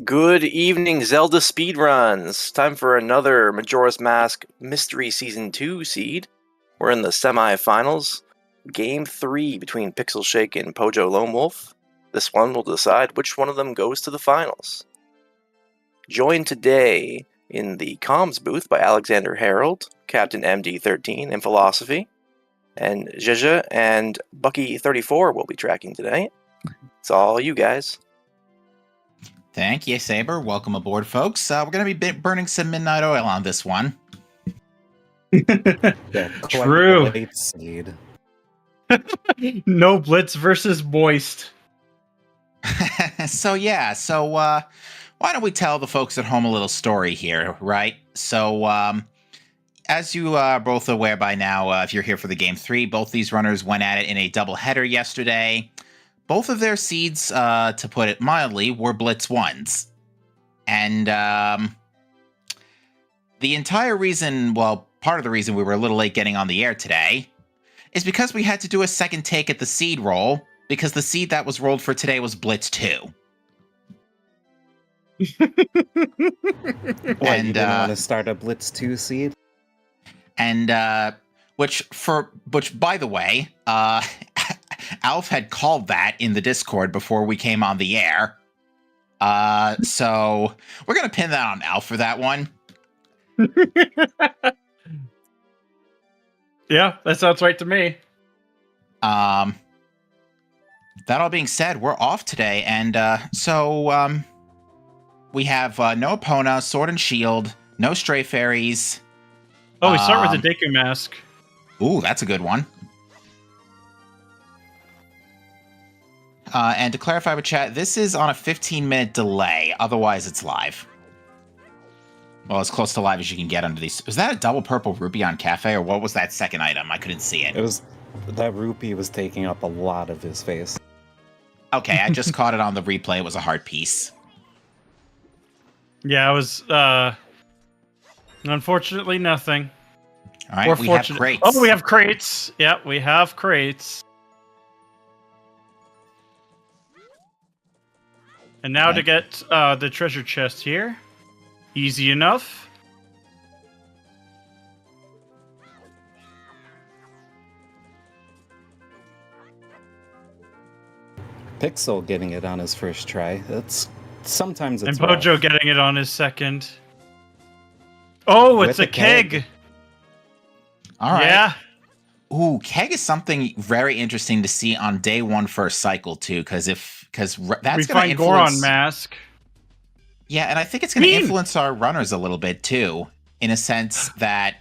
Good evening, Zelda Speedruns. Time for another Majora's Mask Mystery Season 2 seed. We're in the semi-finals. Game 3 between PixelShake and Pojolonewolf. This one will decide which one of them goes to the finals. Joined today in the comms booth by Alexander Harold, Captain MD13 in Philosophy, and Jeje and Bucky34 will be tracking today. It's all you guys. Thank you, Saber. Welcome aboard, folks. We're going to be burning some midnight oil on this one. True. Late seed. No Blitz versus Moist. So why don't we tell the folks at home a little story here, right? So, as you are both aware by now, if you're here for the Game 3, both these runners went at it in a doubleheader yesterday. Both of their seeds, to put it mildly, were Blitz 1s. And the entire reason, well, part of the reason we were a little late getting on the air today is because we had to do a second take at the seed roll, because the seed that was rolled for today was Blitz 2. And you didn't want to start a Blitz 2 seed? And, which, by the way, Alf had called that in the Discord before we came on the air. So we're going to pin that on Alf for that one. Yeah, that sounds right to me. That all being said, we're off today. And so we have no Epona, Sword and Shield, no Stray Fairies. Oh, we start with the Deku Mask. Ooh, that's a good one. And to clarify with chat, this is on a 15-minute delay. Otherwise, it's live. Well, as close to live as you can get under these. Was that a double purple rupee on Cafe, or what was that second item? I couldn't see it. It was that rupee was taking up a lot of his face. Okay, I just caught it on the replay. It was a heart piece. Yeah, it was unfortunately nothing. All right, we have crates. Oh, we have crates. Yeah, we have crates. And now to get the treasure chest here. Easy enough. Pixel getting it on his first try. Sometimes it's and Pojo getting it on his second. Oh, it's a keg. All right. Yeah. Ooh, keg is something very interesting to see on day one first cycle too, because that's going to influence Goron mask. Yeah, and I think it's going to influence our runners a little bit too, in a sense that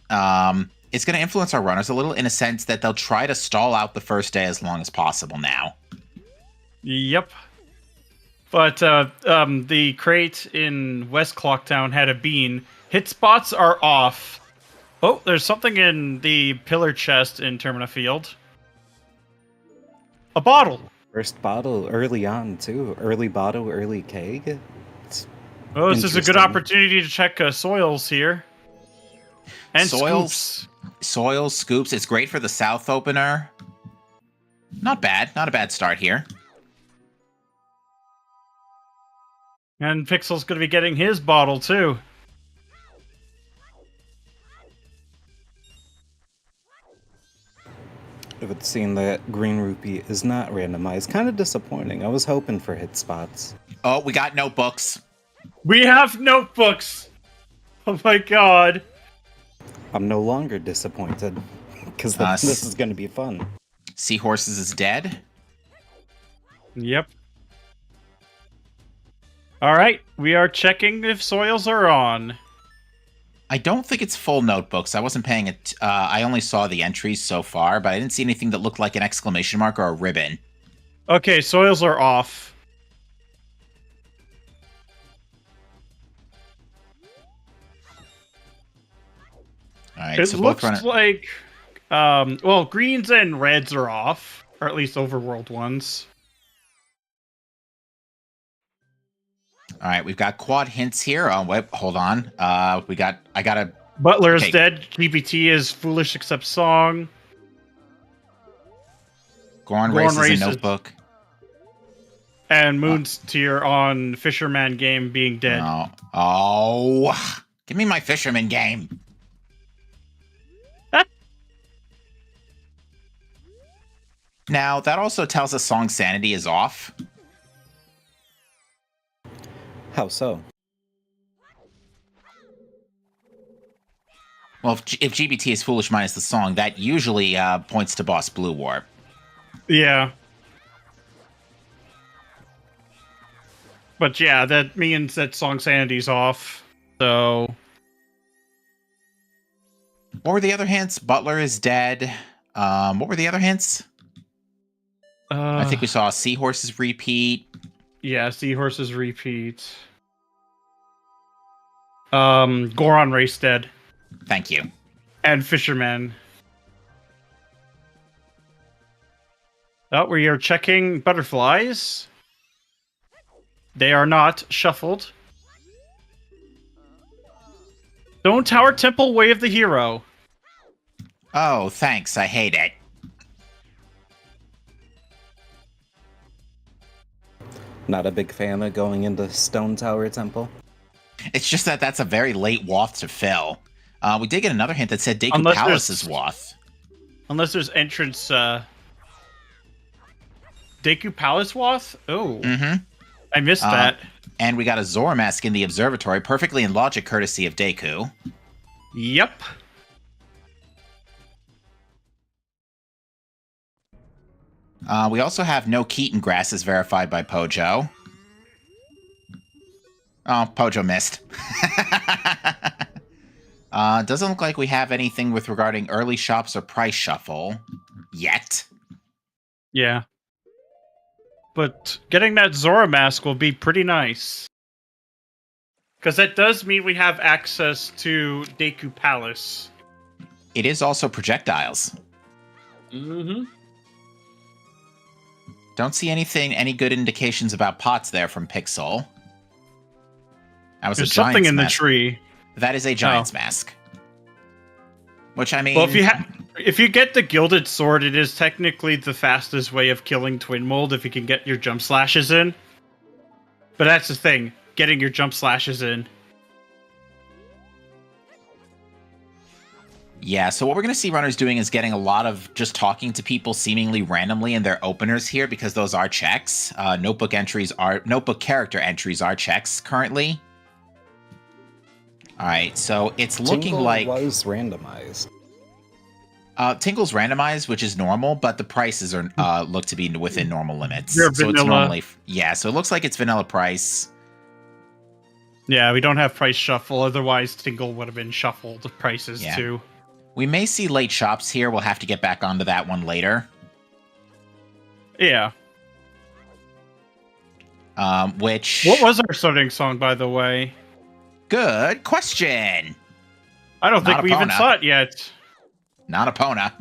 it's going to influence our runners a little in a sense that they'll try to stall out the first day as long as possible now. Yep. But the crate in West Clocktown had a bean. Hit spots are off. Oh, there's something in the pillar chest in Termina Field. A bottle. First bottle early on, too. Early bottle, early keg. Oh, this is a good opportunity to check soils here. And scoops. Soils, scoops. It's great for the South opener. Not bad. Not a bad start here. And Pixel's going to be getting his bottle, too. If it's seen that green rupee is not randomized, kind of disappointing. I was hoping for hit spots. Oh, we got notebooks. We have notebooks! Oh my god. I'm no longer disappointed, because this is going to be fun. Seahorses is dead? Yep. Alright, we are checking if soils are on. I don't think it's full notebooks. I wasn't paying it. I only saw the entries so far, but I didn't see anything that looked like an exclamation mark or a ribbon. Okay, soils are off. All right, it so looks like, well, greens and reds are off, or at least overworld ones. All right, we've got quad hints here. Oh, wait, hold on. I got a... Butler is dead. GPT is foolish except song. Gorn Race is a notebook. And Moon's tier on Fisherman game being dead. Oh, give me my fisherman game. Now, that also tells us song sanity is off. How so? Well, if GBT is foolish minus the song, that usually points to Boss Blue Warp. Yeah. But yeah, that means that song sanity's off. So what were the other hints? Butler is dead. What were the other hints? I think we saw Seahorses repeat. Yeah, Seahorses repeat. Goron Race dead. Thank you. And Fisherman. Oh, we are checking butterflies. They are not shuffled. Stone Tower Temple Way of the Hero. Oh, thanks. I hate it. Not a big fan of going into Stone Tower Temple. It's just that that's a very late Wath to fill. We did get another hint that said Deku Unless Palace there's- is Wath. Unless there's entrance, Deku Palace Wath? Oh. Mm-hmm. I missed that. And we got a Zora mask in the observatory, perfectly in logic courtesy of Deku. Yep. We also have no Keaton grasses verified by Pojo. Oh, Pojo missed. Doesn't look like we have anything with regarding early shops or price shuffle yet. Yeah. But getting that Zora mask will be pretty nice. Because that does mean we have access to Deku Palace. It is also projectiles. Mm-hmm. Don't see any good indications about pots there from Pixel. That was There's a something Giant's in the mask. tree. That is a Giant's mask. Which, I mean... Well, if you get the Gilded Sword, it is technically the fastest way of killing Twin Mold if you can get your jump slashes in. But that's the thing, getting your jump slashes in. Yeah, so what we're going to see runners doing is getting a lot of just talking to people seemingly randomly in their openers here, because those are checks. Notebook character entries are checks currently. All right, so it's looking Tingle like was randomized. Tinkle's randomized, which is normal, but the prices are look to be within normal limits. They're so it's vanilla. normally so it looks like it's vanilla price. Yeah, we don't have price shuffle, otherwise Tingle would have been shuffled prices Yeah. too. We may see late shops here. We'll have to get back onto that one later. Yeah. Which What was our starting song, by the way? good question. I don't think Not we even Epona. saw it yet. Not Epona.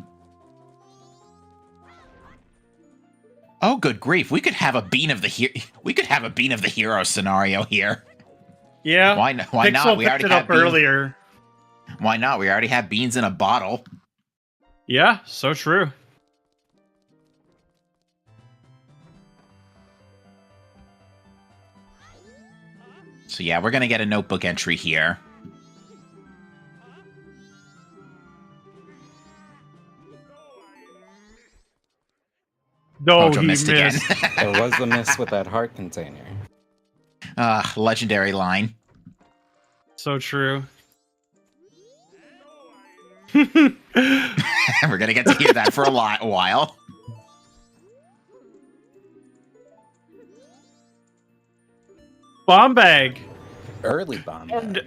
Oh, good grief! We could have a Bean of the Hero scenario here. Yeah. Why not? Why Pixel not? We picked already it have up beans. earlier. Why not? We already have beans in a bottle. Yeah, so true. So yeah, we're gonna get a notebook entry here. No, Mojo he missed again. There was a miss with that heart container. Legendary line. So true. We're gonna get to hear that for a while. Bomb bag. Early bomb. And bag.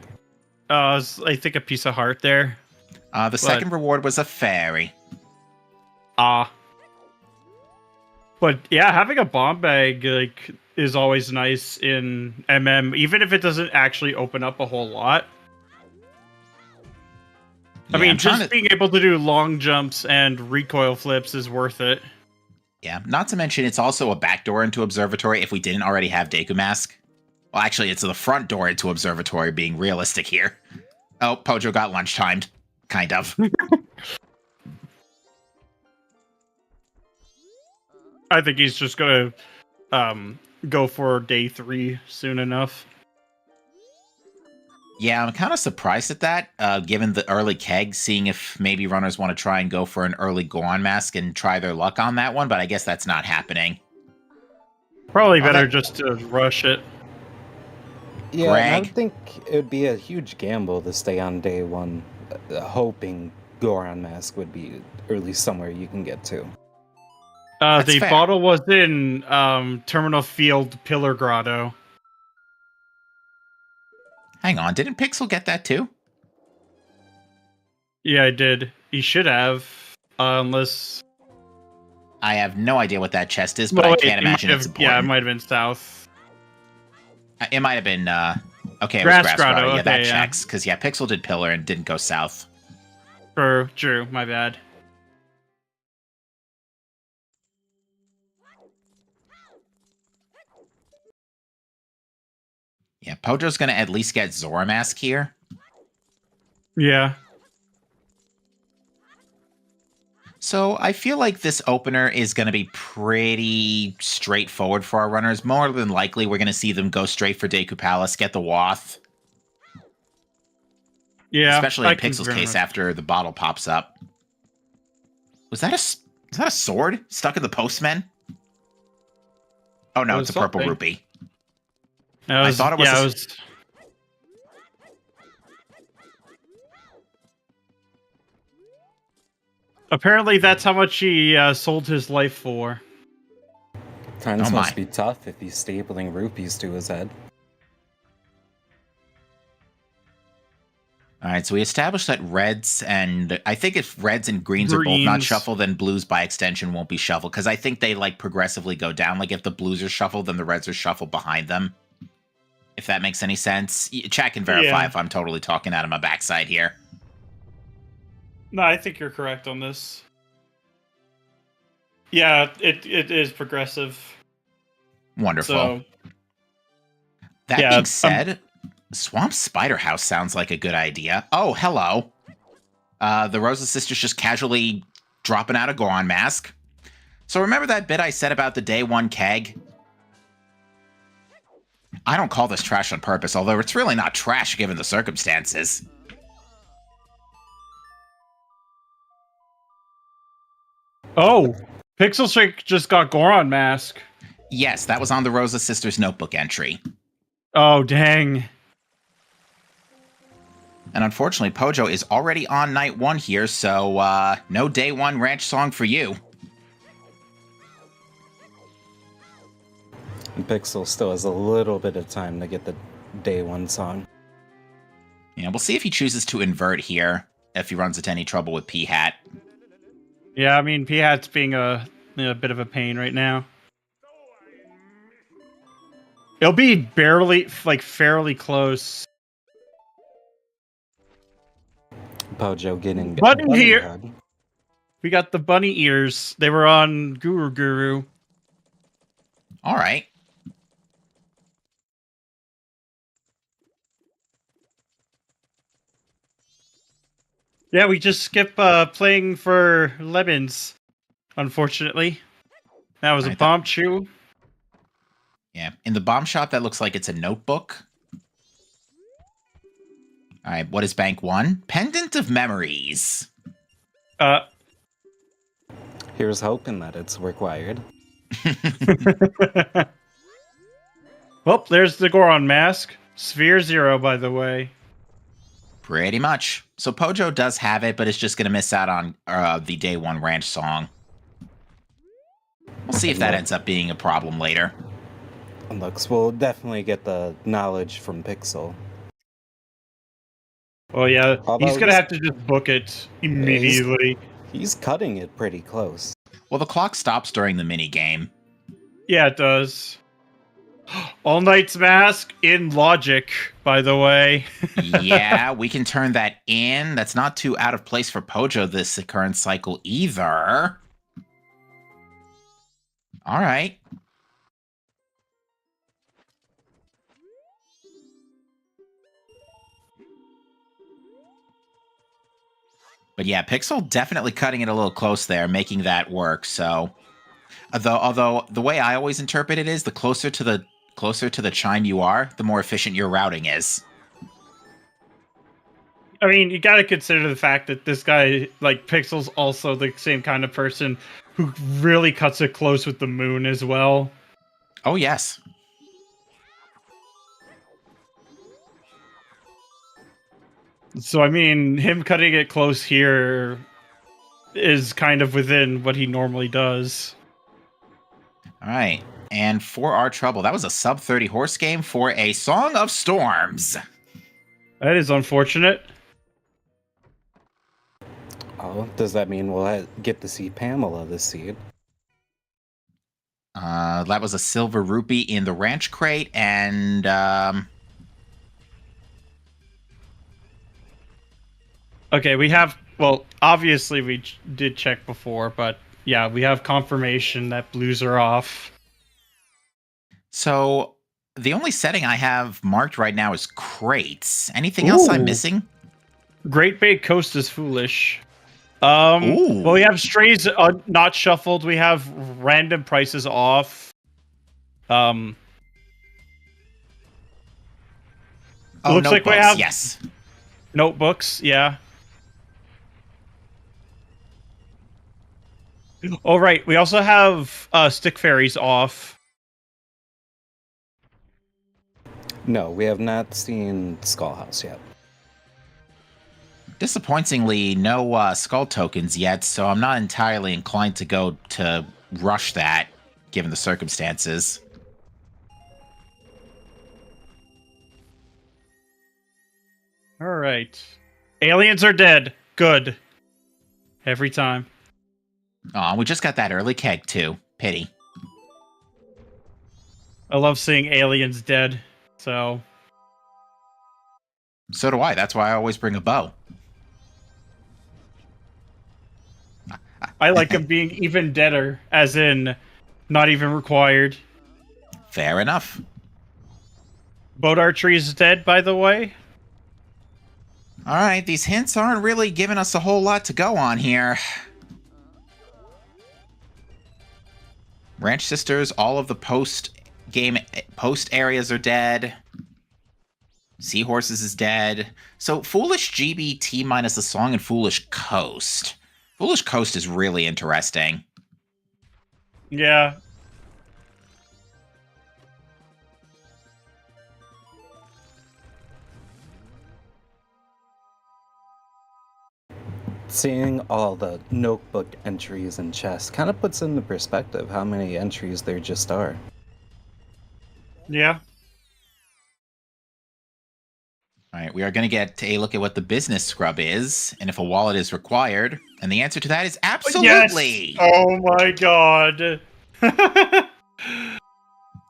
I think a piece of heart there. The second reward was a fairy. But yeah, having a bomb bag is always nice in MM, even if it doesn't actually open up a whole lot. I mean, just being able to do long jumps and recoil flips is worth it. Yeah, not to mention it's also a backdoor into Observatory if we didn't already have Deku Mask. Well, actually, it's the front door into Observatory, being realistic here. Oh, Pojo got lunch timed. Kind of. I think he's just gonna go for day 3 soon enough. Yeah, I'm kind of surprised at that, given the early keg, seeing if maybe runners want to try and go for an early Goron mask and try their luck on that one, but I guess that's not happening. Probably Oh, better that- just to rush it. Yeah, and I Greg. think it would be a huge gamble to stay on day one, hoping Goron Mask would be at least somewhere you can get to. That's The fair. bottle was in Terminal Field Pillar Grotto. Hang on, didn't Pixel get that too? Yeah, I did. He should have, unless. I have no idea what that chest is, but Well, I wait, can't it might imagine it's have- Yeah, it important. might have been south. It might have been, okay, it Grass was Grass Grotto, Grotto. Yeah, that okay, yeah. checks, because, yeah, Pixel did Pillar and didn't go south. True, my bad. Yeah, Pojo's gonna at least get Zora Mask here. Yeah. So I feel like this opener is going to be pretty straightforward for our runners. More than likely, we're going to see them go straight for Deku Palace, get the Wath, Yeah. especially I in can Pixel's very case much- after the bottle pops up. Is that a sword stuck in the postman? Oh no, It it's a was purple something. rupee. That was- thought it was Yeah, a- it was. Apparently, that's how much he sold his life for. Times Oh my. must be tough if he's stapling rupees to his head. All right, so we established that reds and I think if reds and greens are both not Greens. shuffled, then blues by extension won't be shuffled because I think they like progressively go down. Like if the blues are shuffled, then the reds are shuffled behind them. If that makes any sense. Chat can verify Yeah. if I'm totally talking out of my backside here. No, I think you're correct on this. Yeah, it is progressive. Wonderful. So That yeah, being said, Swamp Spider House sounds like a good idea. Oh, hello. The Rosa sisters just casually dropping out a Goron mask. So remember that bit I said about the day one keg? I don't call this trash on purpose, although it's really not trash given the circumstances. oh, PixelShake just got Goron mask. Yes, that was on the Rosa sisters notebook entry. Oh dang. And unfortunately, Pojo is already on night one here, so no day one ranch song for you. And Pixel still has a little bit of time to get the day one song. Yeah, we'll see if he chooses to invert here, if he runs into any trouble with P-Hat. Yeah, I mean, P-Hat's being a bit of a pain right now. It'll be barely, like, fairly close. Pojo getting Button bunny here. hug. We got the bunny ears. They were on Guru. All right. Yeah, we just skip playing for lemons, unfortunately. That was a Right, bomb chew. Yeah, in the bomb shop, that looks like it's a notebook. All right, what is bank one? Pendant of Memories. Here's hoping that it's required. Well, there's the Goron mask. Sphere 0, by the way. Pretty much. So Pojo does have it, but it's just going to miss out on the day one ranch song. We'll see if that ends up being a problem later. And looks, we'll definitely get the knowledge from Pixel. Well, yeah, Although he's gonna he's- have to just book it immediately. He's cutting it pretty close. Well, the clock stops during the mini game. Yeah, it does. All Knight's mask in Logic, by the way. Yeah, we can turn that in. That's not too out of place for Pojo this current cycle either. All right. But yeah, Pixel definitely cutting it a little close there, making that work. So Although the way I always interpret it is the closer to the chime you are, the more efficient your routing is. I mean, you got to consider the fact that this guy, like Pixel's, also the same kind of person who really cuts it close with the moon as well. Oh yes. So I mean, him cutting it close here is kind of within what he normally does. All right. And for our trouble, that was a sub 30 horse game for a Song of Storms. That is unfortunate. Oh, does that mean we'll get to see Pamela this seed? That was a silver rupee in the ranch crate, and Okay, we have. Well, obviously we did check before, but yeah, we have confirmation that blues are off. so the only setting I have marked right now is crates. Anything else I'm missing? Great Bay Coast is foolish. Ooh. Well, we have strays not shuffled. We have random prices off. Oh, looks like we notebooks, have yes. notebooks. Yeah. Oh, right. We also have stick fairies off. No, we have not seen Skullhouse yet. Disappointingly, no skull tokens yet, so I'm not entirely inclined to go to rush that, given the circumstances. All right. Aliens are dead. Good. Every time. Oh, we just got that early keg, too. Pity. I love seeing aliens dead. So So do I. That's why I always bring a bow. I like them being even deader, as in not even required. Fair enough. Boat archery is dead, by the way. All right, these hints aren't really giving us a whole lot to go on here. Ranch Sisters, all of the post areas are dead. Seahorses is dead. So Foolish GBT minus the song and Foolish Coast. Foolish Coast is really interesting. Yeah. Seeing all the notebook entries and chests kind of puts into perspective how many entries there just are. Yeah. All right, we are going to get a look at what the business scrub is, and if a wallet is required. And the answer to that is absolutely. Yes! Oh my god.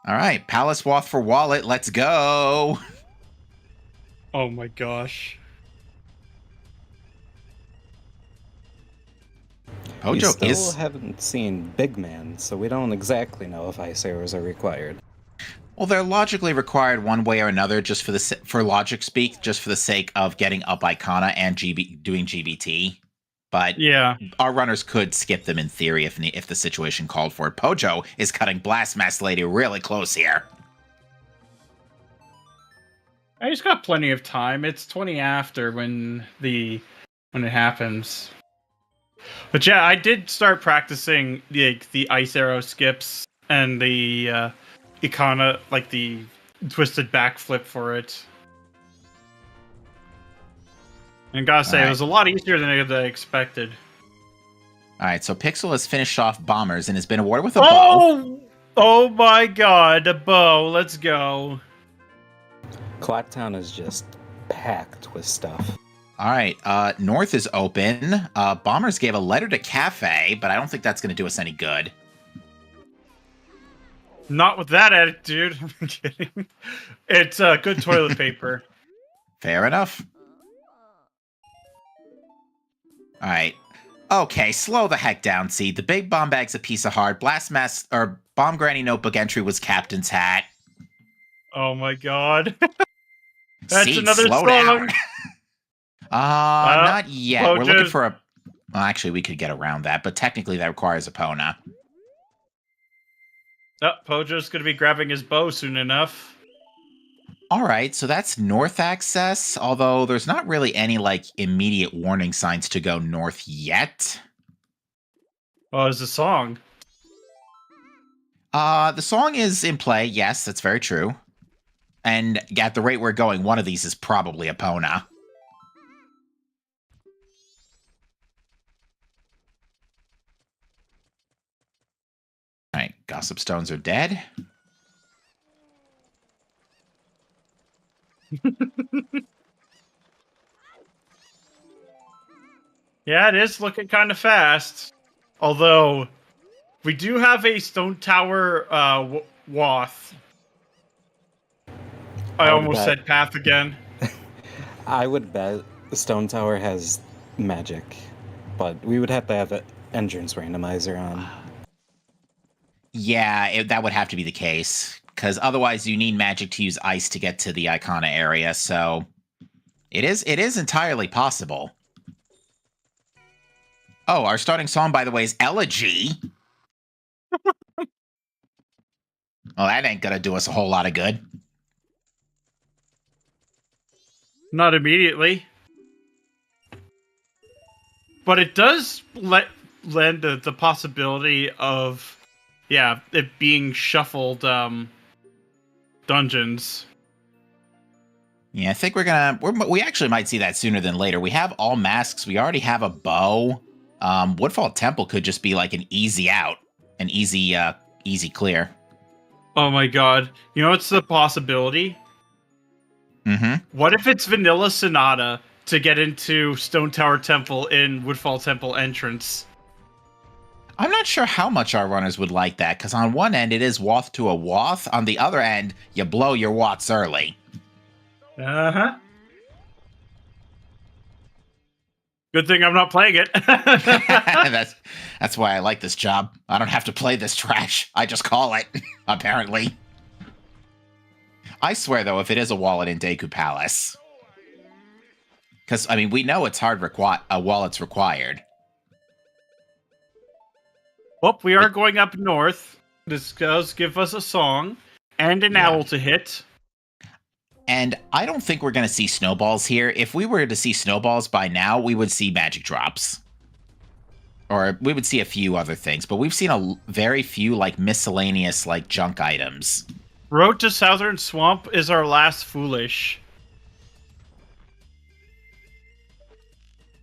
All right, Palace Wath for wallet. Let's go. Oh my gosh. We Pojo still is. haven't seen Big Man, so we don't exactly know if ice arrows are required. Well, they're logically required one way or another, just for logic speak, just for the sake of getting up Icona and doing GBT. But Yeah. our runners could skip them in theory if the situation called for it. Pojo is cutting Blast Mass Lady really close here. I just got plenty of time. It's 20 after when it happens. But yeah, I did start practicing the ice arrow skips and the Ikana, like the twisted backflip for it. And gotta say, it was a lot easier than I expected. All right, so Pixel has finished off Bombers and has been awarded with a bow. Oh my god, a bow. Let's go. Clocktown is just packed with stuff. All right, North is open. Bombers gave a letter to Cafe, but I don't think that's going to do us any good. Not with that attitude. I'm kidding. It's good toilet paper. Fair enough. All right. Okay, slow the heck down, Seed. The big bomb bag's a piece of heart. Blast Mass or Bomb Granny notebook entry was Captain's hat. Oh my god. That's Seed, another slow song. down. Not yet. We're looking Pojo's- for a. Well, actually, we could get around that, but technically that requires Epona. Oh, Pojo's going to be grabbing his bow soon enough. All right, so that's north access, although there's not really any, like, immediate warning signs to go north yet. Oh, it's a song. The song is in play, yes, that's very true. And at the rate we're going, one of these is probably Epona. All right, Gossip Stones are dead. Yeah, it is looking kind of fast. Although, we do have a stone tower wath. I almost said path again. I would bet the Stone Tower has magic, but we would have to have an entrance randomizer on. Yeah, that would have to be the case, because otherwise you need magic to use ice to get to the Icona area, so it is entirely possible. Oh, our starting song, by the way, is Elegy. Well, that ain't gonna do us a whole lot of good. Not immediately. But it does lend the possibility of, yeah, it being shuffled dungeons. Yeah, I think we actually might see that sooner than later. We have all masks. We already have a bow. Woodfall Temple could just be like an easy out, an easy clear. Oh my god. You know what's the possibility? Mm-hmm. What if it's Vanilla Sonata to get into Stone Tower Temple in Woodfall Temple entrance? I'm not sure how much our runners would like that, because on one end it is wath to a wath. On the other end, you blow your watts early. Uh-huh. Good thing I'm not playing it. That's why I like this job. I don't have to play this trash. I just call it, apparently. I swear, though, if it is a wallet in Deku Palace. Because, I mean, we know it's a wallet's required. Well, we are going up north. This does give us a song and an owl to hit. And I don't think we're going to see snowballs here. If we were to see snowballs by now, we would see magic drops. Or we would see a few other things. But we've seen a very few, like, miscellaneous, like, junk items. Road to Southern Swamp is our last foolish.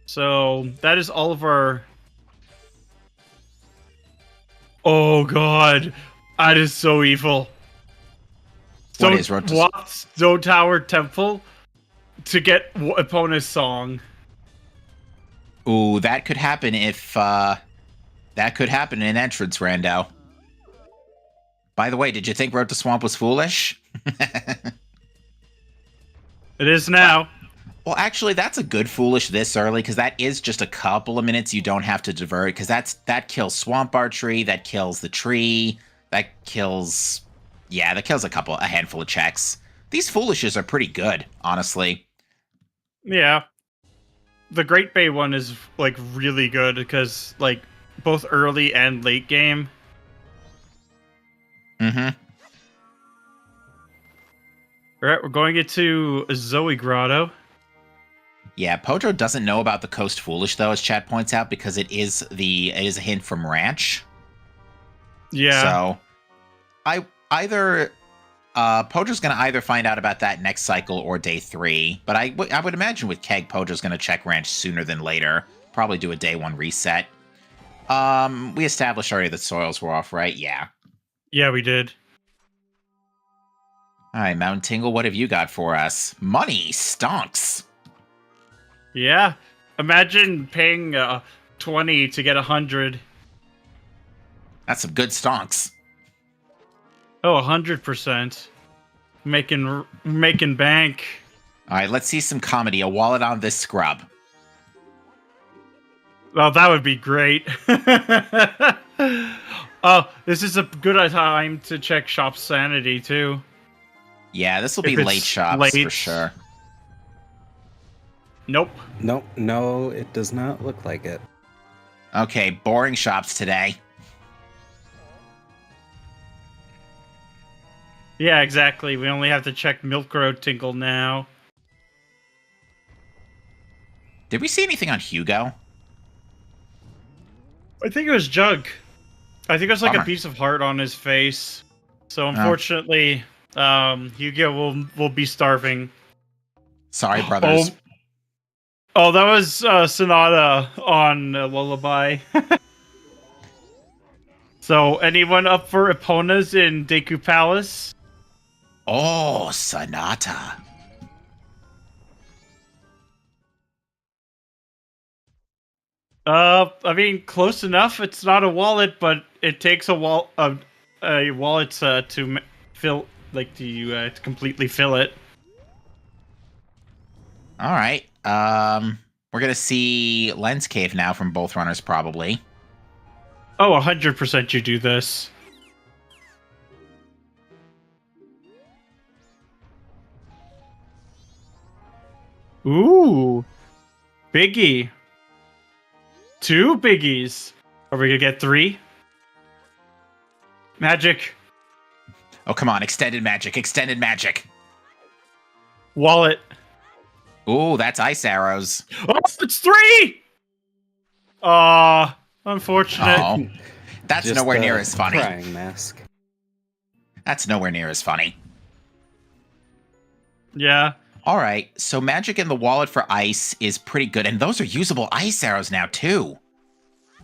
So, that is all of our... Oh god, that is so evil. What is Road to Stone Tower Temple to get Epona's song. Ooh, that could happen if, that could happen in entrance, Rando. By the way, did you think Road to Swamp was foolish? It is now. Well, actually, that's a good foolish this early, because that is just a couple of minutes you don't have to divert, because that kills Swamp Archery, that kills the tree, that kills... Yeah, that kills a handful of checks. These foolishes are pretty good, honestly. Yeah. The Great Bay one is, like, really good, because, like, both early and late game. Mm-hmm. Alright, we're going into Zoe Grotto. Yeah, Pojo doesn't know about the Coast Foolish, though, as chat points out, because it is a hint from Ranch. Yeah. So, Pojo's going to either find out about that next cycle or day 3, but I would imagine with Keg, Pojo's going to check Ranch sooner than later. Probably do a day 1 reset. We established already that soils were off, right? Yeah. Yeah, we did. All right, Mountain Tingle, what have you got for us? Money stonks. Yeah. Imagine paying 20 to get 100. That's some good stonks. Oh, 100%. Making bank. All right, let's see some comedy. A wallet on this scrub. Oh, that would be great. Oh, this is a good time to check shop sanity, too. Yeah, this will be late shops for sure. Nope. Nope, no, it does not look like it. Okay, boring shops today. Yeah, exactly. We only have to check Milk Road Tinkle now. Did we see anything on Hugo? I think it was Jug. I think it was like a Bummer. piece of heart on his face. So Oh. unfortunately, Hugo will be starving. Sorry, brothers. Oh, that was Sonata on Lullaby. So anyone up for Eponas in Deku Palace? Oh, Sonata. I mean, close enough. It's not a wallet, but it takes a wallet to fill, like to completely fill it. All right. We're gonna see Lens Cave now from both runners, probably. Oh, 100% you do this. Ooh, biggie. 2 biggies. Are we gonna get 3? Magic. Oh, come on. Extended magic. Extended magic. Wallet. Ooh, that's ice arrows. Oh, it's 3! Unfortunate. Oh, that's Just nowhere a near as funny. Crying mask. That's nowhere near as funny. Yeah. All right, so magic in the wallet for ice is pretty good, and those are usable ice arrows now, too.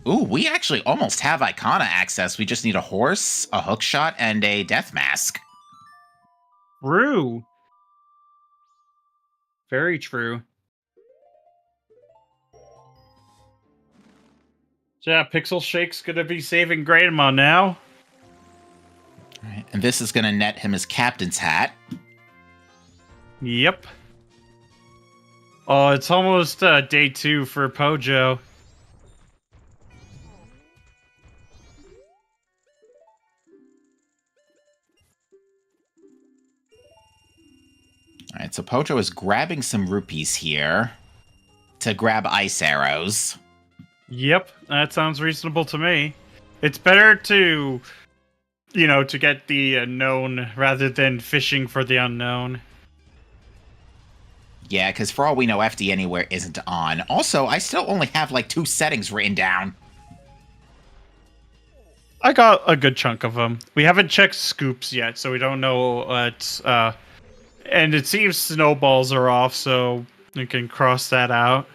Ooh, we actually almost have Icona access. We just need a horse, a hookshot, and a death mask. True. Very true. So yeah, Pixel Shake's gonna be saving Grandma now. All right, and this is going to net him his captain's hat. Yep. Oh, it's almost day 2 for Pojo. All right, so Pojo is grabbing some rupees here to grab ice arrows. Yep, that sounds reasonable to me. It's better to, to get the known rather than fishing for the unknown. Yeah, because for all we know, FD Anywhere isn't on. Also, I still only have like 2 settings written down. I got a good chunk of them. We haven't checked scoops yet, so we don't know what. And it seems snowballs are off, so we can cross that out.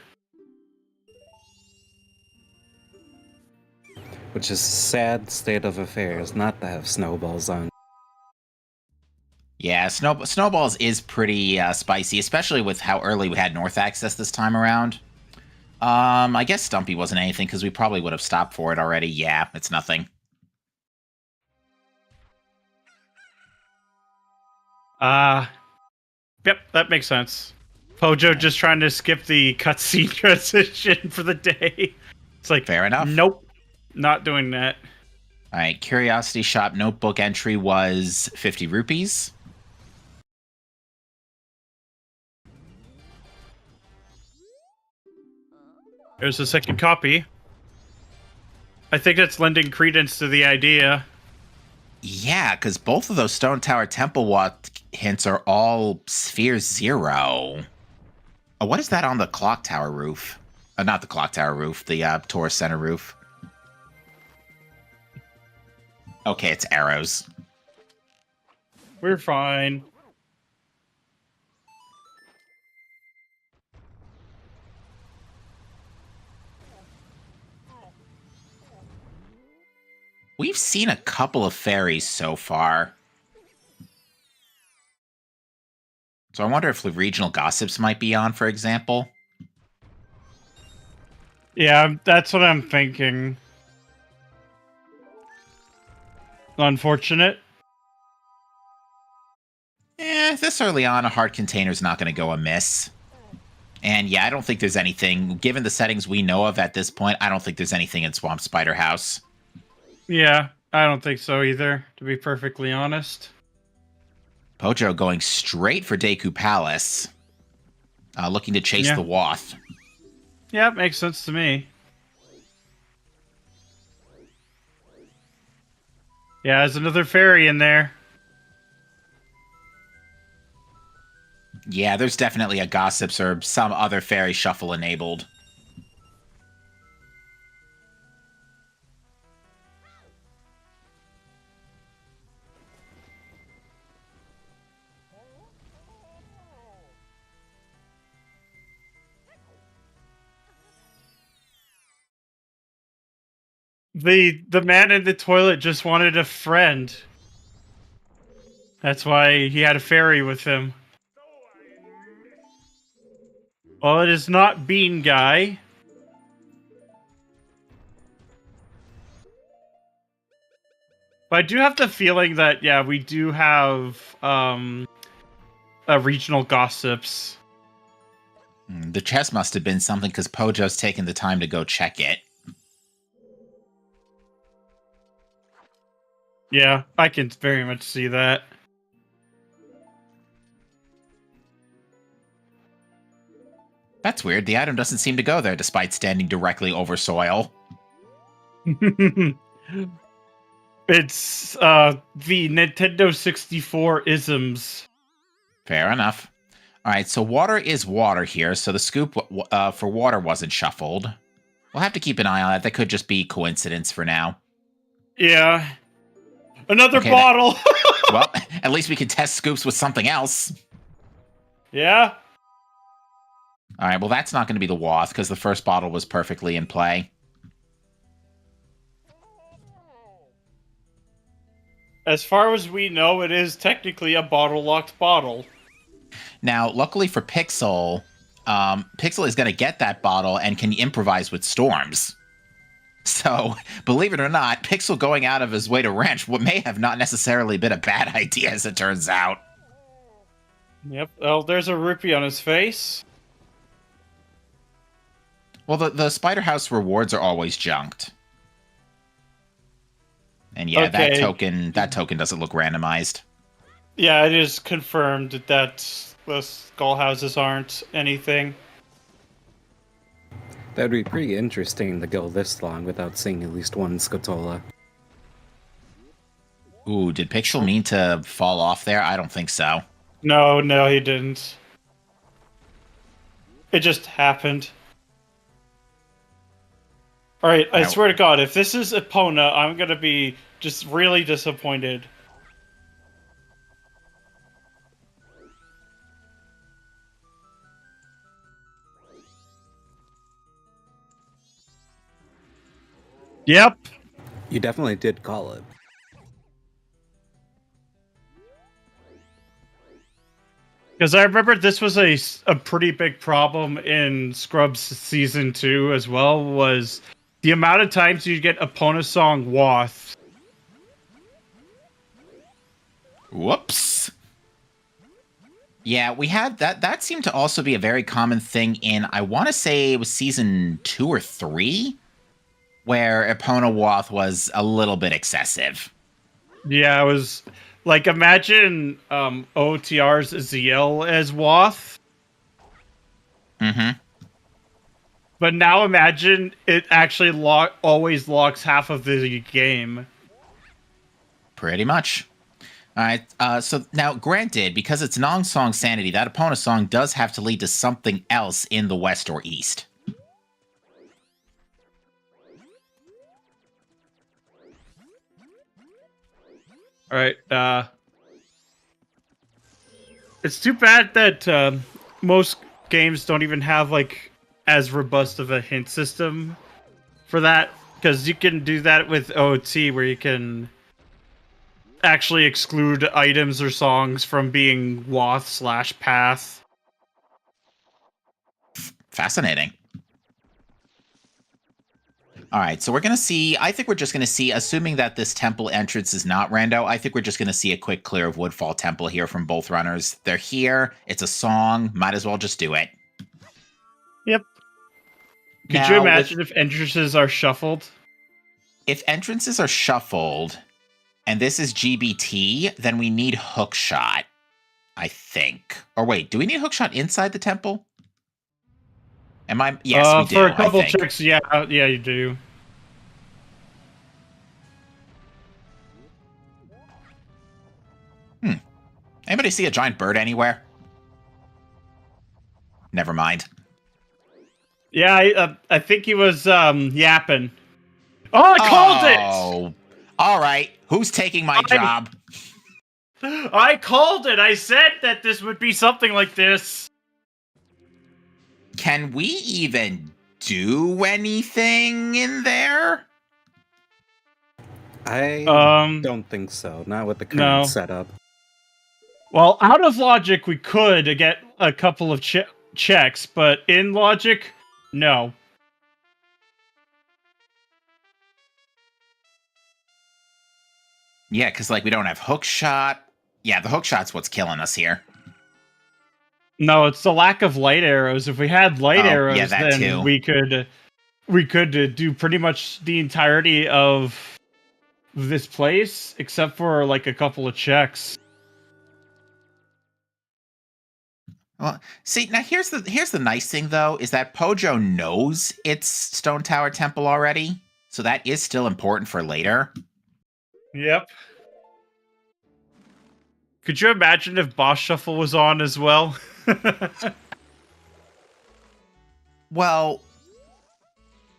Which is a sad state of affairs not to have snowballs on. Yeah, Snowballs is pretty spicy, especially with how early we had North access this time around. I guess Stumpy wasn't anything, because we probably would have stopped for it already. Yeah, it's nothing. Yep, that makes sense. Pojo just trying to skip the cutscene transition for the day. It's like, Fair enough. Nope, not doing that. All right, Curiosity Shop notebook entry was 50 rupees. There's a second copy. I think that's lending credence to the idea. Yeah, because both of those Stone Tower Temple Walk hints are all Sphere 0. Oh, what is that on the Clock Tower roof? Not the Clock Tower roof, the Tourist Center roof. Okay, it's arrows. We're fine. We've seen a couple of fairies so far. So I wonder if the regional gossips might be on, for example. Yeah, that's what I'm thinking. Unfortunate. This early on, a hard container's not going to go amiss. And yeah, I don't think there's anything, given the settings we know of at this point, I don't think there's anything in Swamp Spider House. Yeah, I don't think so either, to be perfectly honest. Pojo going straight for Deku Palace, looking to chase the Wath. Yeah, it makes sense to me. Yeah, there's another fairy in there. Yeah, there's definitely a Gossips or some other fairy shuffle enabled. The man in the toilet just wanted a friend. That's why he had a fairy with him. Well, it is not Bean Guy. But I do have the feeling that, yeah, we do have regional gossips. The chest must have been something because Pojo's taken the time to go check it. Yeah, I can very much see that. That's weird. The item doesn't seem to go there despite standing directly over soil. It's the Nintendo 64 isms. Fair enough. All right, so water is water here, so the scoop for water wasn't shuffled. We'll have to keep an eye on that. That could just be coincidence for now. Yeah. Another Okay, bottle! Well, at least we can test scoops with something else. Yeah? All right, well, that's not going to be the Wath, because the first bottle was perfectly in play. As far as we know, it is technically a bottle-locked bottle. Now, luckily for Pixel, Pixel is going to get that bottle and can improvise with storms. So, believe it or not, Pixel going out of his way to wrench what may have not necessarily been a bad idea, as it turns out. Yep. Oh, there's a rupee on his face. Well, the Spider House rewards are always junked. And yeah, Okay. that token doesn't look randomized. Yeah, it is confirmed that the skull houses aren't anything. That'd be pretty interesting to go this long without seeing at least one Scatola. Ooh, did Pixel mean to fall off there? I don't think so. No, he didn't. It just happened. Alright, I swear to God, if this is Epona, I'm gonna be just really disappointed. Yep. You definitely did call it. Because I remember this was a pretty big problem in Scrubs Season 2 as well, was the amount of times you get Epona song Wath. Whoops. Yeah, we had that. That seemed to also be a very common thing in, I want to say it was Season 2 or 3, where Epona Wath was a little bit excessive. Yeah, it was... Like, imagine OTR's ZL as Wath. Mm-hmm. But now imagine it actually always locks half of the game. Pretty much. All right, so now, granted, because it's non-song sanity, that Epona song does have to lead to something else in the west or east. Alright, it's too bad that most games don't even have, like, as robust of a hint system for that. Because you can do that with OT, where you can actually exclude items or songs from being Wath/Path. Fascinating. All right, so we're going to see, I think we're just going to see, assuming that this temple entrance is not rando, I think we're just going to see a quick clear of Woodfall Temple here from both runners. They're here, it's a song, might as well just do it. Yep. Could you imagine if entrances are shuffled? If entrances are shuffled, and this is GBT, then we need Hookshot, I think. Or wait, do we need Hookshot inside the temple? Yes, we do. For a couple checks, yeah, you do. Anybody see a giant bird anywhere? Never mind. Yeah, I think he was yapping. Oh, I called it! Oh, all right. Who's taking my job? I called it! I said that this would be something like this. Can we even do anything in there? I don't think so. Not with the current No. setup. Well, out of logic, we could get a couple of checks, but in logic, no. Yeah, because like we don't have hook shot. Yeah, the hook shot's what's killing us here. No, it's the lack of light arrows. If we had light arrows, yeah, that then too. we could do pretty much the entirety of this place, except for like a couple of checks. Well, see, now here's the nice thing though, is that Pojo knows it's Stone Tower Temple already, so that is still important for later. Yep. Could you imagine if Boss Shuffle was on as well? Well,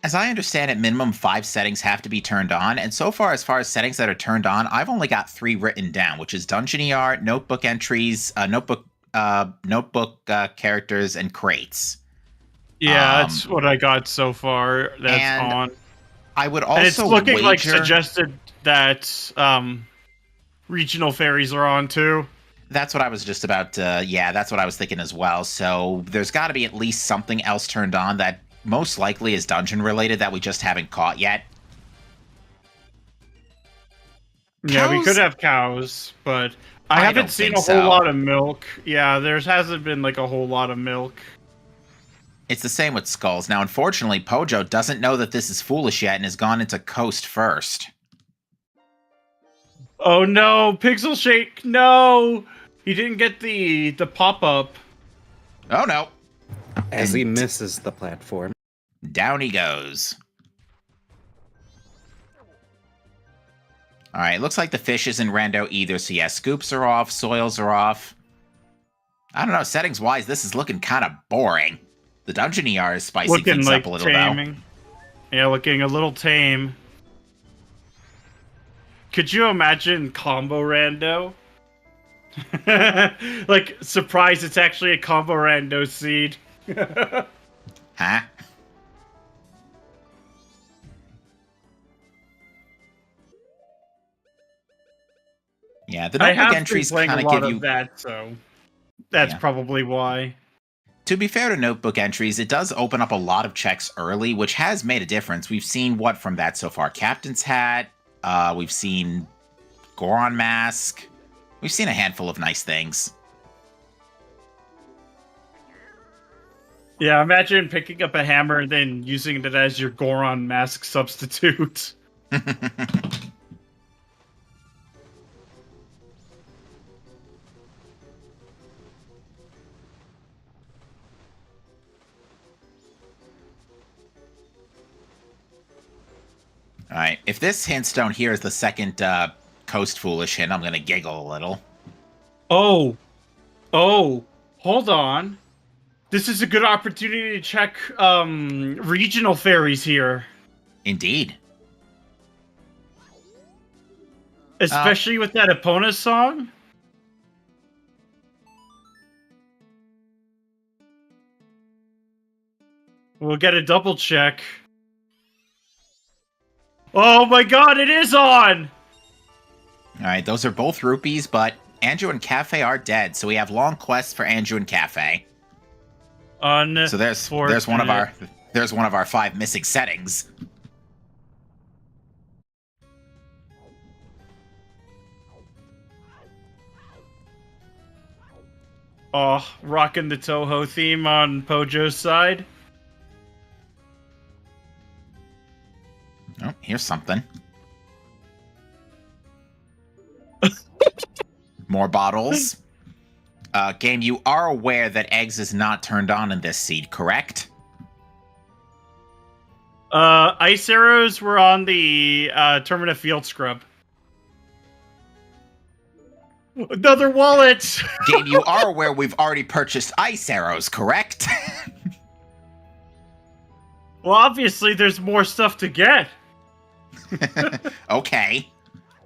as I understand it, minimum 5 settings have to be turned on, and so far as settings that are turned on, I've only got 3 written down, which is Dungeon ER, Notebook entries, Notebook characters, and crates. Yeah, that's what I got so far. That's on. I would also and it's looking like wager... suggested that regional fairies are on too. That's what I was just about to... Yeah, that's what I was thinking as well. So there's got to be at least something else turned on that most likely is dungeon-related that we just haven't caught yet. Yeah, we could have cows, but I haven't seen a whole lot of milk. Yeah, there hasn't been like a whole lot of milk. It's the same with skulls. Now, unfortunately, Pojo doesn't know that this is foolish yet and has gone into Coast first. Oh no, Pixel Shake, no! He didn't get the pop-up. Oh no. As he misses the platform. Down he goes. Alright, looks like the fish isn't rando either, so yeah, scoops are off, soils are off. I don't know, settings-wise, this is looking kind of boring. The Dungeon ER is spicing things up a little, taming. Though. Yeah, looking a little tame. Could you imagine combo rando? Like, surprise, it's actually a combo rando seed. Huh? Yeah, the notebook entries kind of give you that, so that's probably why. To be fair to notebook entries, it does open up a lot of checks early, which has made a difference. We've seen what from that so far? Captain's Hat. We've seen Goron Mask. We've seen a handful of nice things. Yeah, imagine picking up a hammer and then using it as your Goron Mask substitute. Alright, if this hint stone here is the second Coast Foolish hint, I'm gonna giggle a little. Oh, hold on. This is a good opportunity to check regional fairies here. Indeed. Especially with that Epona song. We'll get a double check. Oh my god, it is on! Alright, those are both rupees, but Andrew and Cafe are dead, so we have long quests for Andrew and Cafe. So there's one of our 5 missing settings. Oh, rocking the Toho theme on Pojo's side. Oh, here's something. More bottles. Game, you are aware that eggs is not turned on in this seed, correct? Ice arrows were on the Termina Field Scrub. Another wallet! Gabe, you are aware we've already purchased ice arrows, correct? Well, obviously, there's more stuff to get. Okay.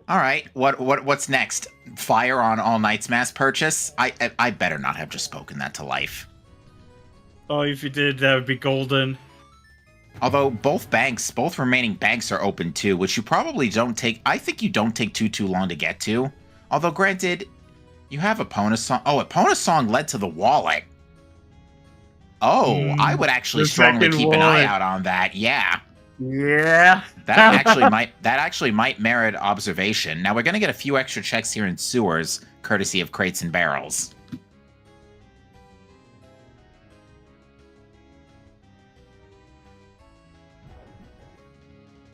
All right. What's next? Fire on all Knight's Mass purchase? I better not have just spoken that to life. Oh, if you did, that would be golden. Although both remaining banks are open too, which you probably don't take. I think you don't take too long to get to. Although granted, you have Epona Song. Oh, Epona Song led to the wallet. Oh, I would actually the strongly second keep an eye wallet. out on that. Yeah. Yeah. That actually might merit observation. Now we're gonna get a few extra checks here in sewers, courtesy of crates and barrels.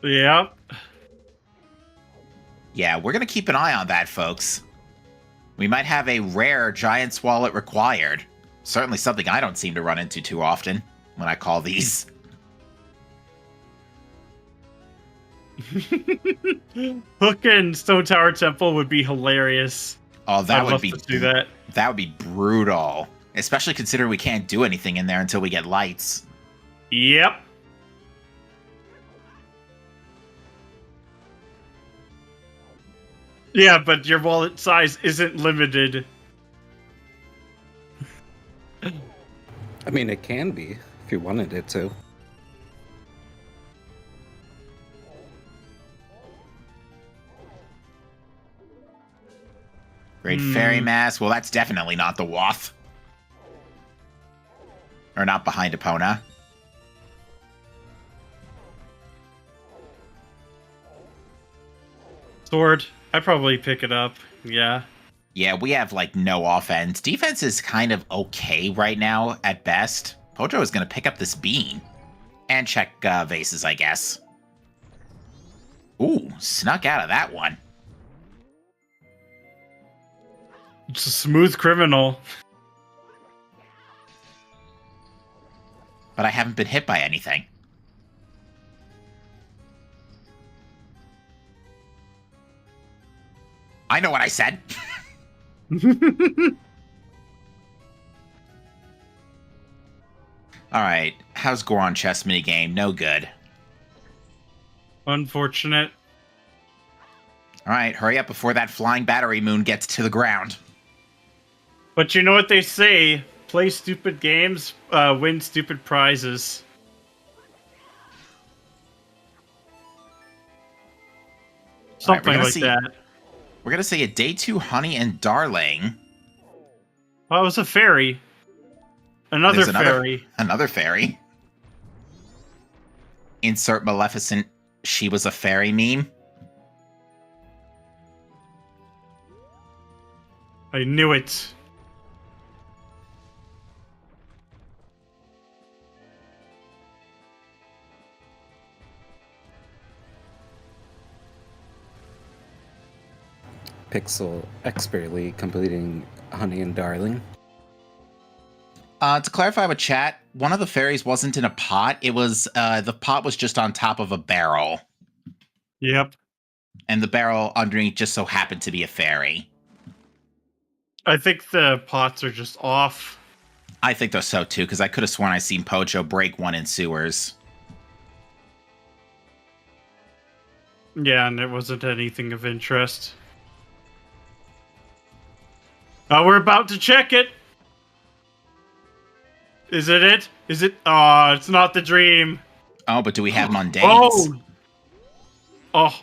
Yeah. Yeah, we're gonna keep an eye on that, folks. We might have a rare Giant's Wallet required. Certainly something I don't seem to run into too often when I call these. Hook and Stone Tower Temple would be hilarious. Oh, that I'd would love be to do that. That would be brutal. Especially considering we can't do anything in there until we get lights. Yep. Yeah, but your wallet size isn't limited. I mean, it can be if you wanted it to. Great Fairy Mass. Well, that's definitely not the Wath. Or not behind Epona. Sword. I'd probably pick it up. Yeah. Yeah, we have, like, no offense. Defense is kind of okay right now, at best. Pojo is going to pick up this bean. And check vases, I guess. Ooh, snuck out of that one. It's a smooth criminal. But I haven't been hit by anything. I know what I said. Alright, how's Goron chess minigame? No good. Unfortunate. Alright, hurry up before that flying battery moon gets to the ground. But you know what they say? Play stupid games, win stupid prizes. Something gonna like see- that. We're gonna say a day 2 Honey and Darling. Oh, it was a fairy. Another There's fairy. Another fairy. Insert Maleficent, she was a fairy meme. I knew it. Pixel expertly completing Honey and Darling. To clarify with chat, one of the fairies wasn't in a pot. It was, the pot was just on top of a barrel. Yep. And the barrel underneath just so happened to be a fairy. I think the pots are just off. I think so too, because I could have sworn I seen Pojo break one in sewers. Yeah, and it wasn't anything of interest. We're about to check it. Is it it? Is it? Oh, it's not the dream. Oh, but do we have mundanes? Oh. Oh.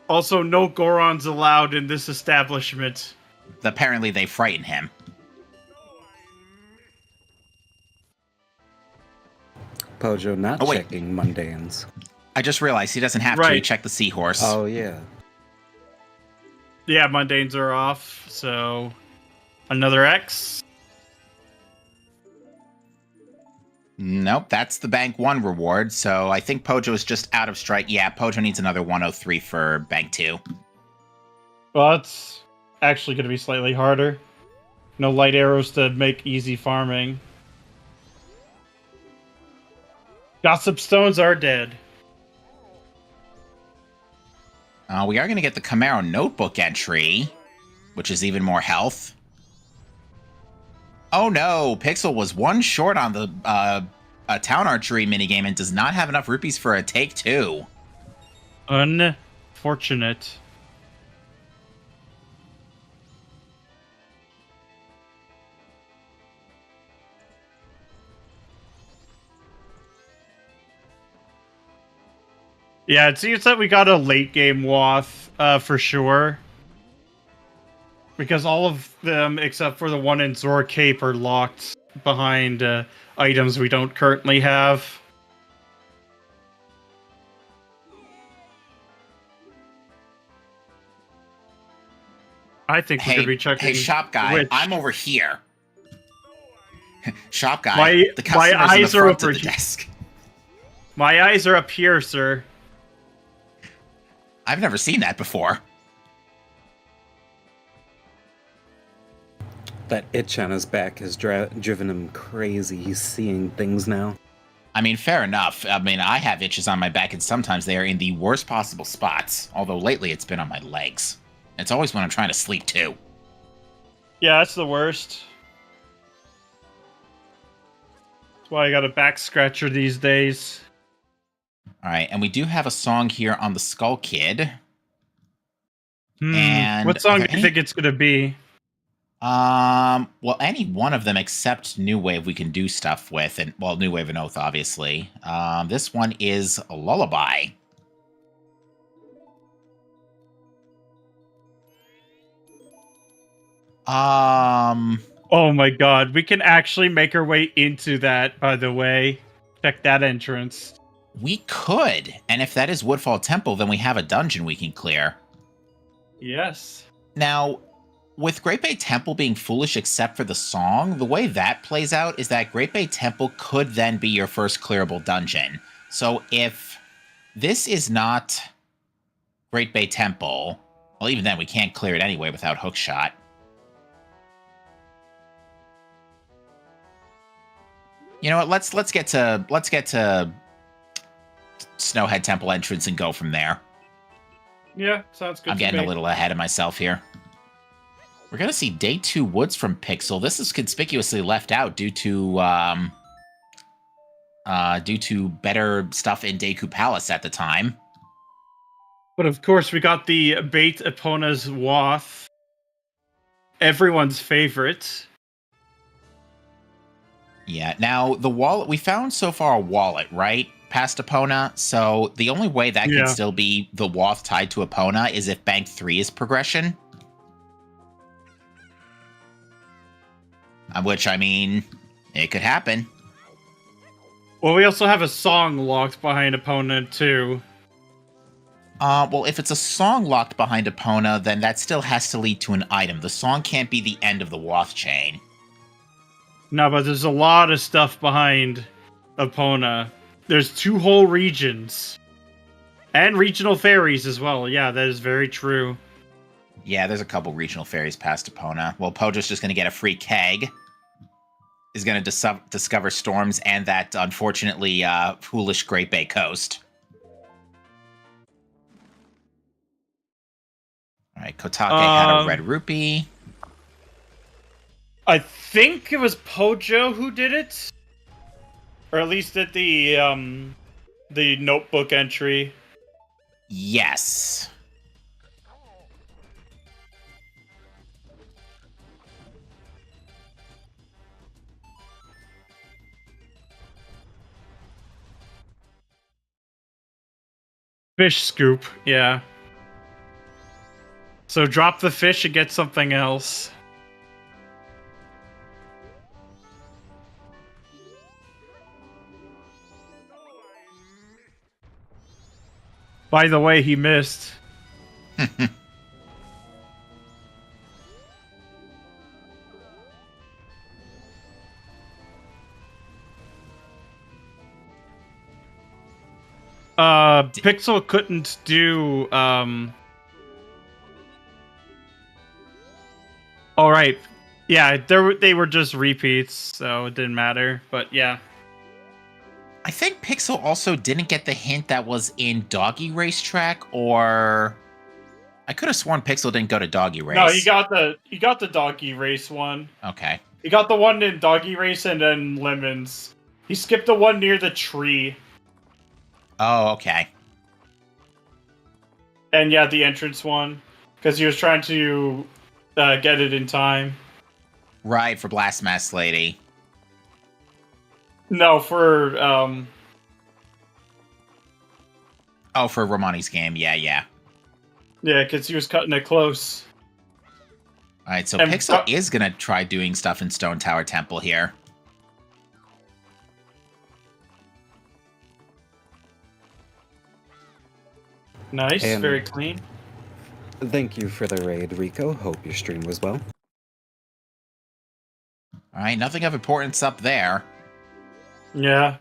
Also, no Gorons allowed in this establishment. Apparently they frighten him. Pojo not Oh, wait. checking mundanes. I just realized he doesn't have to Right. check the seahorse. Oh, yeah. Yeah, mundanes are off, so another X. Nope, that's the Bank 1 reward, so I think Pojo is just out of strike. Yeah, Pojo needs another 103 for Bank 2. Well, that's actually going to be slightly harder. No light arrows to make easy farming. Gossip stones are dead. We are going to get the Camaro notebook entry, which is even more health. Oh no, Pixel was one short on the town archery minigame and does not have enough rupees for a take 2. Unfortunate. Yeah, it seems that we got a late game Woth for sure. Because all of them, except for the one in Zora Cape, are locked behind items we don't currently have. I think we could be checking. Hey, shop guy, which... I'm over here. Shop guy, my the customer's eyes in the are front over of the here. desk. My eyes are up here, sir. I've never seen that before. That itch on his back has driven him crazy. He's seeing things now. I mean, fair enough. I mean, I have itches on my back, and sometimes they are in the worst possible spots. Although lately it's been on my legs. It's always when I'm trying to sleep, too. Yeah, that's the worst. That's why I got a back scratcher these days. All right, and we do have a song here on the Skull Kid. And what song do you think it's going to be? Well, any one of them except New Wave we can do stuff with, and well, New Wave and Oath, obviously. This one is a lullaby. Oh my god, we can actually make our way into that, by the way. Check that entrance. We could, and if that is Woodfall Temple, then we have a dungeon we can clear. Yes. Now, with Great Bay Temple being foolish except for the song, the way that plays out is that Great Bay Temple could then be your first clearable dungeon. So if this is not Great Bay Temple, well, even then we can't clear it anyway without Hookshot. You know what? Let's get to Snowhead Temple entrance and go from there. Yeah, sounds good. I'm getting a little ahead of myself here. We're gonna see Day 2 Woods from Pixel. This is conspicuously left out due to better stuff in Deku Palace at the time. But of course, we got the Bait Epona's Woth. Everyone's favorite. Yeah, now the wallet, we found so far a wallet, right? Past Epona. So the only way that could still be the Woth tied to Epona is if Bank 3 is progression. Which, I mean, it could happen. Well, we also have a song locked behind Epona, too. Well, if it's a song locked behind Epona, then that still has to lead to an item. The song can't be the end of the Woth chain. No, but there's a lot of stuff behind Epona. There's 2 whole regions. And regional ferries as well. Yeah, that is very true. Yeah, there's a couple regional ferries past Epona. Well, Pojo's just going to get a free keg. Is going to discover storms and that, unfortunately, foolish Great Bay Coast. All right, Kotake had a red rupee. I think it was Pojo who did it, or at least at the notebook entry. Yes. Fish scoop, yeah. So drop the fish and get something else. By the way, he missed. Pixel couldn't do, all right. Yeah, they were just repeats, so it didn't matter, but yeah. I think Pixel also didn't get the hint that was in Doggy Racetrack or I could have sworn Pixel didn't go to Doggy Race. No, he got the doggy race one. Okay. He got the one in doggy race and then lemons. He skipped the one near the tree. Oh, okay. And yeah, the entrance one, because he was trying to get it in time. Right, for Blast Mask Lady. No, for Oh, for Romani's game. Yeah. yeah, because he was cutting it close. All right, so And Pixel is going to try doing stuff in Stone Tower Temple here. Nice, And- very clean. Thank you for the raid, Rico. Hope your stream was well. All right, nothing of importance up there. Yeah.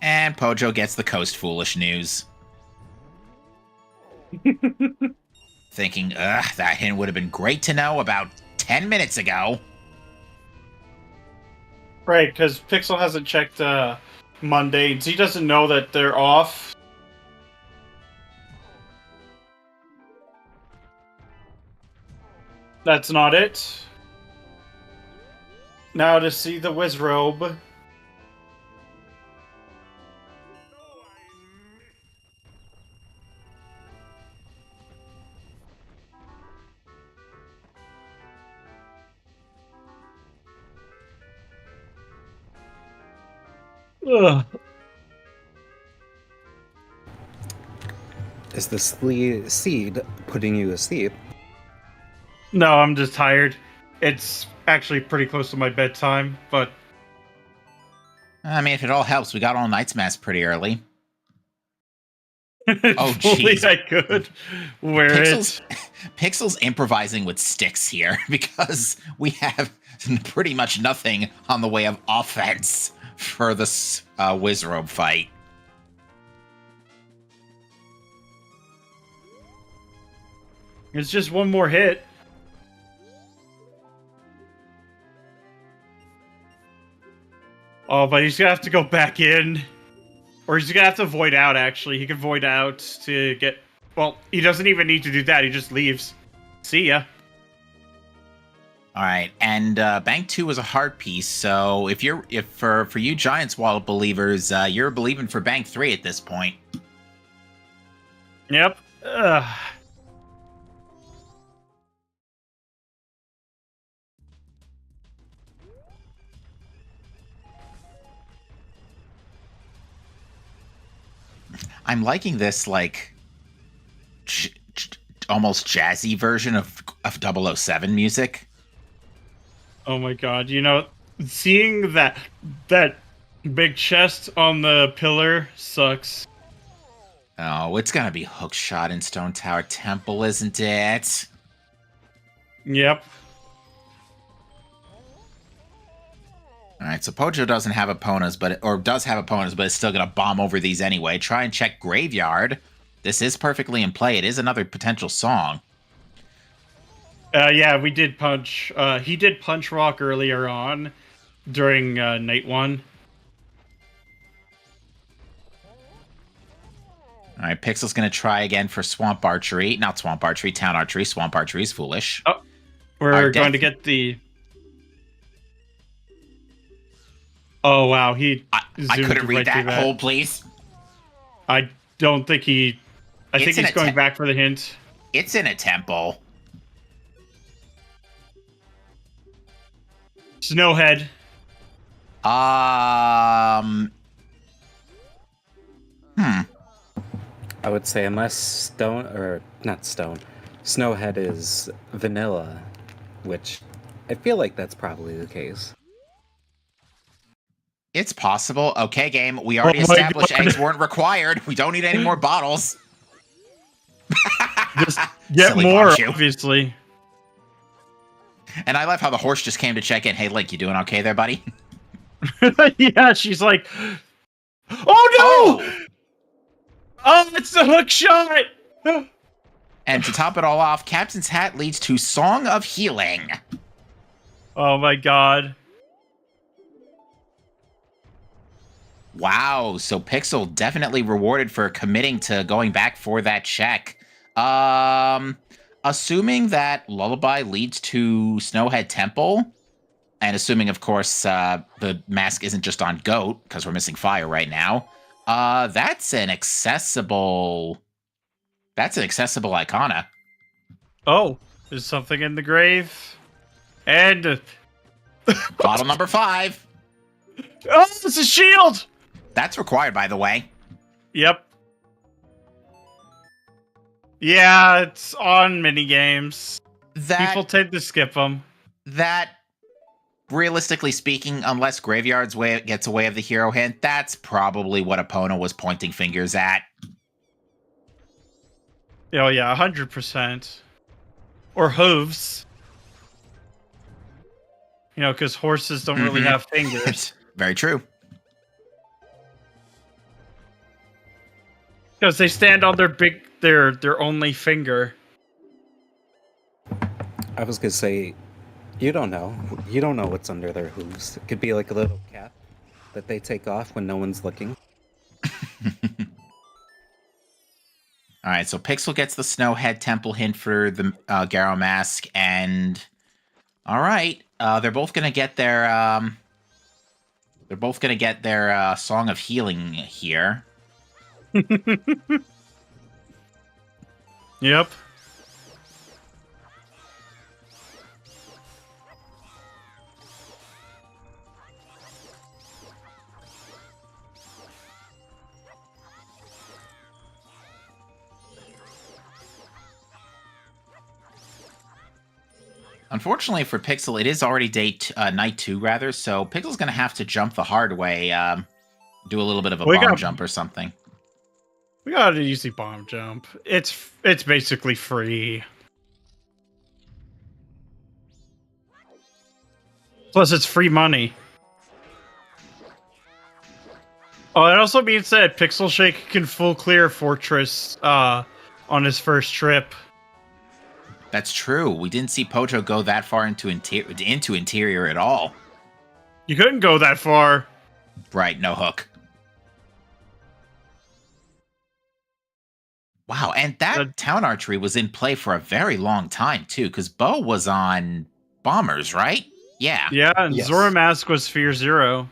And Pojo gets the Coast Foolish news. Thinking, that hint would have been great to know about 10 minutes ago. Right, because Pixel hasn't checked Mondays. He doesn't know that they're off. That's not it. Now to see the Wizrobe. Ugh. Is the seed putting you asleep? No, I'm just tired. It's actually pretty close to my bedtime, but I mean, if it all helps, we got all Night's Mask pretty early. Oh, if only jeez. I could wear Pixel's, it. Pixel's improvising with sticks here because we have pretty much nothing on the way of offense for this Wizrobe fight. It's just one more hit. Oh, but he's gonna have to go back in. Or he's gonna have to void out, actually. He can void out to get... Well, he doesn't even need to do that. He just leaves. See ya. All right, and Bank 2 was a hard piece, so if for you Giants Wall believers, you're believing for Bank 3 at this point. Yep. Ugh. I'm liking this, like, almost jazzy version of 007 music. Oh my god, you know, seeing that big chest on the pillar sucks. Oh, it's gonna be Hookshot in Stone Tower Temple, isn't it? Yep. All right, so Pojo doesn't have opponents, or does have opponents, but is still gonna bomb over these anyway. Try and check Graveyard. This is perfectly in play. It is another potential song. Yeah, we did punch. He did punch rock earlier on during night one. All right, Pixel's going to try again for Swamp Archery. Not Swamp Archery, Town Archery. Swamp Archery is foolish. Oh, we're going to get the... Oh, wow. I couldn't read that. Hold, please. I don't think he... I think he's going back for the hint. It's in a temple. Snowhead. I would say unless Snowhead is vanilla, which I feel like that's probably the case. It's possible. Okay, game. We already established eggs weren't required. We don't need any more bottles. Just get Silly more, Bonchu. obviously. And I love how the horse just came to check in. Hey, Link, you doing okay there, buddy? Yeah, she's like, oh no! Oh, it's the hook shot! And to top it all off, Captain's Hat leads to Song of Healing. Oh my god. Wow, so Pixel definitely rewarded for committing to going back for that check. Assuming that Lullaby leads to Snowhead Temple, and assuming, of course, the mask isn't just on Goat, because we're missing Fire right now, that's an accessible Icona. Oh, there's something in the grave. And... Bottle number 5. oh, it's a shield! That's required, by the way. Yep. Yeah, it's on minigames. People tend to skip them. That, realistically speaking, unless Graveyard's way gets away of the hero hint, that's probably what Epona was pointing fingers at. Oh yeah, 100%. Or hooves. You know, because horses don't really have fingers. Very true. Because they stand on their only finger. I was gonna say, you don't know. You don't know what's under their hooves. It could be like a little cap that they take off when no one's looking. All right, so Pixel gets the Snowhead Temple hint for the Garrow Mask, and all right, they're both gonna get their Song of Healing here. Yep. Unfortunately for Pixel, it is already night 2 rather, so Pixel's gonna have to jump the hard way, do a little bit of a bomb jump or something. We got an easy bomb jump. It's basically free. Plus, it's free money. Oh, that also means that PixelShake can full clear Fortress on his first trip. That's true. We didn't see Pojo go that far into interior at all. You couldn't go that far. Right, no hook. Wow, and that town archery was in play for a very long time, too, because Bo was on bombers, right? Yeah. Yeah, and Yes. Zora Mask was Fear Zero.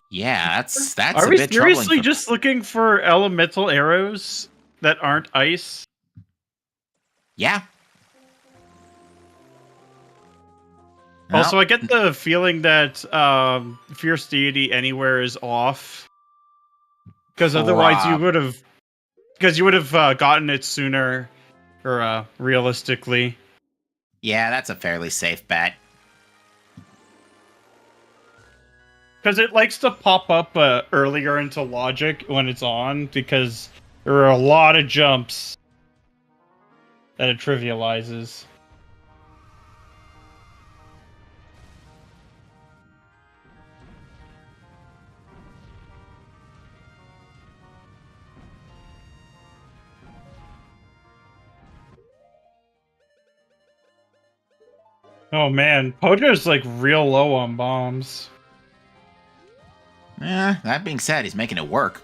Yeah, that's Are a we bit seriously troubling. just looking for elemental arrows that aren't ice? Yeah. Also, I get the feeling that Fierce Deity Anywhere is off. Because otherwise you would have... Because you would have gotten it sooner, or realistically. Yeah, that's a fairly safe bet. Because it likes to pop up earlier into logic when it's on, because there are a lot of jumps that it trivializes. Oh man, Pojo's like real low on bombs. That being said, he's making it work.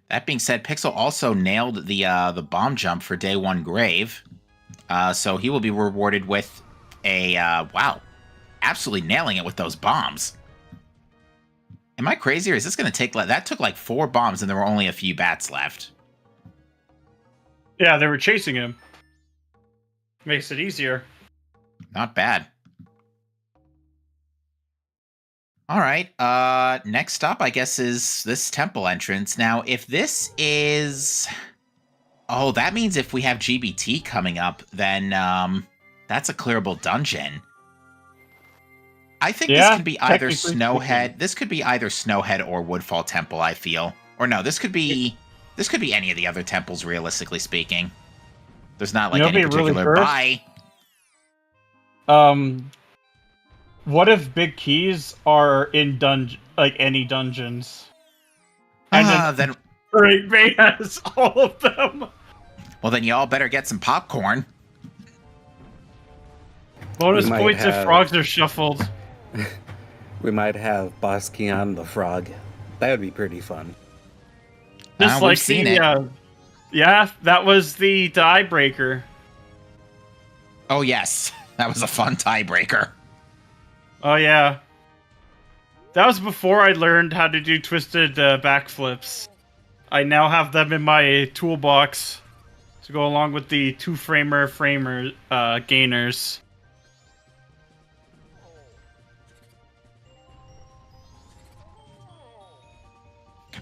That being said, Pixel also nailed the bomb jump for day 1 grave. So he will be rewarded with a, wow, absolutely nailing it with those bombs. Am I crazy, or is this going to take... That took like 4 bombs and there were only a few bats left. Yeah, they were chasing him. Makes it easier. Not bad. All right, next up, I guess, is this temple entrance. Now, if this is... Oh, that means if we have GBT coming up, then that's a clearable dungeon. I think this could be either Snowhead. This could be either Snowhead or Woodfall Temple, I feel. Or no, this could be any of the other temples, realistically speaking. There's not like any particular buy. What if big keys are in any dungeons? And Then Great Bay has all of them. Well, then you all better get some popcorn. Bonus We might points if have- frogs are shuffled. We might have Boss Keon the Frog. That would be pretty fun. Just We've like seen the, it. yeah, that was the tiebreaker. Oh, yes. That was a fun tiebreaker. Oh yeah, that was before I learned how to do twisted backflips. I now have them in my toolbox to go along with the framer gainers.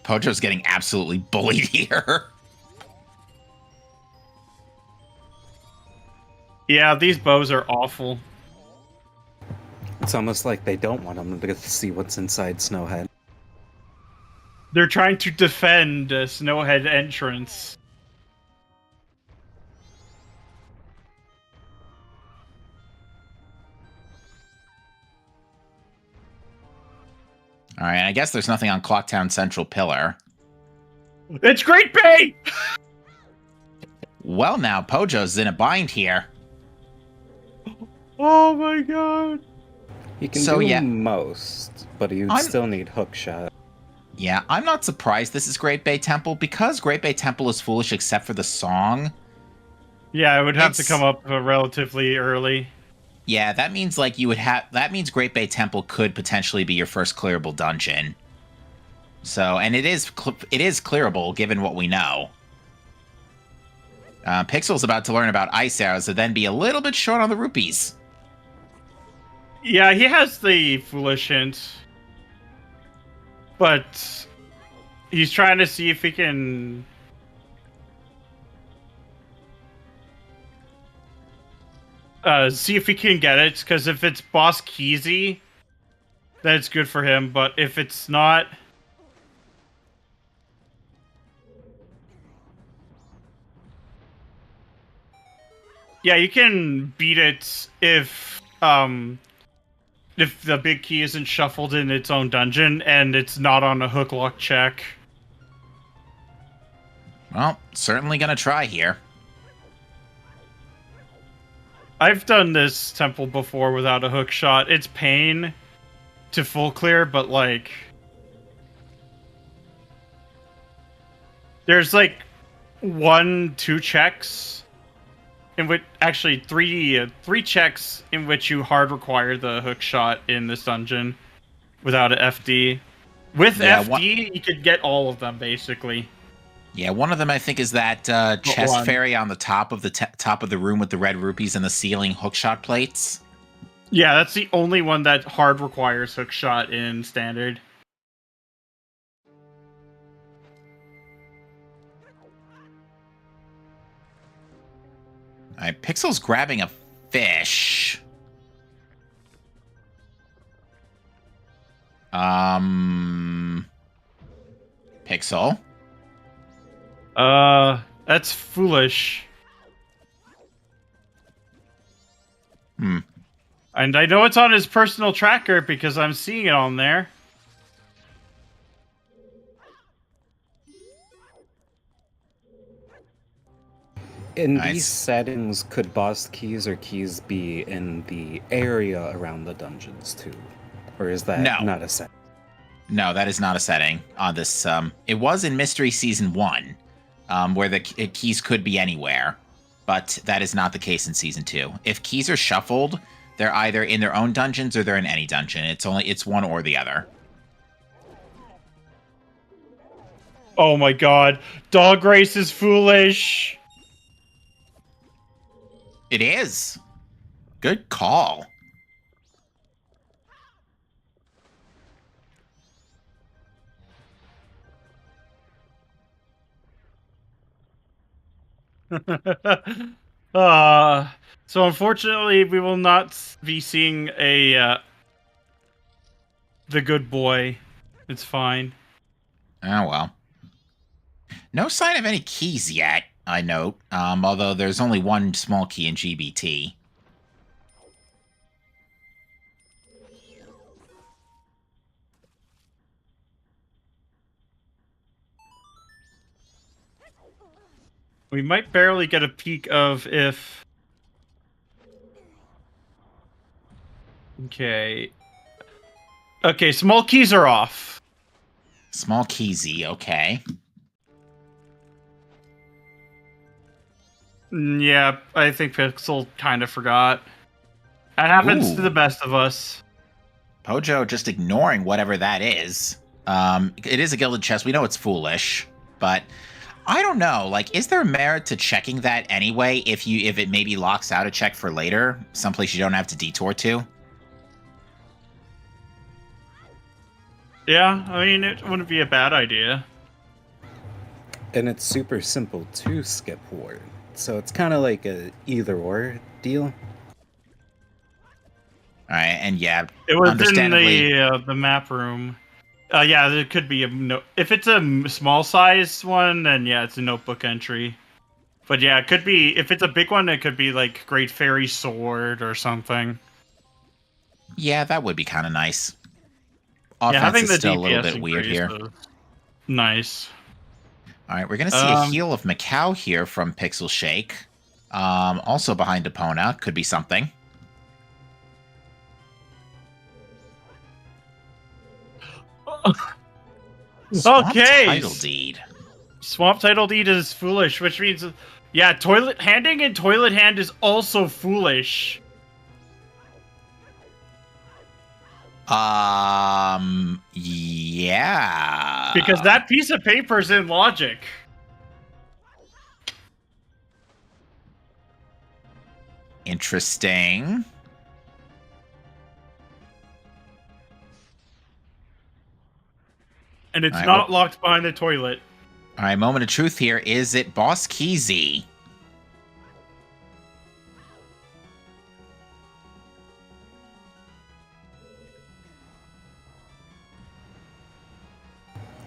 Pojo's getting absolutely bullied here. Yeah, these bows are awful. It's almost like they don't want them to see what's inside Snowhead. They're trying to defend Snowhead entrance. All right, I guess there's nothing on Clocktown Central Pillar. It's Great Bay! Well, now Pojo's in a bind here. Oh my god. You can So, do yeah. most, but you'd I'm- still need hook shot. Yeah, I'm not surprised this is Great Bay Temple, because Great Bay Temple is foolish except for the song. Yeah, it would have to It's- come up relatively early. Yeah, that means like you would have. That means Great Bay Temple could potentially be your first clearable dungeon. So, and it is clearable given what we know. Pixel's about to learn about ice arrows, to then be a little bit short on the rupees. Yeah, he has the foolish hint. But he's trying to see if he can get it, because if it's Boss Keezy, then it's good for him, but if it's not... Yeah, you can beat it if the big key isn't shuffled in its own dungeon and it's not on a hook lock check. Well, certainly gonna try here. I've done this temple before without a hook shot. It's pain to full clear, but like... There's like 1-2 checks in which... Actually, three checks in which you hard require the hook shot in this dungeon without an FD. With Yeah, FD, you could get all of them, basically. Yeah, one of them I think is that chest one. fairy on the top of the top of the room with the red rupees and the ceiling hookshot plates. Yeah, that's the only one that hard requires hook shot in standard. All right, Pixel's grabbing a fish. Pixel. That's foolish. Hmm. And I know it's on his personal tracker because I'm seeing it on there. In Nice. these settings, could boss keys or keys be in the area around the dungeons too? Or is that No. not a set? No, that is not a setting on this. It was in Mystery Season 1, where the keys could be anywhere, but that is not the case in Season 2. If keys are shuffled, they're either in their own dungeons or they're in any dungeon. It's one or the other. Oh my god. Dog race is foolish. It is. Good call. So unfortunately, we will not be seeing a the good boy. It's fine. Oh, well. No sign of any keys yet, I note, although there's only one small key in GBT. We might barely get a peek of if... Okay. Okay, small keys are off. Small keysy, okay. Yeah, I think Pixel kind of forgot. That happens to Ooh. the best of us. Pojo just ignoring whatever that is. It is a gilded chest. We know it's foolish, but I don't know. Like, is there merit to checking that anyway? If it maybe locks out a check for later, someplace you don't have to detour to. Yeah, I mean, it wouldn't be a bad idea. And it's super simple to skip ward. So it's kind of like a either or deal. All right, and yeah, It was in understandably, the map room. Yeah, there could be a if it's a small size one, then yeah, it's a notebook entry. But yeah, it could be if it's a big one, it could be like Great Fairy Sword or something. yeah, that would be kind of nice. Yeah, Offense having is the still a little DPS bit weird increase here. is nice. All right, we're gonna see a heal of Macau here from PixelShake. Also behind Epona, could be something. Swamp Okay. Title Deed. Swamp Title Deed is foolish, which means yeah, toilet handing and toilet hand is also foolish. Yeah. Because that piece of paper is in logic. Interesting. And it's All right, not locked behind the toilet. All right, moment of truth here. Is it Boss Keezy?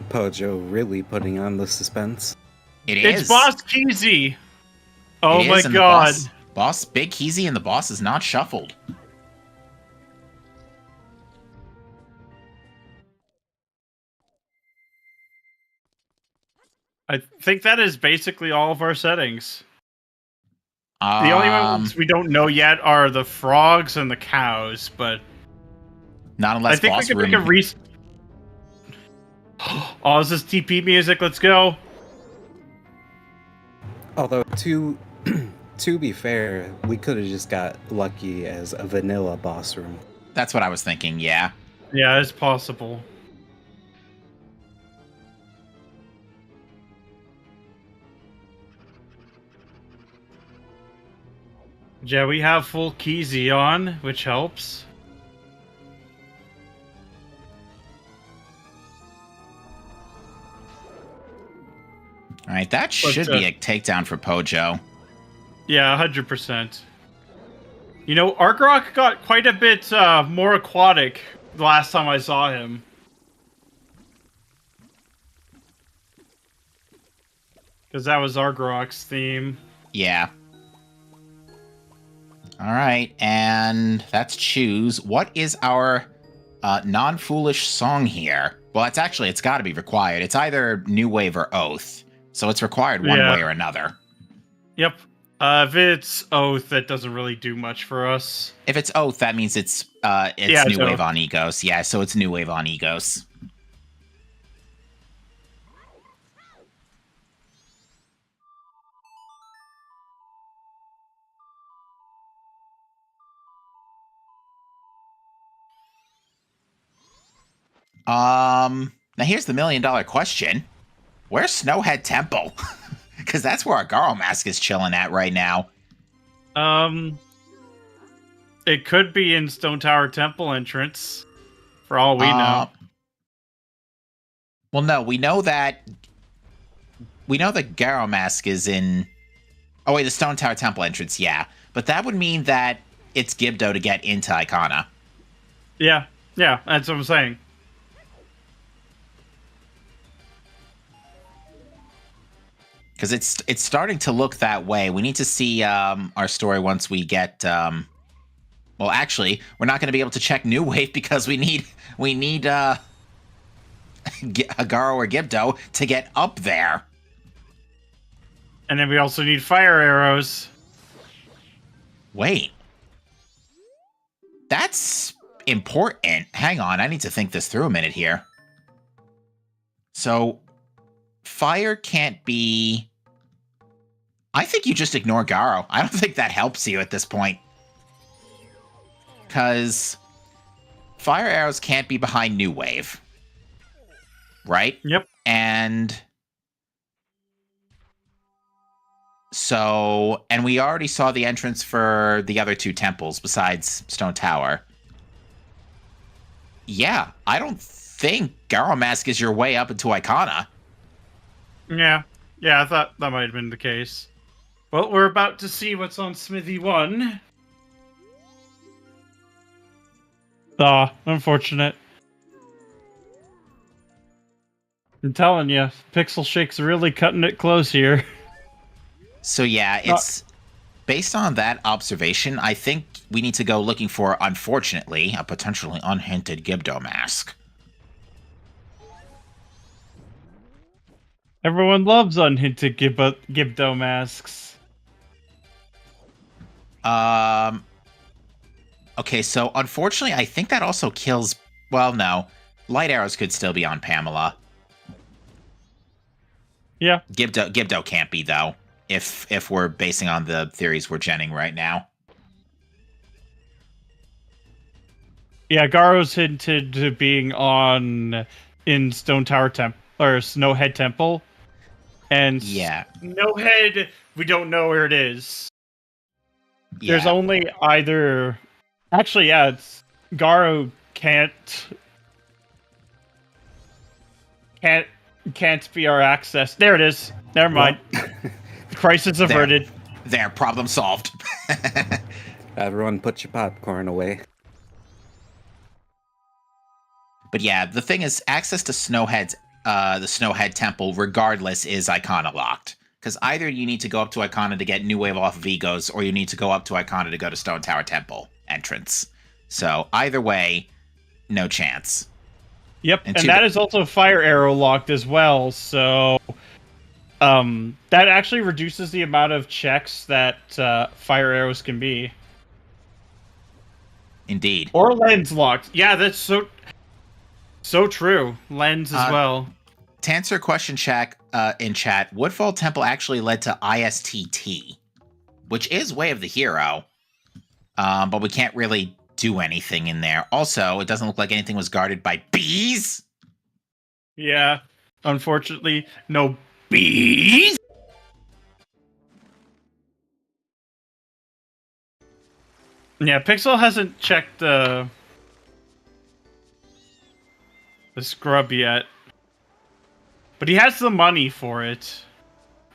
Pojo really putting on the suspense. It's Boss Keezy. Oh It my is, and the god. boss Big Keezy and the boss is not shuffled. I think that is basically all of our settings. The only ones we don't know yet are the frogs and the cows, but not unless I think boss we can room. make a Oh, is this TP music? Let's go. Although to be fair, we could have just got lucky as a vanilla boss room. That's what I was thinking. Yeah. Yeah, it's possible. Yeah, we have full Keezy on, which helps. All right, that should be a takedown for Pojo. Yeah, 100%. You know, Argrok got quite a bit more aquatic the last time I saw him. Because that was Argrok's theme. Yeah. All right, and that's choose. What is our non-foolish song here? Well, it's got to be required. It's either New Wave or Oath. So it's required one way or another. Yep. If it's Oath, that doesn't really do much for us. If it's Oath, that means it's New Wave on Egos. Yeah, so it's New Wave on Egos. Now here's the $1 million question. Where's Snowhead Temple? Because that's where our Garo Mask is chilling at right now. It could be in Stone Tower Temple entrance, for all we know. Well, no, we know that Garo Mask is in... Oh, wait, the Stone Tower Temple entrance, yeah. But that would mean that it's Gibdo to get into Icona. Yeah, that's what I'm saying. Because it's starting to look that way. We need to see our story once we get... well, actually, we're not going to be able to check New Wave because we need Garo or Gibdo to get up there. And then we also need fire arrows. Wait. That's important. Hang on, I need to think this through a minute here. So, fire can't be... I think you just ignore Garo. I don't think that helps you at this point. Because fire arrows can't be behind New Wave. Right? Yep. And... So, and we already saw the entrance for the other two temples besides Stone Tower. Yeah, I don't think Garo Mask is your way up into Icona. Yeah, I thought that might have been the case. Well, we're about to see what's on Smithy 1. Ah, unfortunate. I'm telling you, Pixel Shake's really cutting it close here. So yeah, it's based on that observation, I think we need to go looking for, unfortunately, a potentially unhinted Gibdo Mask. Everyone loves unhinted Gibdo masks. Okay, so unfortunately, I think that also kills... Well, no. Light arrows could still be on Pamela. Yeah. Gibdo can't be, though, if we're basing on the theories we're genning right now. Yeah, Garo's hinted to being in Stone Tower Temple or Snowhead Temple. And Yeah. Snowhead, we don't know where it is. Yeah. There's only either... Actually, yeah, it's... Garo can't be our access. There it is. Never mind. Crisis averted. There, problem solved. Everyone put your popcorn away. But yeah, the thing is, access to the Snowhead Temple, regardless, is Icona locked. Because either you need to go up to Icona to get New Wave off of Egos, or you need to go up to Icona to go to Stone Tower Temple entrance. So either way, no chance. Yep, and that is also fire arrow locked as well, so that actually reduces the amount of checks that fire arrows can be. Indeed. Or lens locked. Yeah, that's so true. Lens as well. To answer a question in chat, Woodfall Temple actually led to ISTT, which is Way of the Hero, but we can't really do anything in there. Also, it doesn't look like anything was guarded by bees. Yeah, unfortunately, no bees. Yeah, Pixel hasn't checked the scrub yet, but he has the money for it.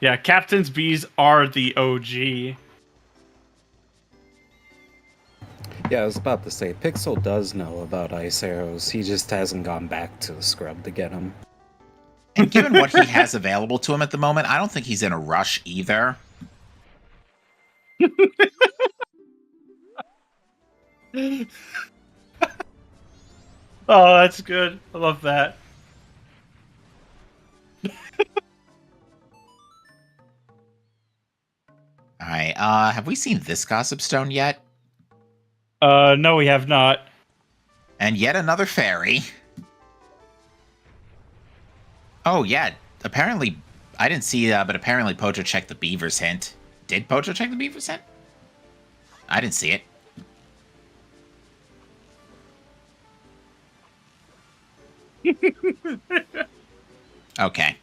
Yeah, Captain's bees are the OG. Yeah, I was about to say, Pixel does know about ice arrows. He just hasn't gone back to the scrub to get them. And given what he has available to him at the moment, I don't think he's in a rush either. Oh, that's good. I love that. Alright, have we seen this Gossip Stone yet? No, we have not. And yet another fairy. Oh, yeah. Apparently, I didn't see that, but apparently Pojo checked the Beaver's hint. Did Pojo check the Beaver's hint? I didn't see it. Okay.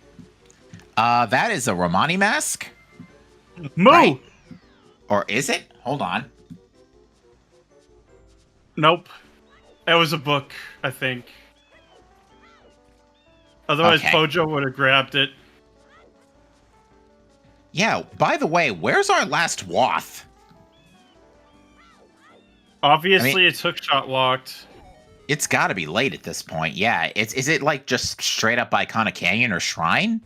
That is a Romani mask? Moo! Right? Or is it? Hold on. Nope. That was a book, I think. Otherwise, Okay. Pojo would have grabbed it. Yeah, by the way, where's our last Wath? Obviously, it's hookshot locked. It's gotta be late at this point. Yeah, is it like just straight up Iconic Canyon or Shrine?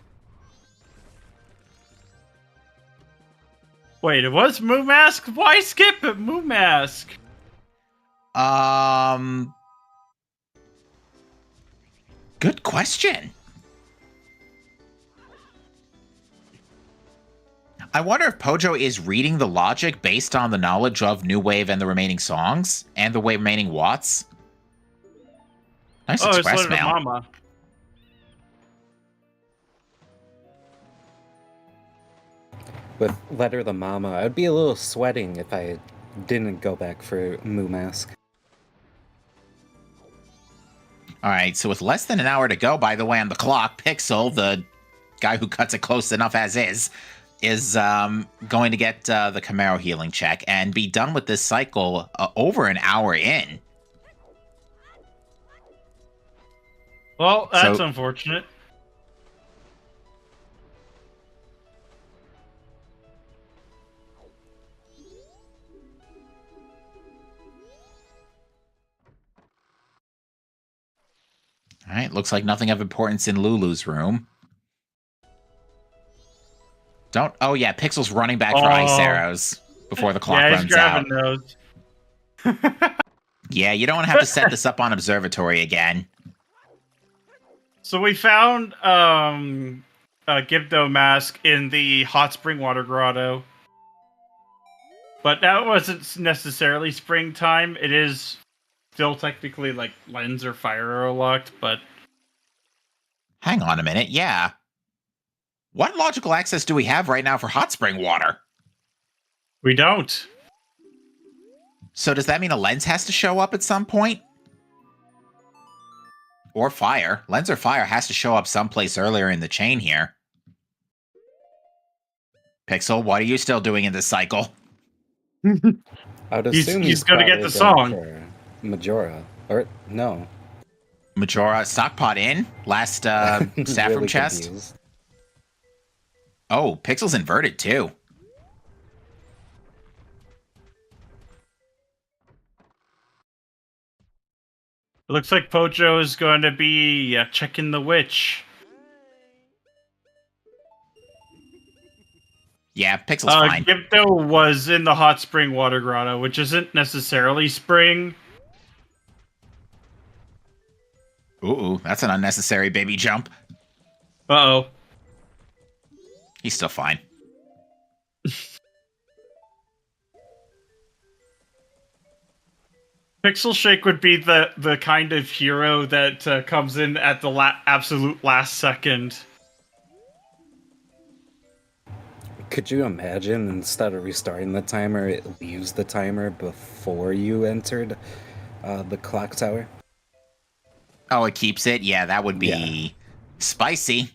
Wait, it was Moo Mask? Why skip it? Moo Mask. Good question. I wonder if Pojo is reading the logic based on the knowledge of New Wave and the remaining songs and the remaining watts. Nice It's express letter to mail. Mama. With Letter to Mama, I'd be a little sweating if I didn't go back for Moo Mask. All right, so with less than an hour to go, by the way, on the clock, Pixel, the guy who cuts it close enough as is going to get the Camaro healing check and be done with this cycle over an hour in. Well, that's unfortunate. All right, looks like nothing of importance in Lulu's room. Oh yeah, Pixel's running back for ice arrows before the clock runs out. Yeah, he's grabbing those. Yeah, you don't want to have to set this up on Observatory again. So we found a Gibdo mask in the hot spring water grotto. But that wasn't necessarily springtime. It is still technically like lens or fire arrow locked, but... Hang on a minute, yeah. What logical access do we have right now for hot spring water? We don't. So does that mean a lens has to show up at some point? Or fire. Lens or fire has to show up someplace earlier in the chain here. Pixel, what are you still doing in this cycle? I'd assume he's going to get the song. Majora. Or, no. Majora, stockpot in? Last staff room Really chest? confused. Oh, Pixel's inverted too. It looks like Pojo is going to be checking the witch. Yeah, Pixel's fine. Gibdo was in the hot spring water grotto, which isn't necessarily spring. Ooh, that's an unnecessary baby jump. Uh-oh. He's still fine. PixelShake would be the kind of hero that comes in at the absolute last second. Could you imagine, instead of restarting the timer, it leaves the timer before you entered the clock tower? Oh, it keeps it? Yeah, that would be spicy.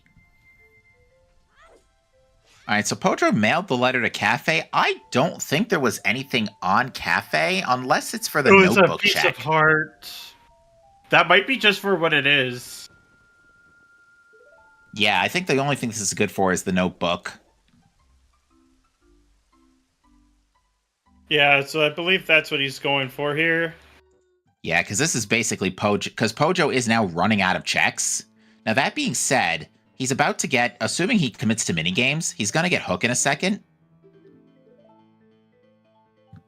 All right, so Pojo mailed the letter to Cafe. I don't think there was anything on Cafe, unless it's for the notebook check. It was a piece of heart. That might be just for what it is. Yeah, I think the only thing this is good for is the notebook. Yeah, so I believe that's what he's going for here. Yeah, because this is basically Pojo, because Pojo is now running out of checks. Now, that being said, he's about to get, assuming he commits to minigames, he's going to get Hook in a second.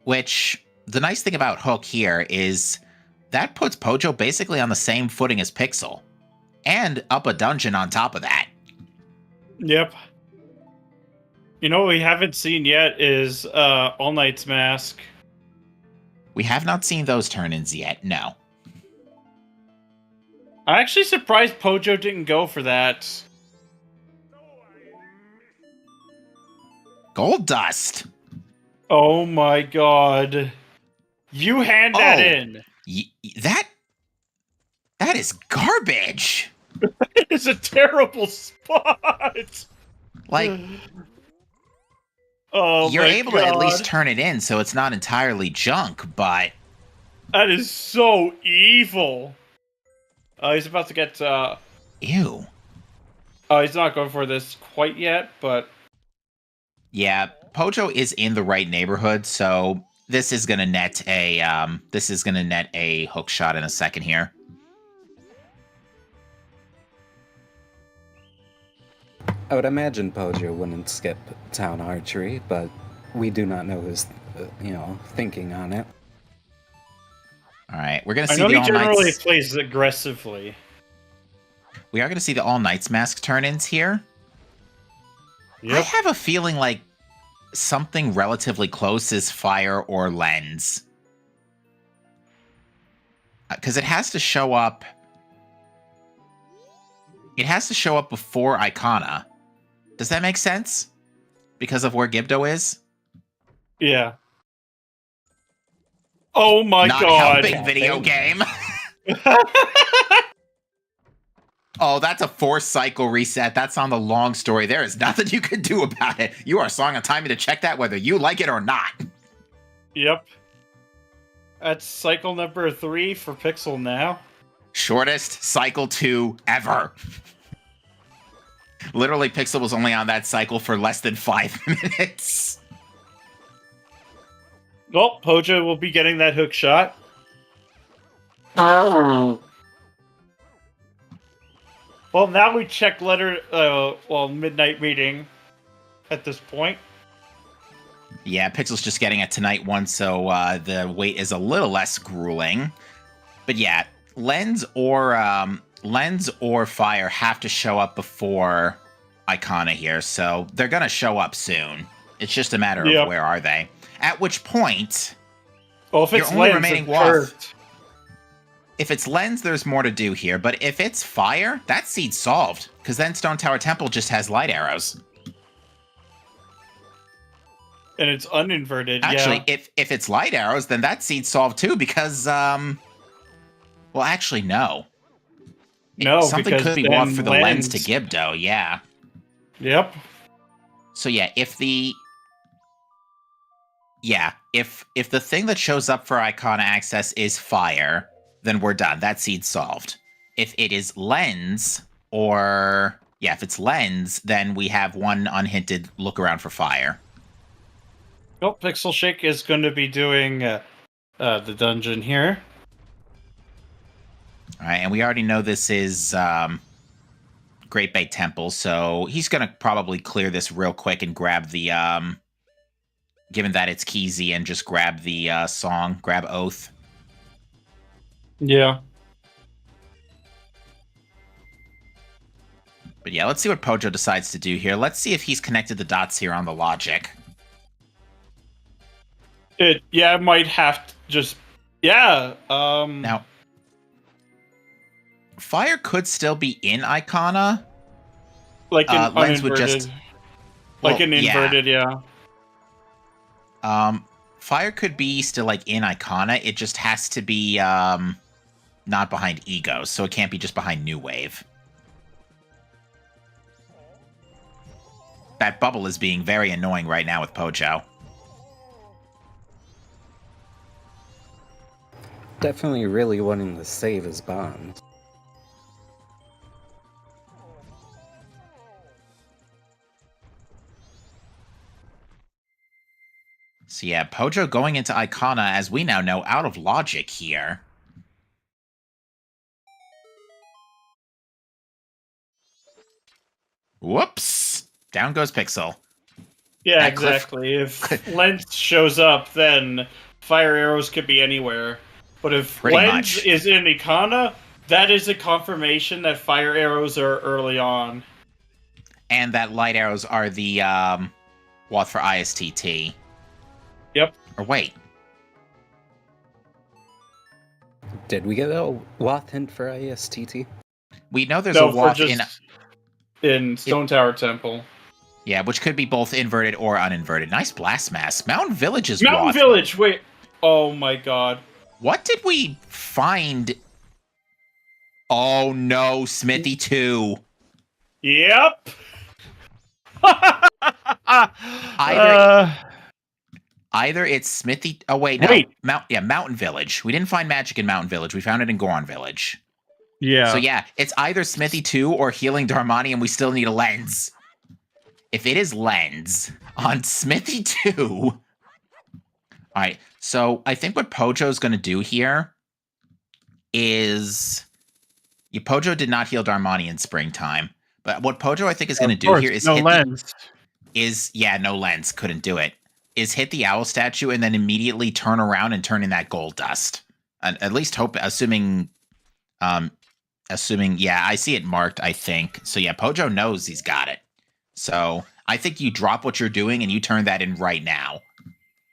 Which, the nice thing about Hook here is that puts Pojo basically on the same footing as Pixel. And up a dungeon on top of that. Yep. You know what we haven't seen yet is All Knight's mask. We have not seen those turn-ins yet, no. I'm actually surprised Pojo didn't go for that. Gold Dust! Oh my god. You hand that in. That is garbage! It's a terrible spot! Like... Oh, you're able to at least God. turn it in so it's not entirely junk, but... That is so evil. He's about to get... Ew. he's not going for this quite yet, but... Yeah, Pojo is in the right neighborhood, so this is gonna net a hook shot in a second here. I would imagine Pojo wouldn't skip Town Archery, but we do not know his, thinking on it. All right, we're gonna see I know the he All generally Knights. plays aggressively. We are gonna see the All Knights mask turn-ins here. Yep. I have a feeling like something relatively close is fire or lens. Because it has to show up. It has to show up before Icona. Does that make sense? Because of where Gibdo is? Yeah. Oh my Not god. helping video game. Oh, that's a 4-cycle reset. That's on the long story. There is nothing you can do about it. You are Song of Timing to check that whether you like it or not. Yep. That's cycle number 3 for Pixel now. Shortest cycle 2 ever. Literally, Pixel was only on that cycle for less than 5 minutes. Well, Pojo will be getting that hook shot. Well, now we check midnight meeting at this point. Yeah, Pixel's just getting a tonight one, so the wait is a little less grueling. But yeah, lens or fire have to show up before Icona here, so they're gonna show up soon. It's just a matter of where are they. At which point, well, if it's your only lens, remaining Woth. If it's lens, there's more to do here. But if it's fire, that seed's solved. Because then Stone Tower Temple just has light arrows. And it's uninverted, Actually, if it's light arrows, then that seed's solved too. Because, well, actually, no. No, something because could be then Woth for the lens to Gibdo, yeah. Yep. So yeah, if the thing that shows up for Icona access is fire, then we're done. That seed's solved. If it is lens, if it's lens, then we have one unhinted look around for fire. Well, PixelShake is going to be doing the dungeon here. All right, and we already know this is Great Bay Temple, so he's going to probably clear this real quick and grab the, given that it's Keezy, and just grab the song, grab Oath. Yeah. But yeah, let's see what Pojo decides to do here. Let's see if he's connected the dots here on the logic. It might have to just... Yeah, Now, fire could still be in Icona. Like an lens uninverted. would just... Like an inverted, yeah. Fire could be still, like, in Icona. It just has to be, not behind Ego, so it can't be just behind New Wave. That bubble is being very annoying right now with Pojo. Definitely really wanting to save his bond. So yeah, Pojo going into Icona, as we now know, out of logic here. Whoops! Down goes Pixel. Yeah, That cliff- exactly. If lens shows up, then fire arrows could be anywhere. But if Pretty lens much. is in Icona, that is a confirmation that fire arrows are early on. And that light arrows are the Woth for ISTT. Yep. Or wait. Did we get a Woth hint for ISTT? We know there's a Woth in Stone Tower Temple. Yeah, which could be both inverted or uninverted. Nice blast mask. Mountain Village is Mountain Woth. Village, wait. Oh my god. What did we find? Oh no, Smithy 2. Yep. Either it's Smithy. Oh wait, no. Wait. Mountain Village. We didn't find magic in Mountain Village. We found it in Goron Village. Yeah. So yeah, it's either Smithy 2 or Healing Darmani, and we still need a lens. If it is lens on Smithy 2. Alright, so I think what Pojo's gonna do here is Pojo did not heal Darmani in springtime. But what Pojo I think is gonna do here is no lens. No lens, couldn't do it. Is hit the owl statue and then immediately turn around and turn in that gold dust. At least assuming, I see it marked, I think. So yeah, Pojo knows he's got it. So I think you drop what you're doing and you turn that in right now.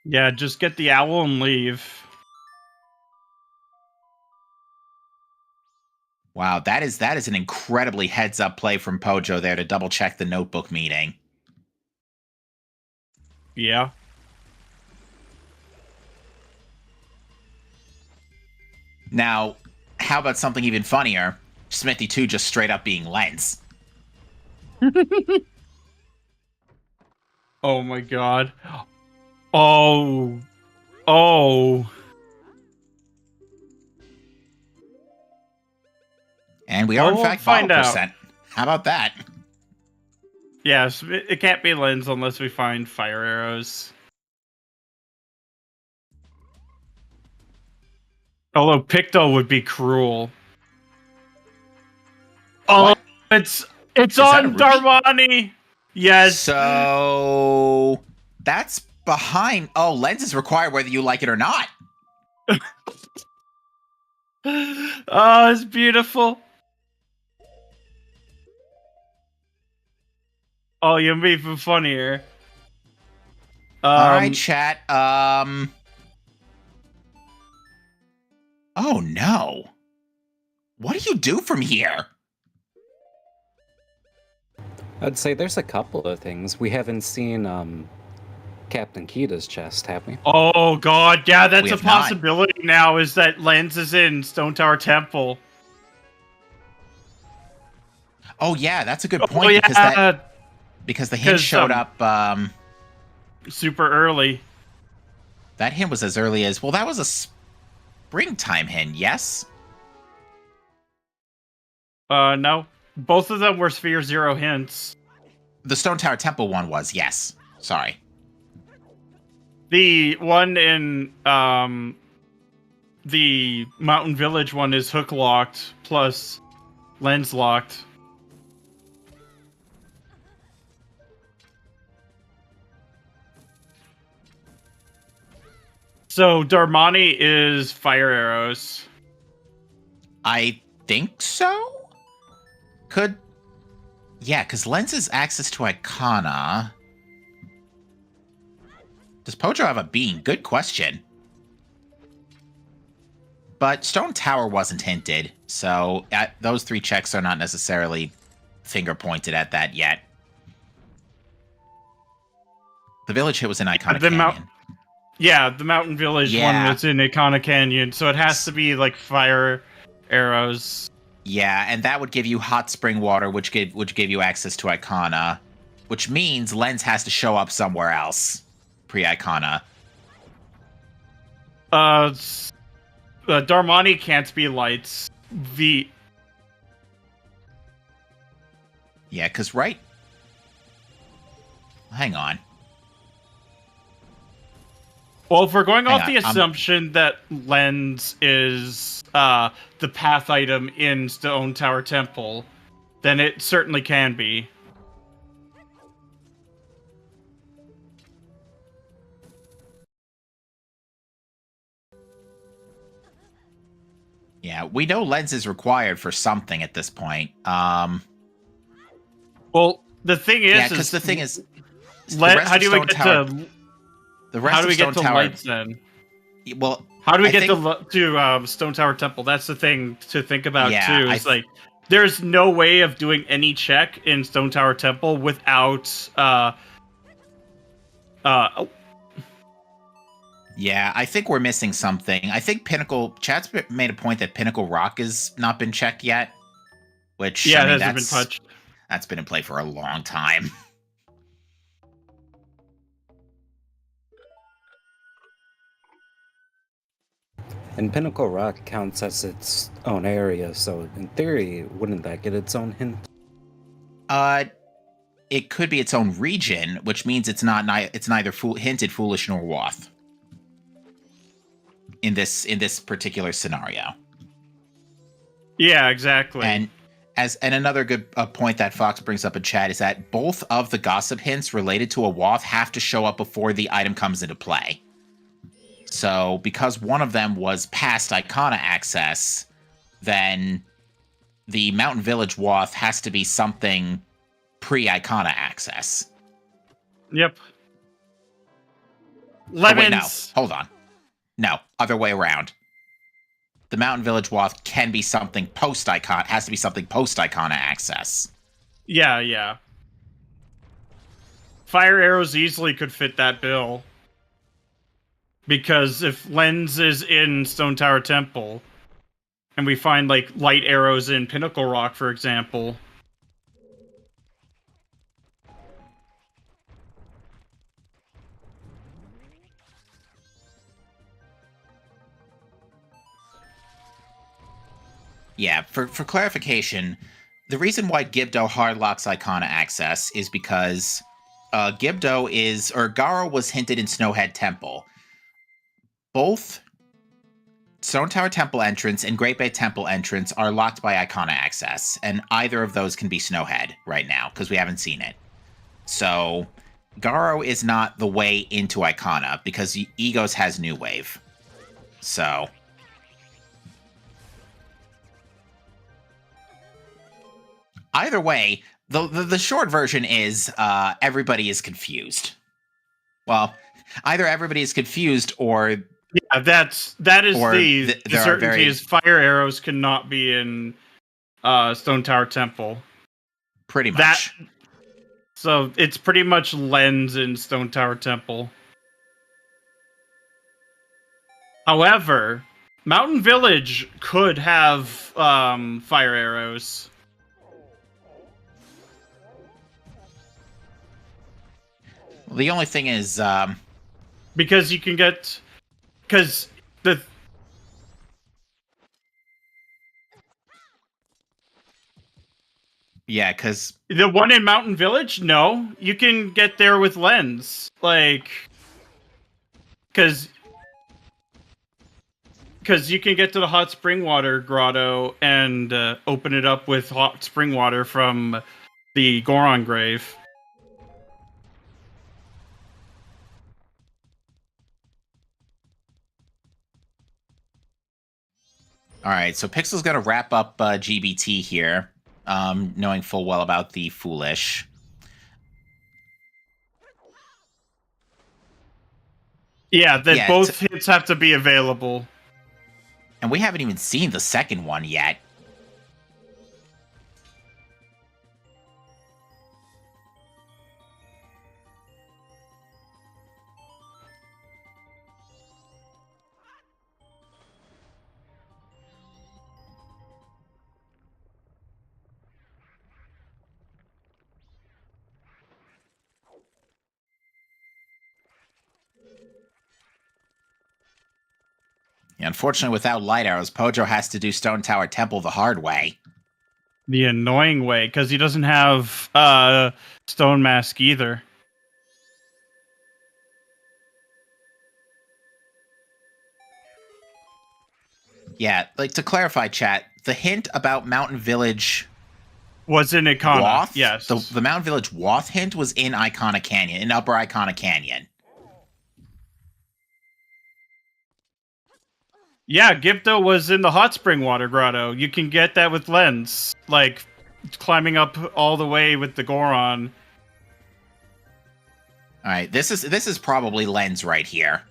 Yeah, just get the owl and leave. Wow, that is an incredibly heads-up play from Pojo there to double-check the notebook meeting. Yeah. Now, how about something even funnier? Smithy 2 just straight up being Lens. Oh my god. Oh. Oh. And we are, in Well, fact, we'll find bottle out. percent. How about that? Yes, it can't be Lens unless we find fire arrows. Although Picto would be cruel. Oh, What? it's that a on ruby? Darmani. Yes. So that's behind. Oh, Lens is required whether you like it or not. Oh, it's beautiful. Oh, you're even funnier. All right, chat. Oh no. What do you do from here? I'd say there's a couple of things. We haven't seen Captain Kita's chest, have we? Oh god, yeah, that's We a have not. possibility now. Is that Lens is in Stone Tower Temple? Oh yeah, that's a good Oh point yeah, because the hint 'cause, showed up. super early. That hint was as early as that was a springtime hint. Yes. No, both of them were Sphere Zero hints. The Stone Tower Temple one was, yes. Sorry. The one in the Mountain Village one is hook locked plus lens locked. So Darmani is fire arrows. I think so? Yeah, because Lens has access to Icona. Does Pojo have a bean? Good question. But Stone Tower wasn't hinted, so those 3 checks are not necessarily finger pointed at that yet. The village hit was in Icona Canyon. Yeah, the Mountain Village one was in Icona Canyon, so it has to be like fire arrows. Yeah, and that would give you hot spring water, which give you access to Icona, which means Lens has to show up somewhere else pre-Icona. Darmani can't be lights. Yeah, because right. Hang on. Well, if we're going off the assumption that Lens is the path item in Stone Tower Temple, then it certainly can be. Yeah, we know Lens is required for something at this point. Well, the thing is, yeah, because the thing is, how do we get to lights then? Well, how do we get to Stone Tower Temple? That's the thing to think about too. It's like there's no way of doing any check in Stone Tower Temple without. Yeah, I think we're missing something. I think Chat's made a point that Pinnacle Rock has not been checked yet. Which it hasn't been touched. That's been in play for a long time. And Pinnacle Rock counts as its own area, so in theory, wouldn't that get its own hint? It could be its own region, which means it's neither hinted, foolish, nor Wath. In this particular scenario. Yeah, exactly. And another good point that Fox brings up in chat is that both of the gossip hints related to a Wath have to show up before the item comes into play. So because one of them was past Icona access, then the Mountain Village Wath has to be something pre-Icona access. Yep. Oh, wait, no. Lemons. Hold on. No, other way around. The Mountain Village Wath can be something post-icon. Has to be something post-icona access. Yeah. Fire arrows easily could fit that bill. Because if Lens is in Stone Tower Temple, and we find, like, light arrows in Pinnacle Rock, for example... Yeah, for clarification, the reason why Gibdo hardlocks Icona access is because Gibdo is, or Garo was hinted in Snowhead Temple. Both Stone Tower Temple entrance and Great Bay Temple entrance are locked by Icona access, and either of those can be Snowhead right now, because we haven't seen it. So, Garo is not the way into Icona, because Egos has New Wave. So... either way, the short version is everybody is confused. Well, either everybody is confused or... yeah, that is the certainty is fire arrows cannot be in Stone Tower Temple. Pretty much. So it's pretty much Lens in Stone Tower Temple. However, Mountain Village could have fire arrows. The only thing is... because you can get... because the... yeah, because... the one in Mountain Village? No. You can get there with Lens. Like... because you can get to the hot spring water grotto and open it up with hot spring water from the Goron grave. Alright, so Pixel's gonna wrap up GBT here, knowing full well about the Foolish. Yeah, both hits have to be available. And we haven't even seen the second one yet. Yeah, unfortunately, without light arrows, Pojo has to do Stone Tower Temple the hard way. The annoying way, because he doesn't have Stone Mask either. Yeah, like, to clarify, chat, the hint about Mountain Village... was in Icona, Wath? yes. The Mountain Village Wath hint was in Icona Canyon, in Upper Icona Canyon. Yeah, Gipto was in the hot spring water grotto. You can get that with Lens. Like, climbing up all the way with the Goron. Alright, this is probably Lens right here.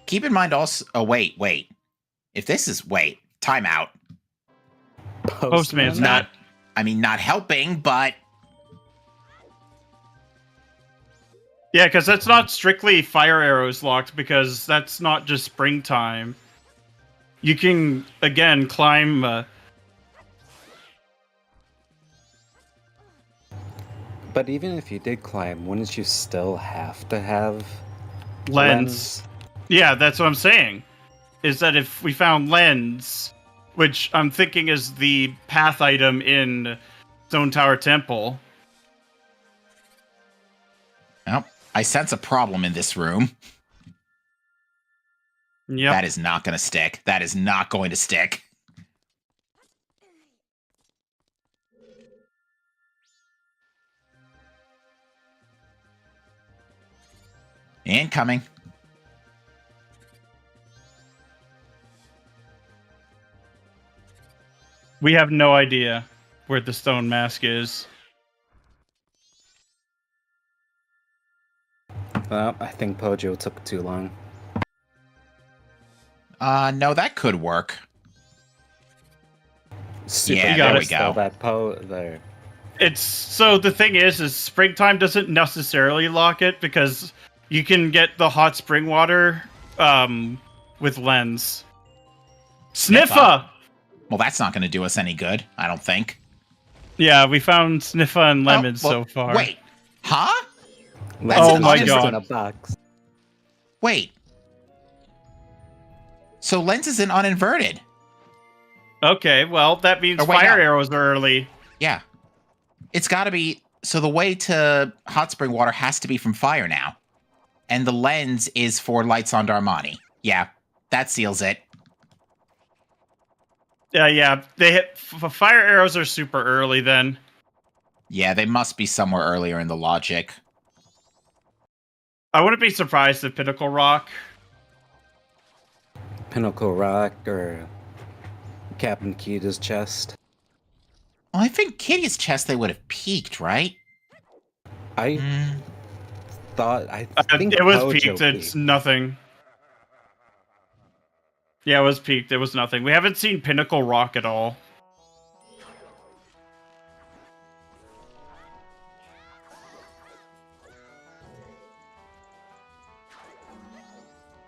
Keep in mind also... oh, wait. If this is... wait. Timeout. Postman's not... I mean, not helping, but... yeah, because that's not strictly fire arrows locked, because that's not just springtime. You can, again, climb... But even if you did climb, wouldn't you still have to have... Lens? Yeah, that's what I'm saying. Is that if we found Lens, which I'm thinking is the path item in Stone Tower Temple... well, I sense a problem in this room. Yep. That is not going to stick. That is not going to stick. Incoming. We have no idea where the stone mask is. Well, I think Pojo took too long. No, that could work. Super Yeah, there we close, though, go. that there. It's so the thing is springtime doesn't necessarily lock it because you can get the hot spring water with lens. Sniffa! Well, that's not going to do us any good, I don't think. Yeah, we found Sniffa and lemon well, so far. Wait, huh? Oh my Just God. in a box. Wait. So lens isn't uninverted. Okay, well that means Or wait, fire no. arrows are early. Yeah. It's got to be... So the way to hot spring water has to be from fire now. And the lens is for lights on Darmani. Yeah, that seals it. Yeah, they hit fire arrows are super early then. Yeah, they must be somewhere earlier in the logic. I wouldn't be surprised if Pinnacle Rock. Pinnacle Rock or Captain Kita's chest. Well, I think Kitty's chest they would have peaked, right? I think It was Pojo peaked. It's nothing. Yeah, it was peaked. It was nothing. We haven't seen Pinnacle Rock at all.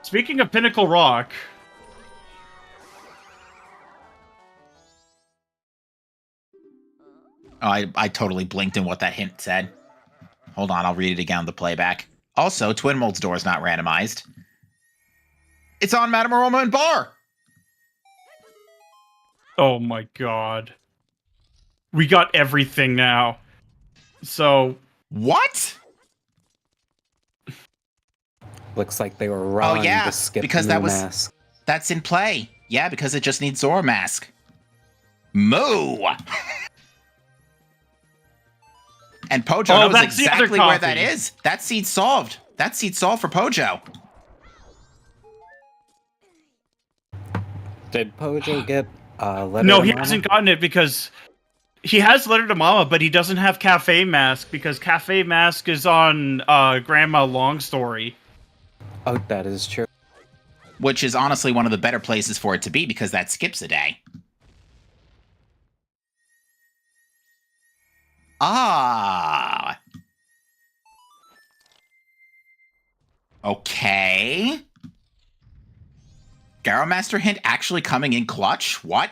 Speaking of Pinnacle Rock, Oh, I totally blinked in what that hint said. Hold on, I'll read it again on the playback. Also, Twin Mold's door is not randomized. It's on Madame Aroma and Bar! oh my god. We got everything now. So, What? Looks like they were wrong yeah, to skip because New that was- Mask. That's in play. Yeah, because it just needs Zora Mask. Moo! And Pojo knows that's the other exactly where that copy. is. That seed's solved. That seed's solved for Pojo. Did Pojo get letter no, to he Mama? hasn't gotten it because he has Letter to Mama, but he doesn't have Cafe Mask because Cafe Mask is on Grandma Long Story. Oh, that is true. Which is honestly one of the better places for it to be because that skips a day. Ah. Okay. Garrow Master hint actually coming in clutch? What?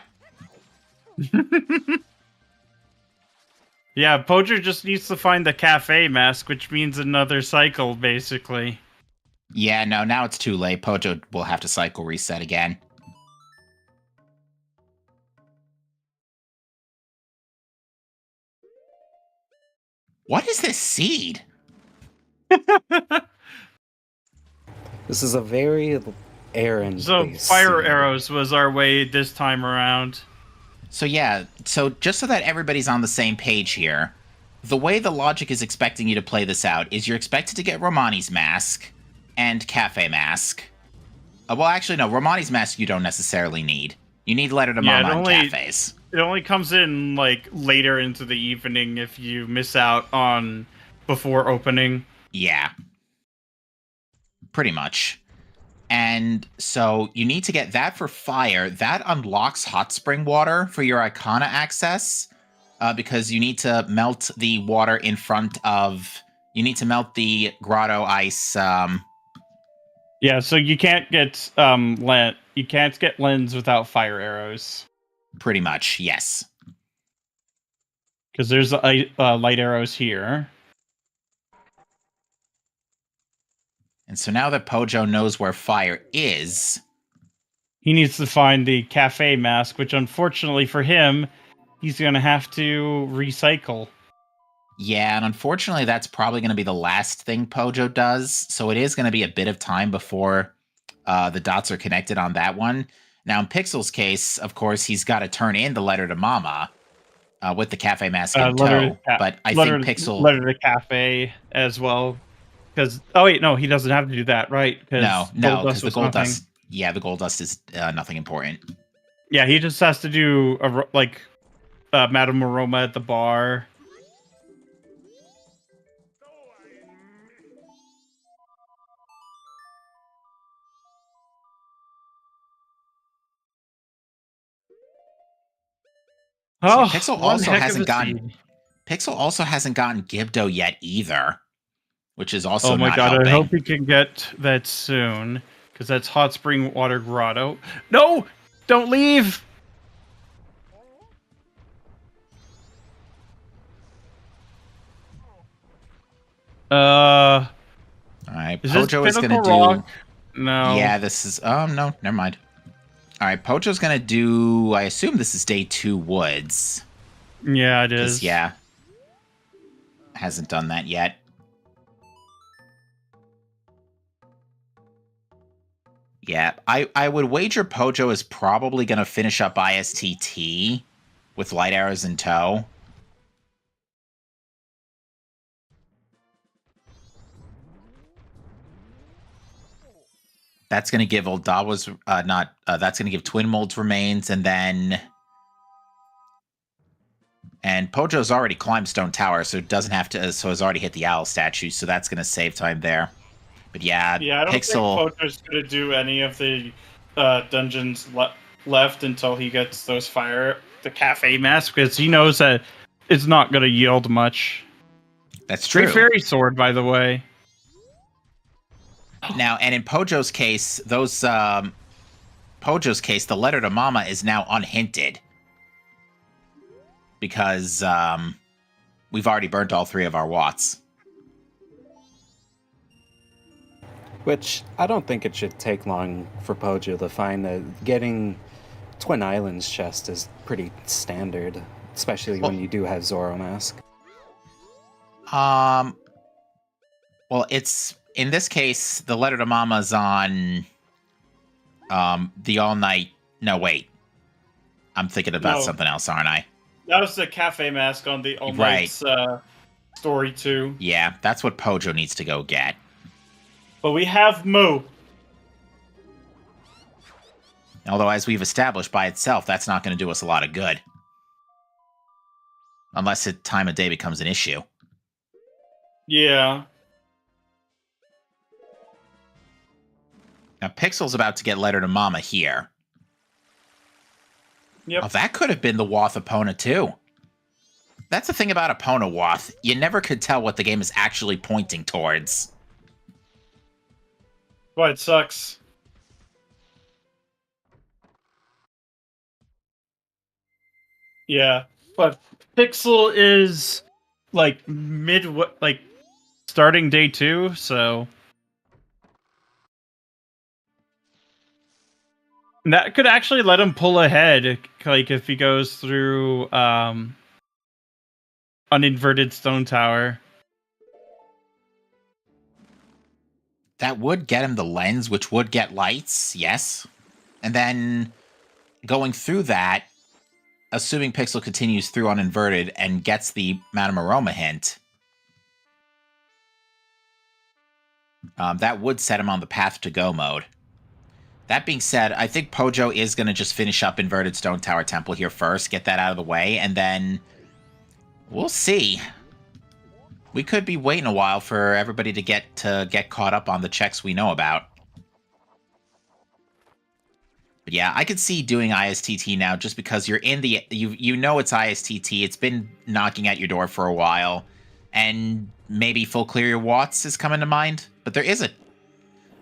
Yeah, Poacher just needs to find the Cafe Mask, which means another cycle, basically. Yeah, no, now it's too late. Pojo will have to cycle reset again. What is this seed? This is a very errand. So fire arrows was our way this time around. So yeah, so just so that everybody's on the same page here, the way the logic is expecting you to play this out is you're expected to get Romani's mask and Cafe mask. Well, actually, no, Romani's mask you don't necessarily need. You need Letter to Mama and Cafes. It only comes in, like, later into the evening if you miss out on before opening. Yeah. Pretty much. And so you need to get that for fire. That unlocks hot spring water for your Icona access. Because you need to melt the water in front of... You need to melt the grotto ice... Yeah, so you can't get you can't get lens without fire arrows. Pretty much, yes. Because there's light arrows here. And so now that Pojo knows where fire is... He needs to find the Cafe Mask, which unfortunately for him, he's going to have to recycle. Yeah, and unfortunately that's probably going to be the last thing Pojo does, so it is going to be a bit of time before the dots are connected on that one. Now in Pixel's case, of course, he's got to turn in the Letter to Mama with the Cafe Mask in tow, but I think Pixel... Letter to Cafe as well. Because, oh wait, no, he doesn't have to do that, right? No, because the gold dust... Yeah, the gold dust is nothing important. Yeah, he just has to do, Madame Aroma at the bar. Oh, Pixel one also heck hasn't of a gotten seed. Pixel also hasn't gotten Gibdo yet either, which is also Oh my not god, I helping. hope we can get that soon. Because that's Hot Spring Water Grotto. No! Don't leave! All right, Is this Pojo is Pinnacle gonna do. Rock? No. Yeah, this is. No, never mind. All right, Pojo's gonna do. I assume this is day 2 woods. Yeah, it Because is. yeah, hasn't done that yet. Yeah, I would wager Pojo is probably gonna finish up ISTT with light arrows in tow. That's going to give Oldawa's that's going to give Twin Mold's remains, and Pojo's already climbed Stone Tower, so it doesn't have to. So has already hit the owl statue, so that's going to save time there. But yeah, Yeah, I don't Pixel. think Pojo's gonna do any of the dungeons left until he gets the cafe mask, because he knows that it's not gonna yield much. That's Free true. Fairy Sword, by the way. Now, and in Pojo's case, Pojo's case, the letter to Mama is now unhinted because we've already burnt all 3 of our watts. Which I don't think it should take long for Pojo to find that getting Twin Islands chest is pretty standard, especially when you do have Zoro Mask. Well, it's in this case the letter to Mama's on the all night. No, wait, I'm thinking about something else, aren't I? That was the cafe mask on the All Right. Night's story too. Yeah, that's what Pojo needs to go get. But we have Moo. Although, as we've established, by itself, that's not going to do us a lot of good. Unless the time of day becomes an issue. Yeah. Now, Pixel's about to get letter to Mama here. Yep. Oh, that could have been the Wath Epona, too. That's the thing about Epona Wath. You never could tell what the game is actually pointing towards. Boy, it sucks. Yeah. But Pixel is like starting day 2, so that could actually let him pull ahead, like if he goes through uninverted Stone Tower. That would get him the lens, which would get lights, yes. And then going through that, assuming Pixel continues through uninverted and gets the Madame Aroma hint, that would set him on the path to go mode. That being said, I think Pojo is going to just finish up Inverted Stone Tower Temple here first, get that out of the way, and then we'll see. We could be waiting a while for everybody to get caught up on the checks we know about. But yeah, I could see doing ISTT now just because you're in the you know it's ISTT. It's been knocking at your door for a while, and maybe full clear your watts is coming to mind. But there is a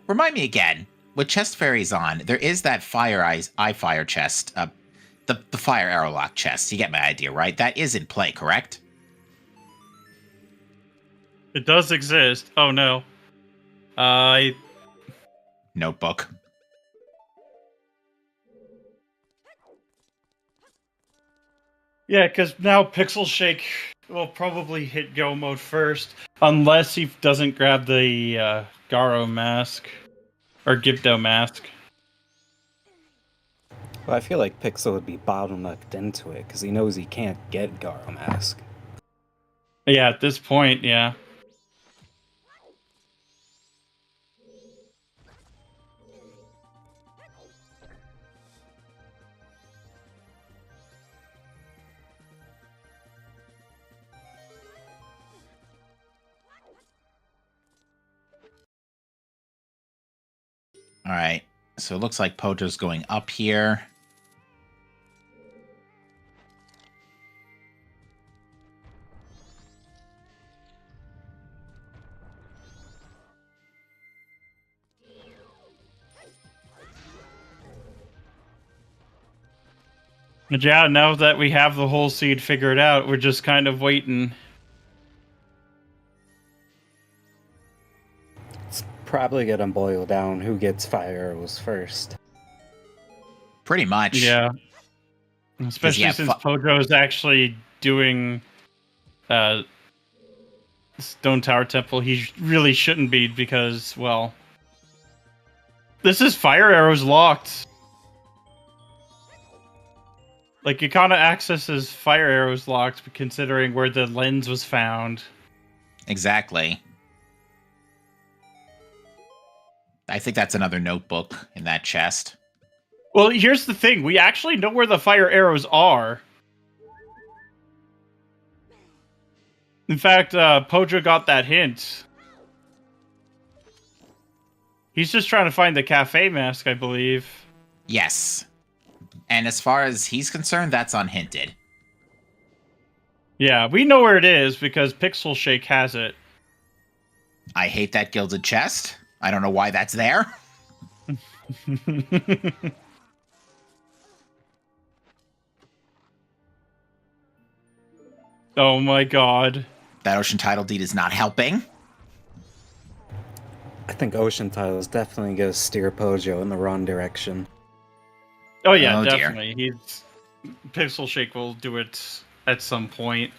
remind me again. With chest fairies on, there is that eye fire chest, the fire arrow lock chest. You get my idea, right? That is in play, correct? It does exist. Oh no. Notebook. Yeah, because now PixelShake will probably hit go mode first, unless he doesn't grab the Garo mask. Or Gibdo mask. Well, I feel like Pixel would be bottlenecked into it, because he knows he can't get Garo Mask. Yeah, at this point, yeah. All right. So it looks like Pojo's going up here. But yeah, now that we have the whole seed figured out, we're just kind of waiting. It's probably gonna boil down who gets fire arrows first. Pretty much. Yeah. Especially since Pojo is actually doing Stone Tower Temple. He really shouldn't be because, well, this is fire arrows locked. Like, Ikana access is fire arrows locked, considering where the lens was found. Exactly. I think that's another notebook in that chest. Well, here's the thing. We actually know where the fire arrows are. In fact, Pojo got that hint. He's just trying to find the cafe mask, I believe. Yes. And as far as he's concerned, that's unhinted. Yeah, we know where it is because PixelShake has it. I hate that gilded chest. I don't know why that's there. Oh my god. That ocean title deed is not helping. I think Ocean Tile is definitely gonna steer Pojo in the wrong direction. Oh yeah, Oh, dear. definitely. PixelShake will do it at some point.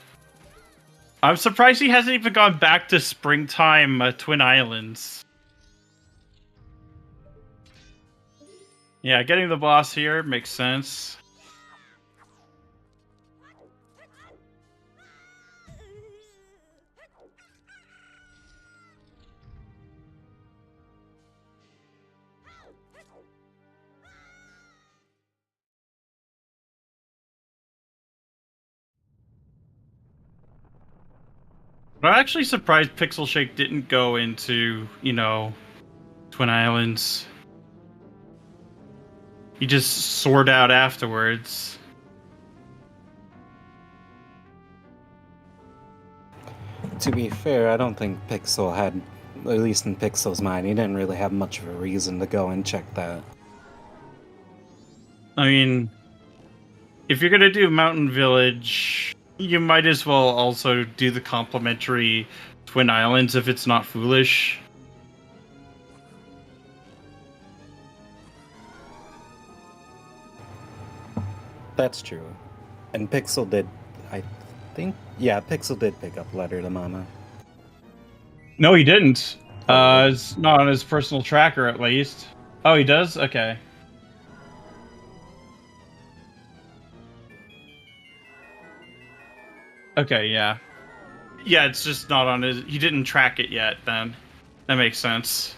I'm surprised he hasn't even gone back to Springtime Twin Islands. Yeah, getting the boss here makes sense. But I'm actually surprised PixelShake didn't go into, Twin Islands. He just soared out afterwards. To be fair, I don't think Pixel had, at least in Pixel's mind, he didn't really have much of a reason to go and check that. I mean, if you're gonna do Mountain Village, you might as well also do the complimentary Twin Islands if it's not foolish. That's true. And Pixel did, I think, yeah, Pixel did pick up Letter to Mama. No, he didn't. It's not on his personal tracker, at least. Oh, he does? Okay. Okay, yeah. Yeah, it's just not on his... He didn't track it yet, then. That makes sense.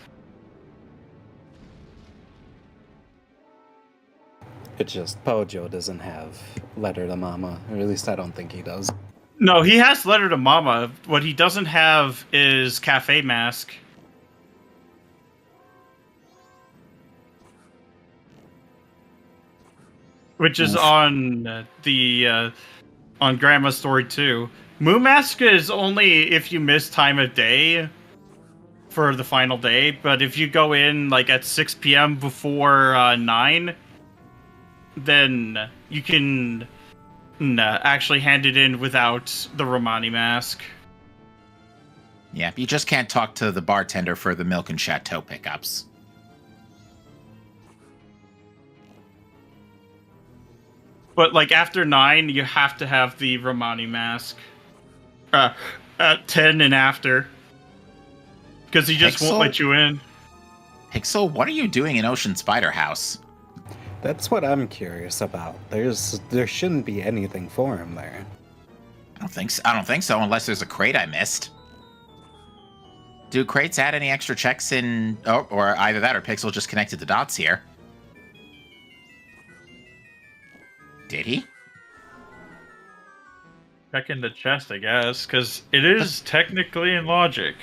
It's just Pojo doesn't have Letter to Mama, or at least I don't think he does. No, he has Letter to Mama. What he doesn't have is Cafe Mask. Which is on on Grandma's Story 2. Moon Mask is only if you miss time of day for the final day, but if you go in like at 6 p.m. before 9, then you can actually hand it in without the Romani mask. Yeah, you just can't talk to the bartender for the Milk and Chateau pickups. But like after 9, you have to have the Romani mask. At 10 and after. Because he just won't let you in. Pixel, what are you doing in Ocean Spider House? That's what I'm curious about. There shouldn't be anything for him there. I don't think so, unless there's a crate I missed. Do crates add any extra checks in... Oh, or either that or Pixel just connected the dots here. Did he? Check in the chest, I guess, because it is technically in logic.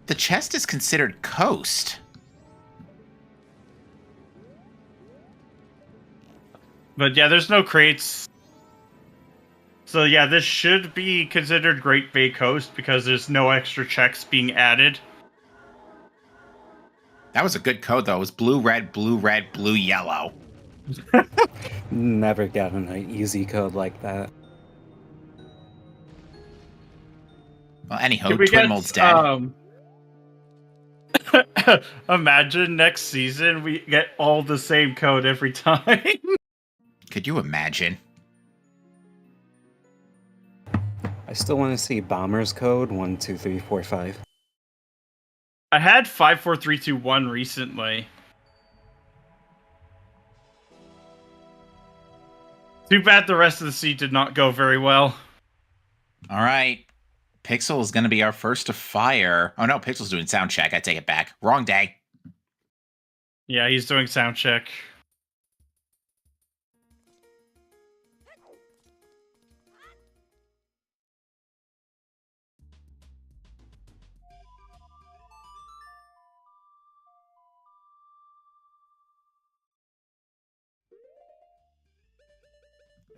The chest is considered coast. But yeah, there's no crates. So yeah, this should be considered Great Bay Coast because there's no extra checks being added. That was a good code, though. It was blue, red, blue, red, blue, yellow. Never gotten an easy code like that. Well, anyhow, Can we Twin get, Mold's dead. Imagine next season we get all the same code every time. Could you imagine? I still want to see Bomber's code 1, 2, 3, 4, 5. I had 54321 recently. Too bad the rest of the seed did not go very well. All right. Pixel is going to be our first to fire. Oh, no, Pixel's doing sound check. I take it back. Wrong day. Yeah, he's doing sound check.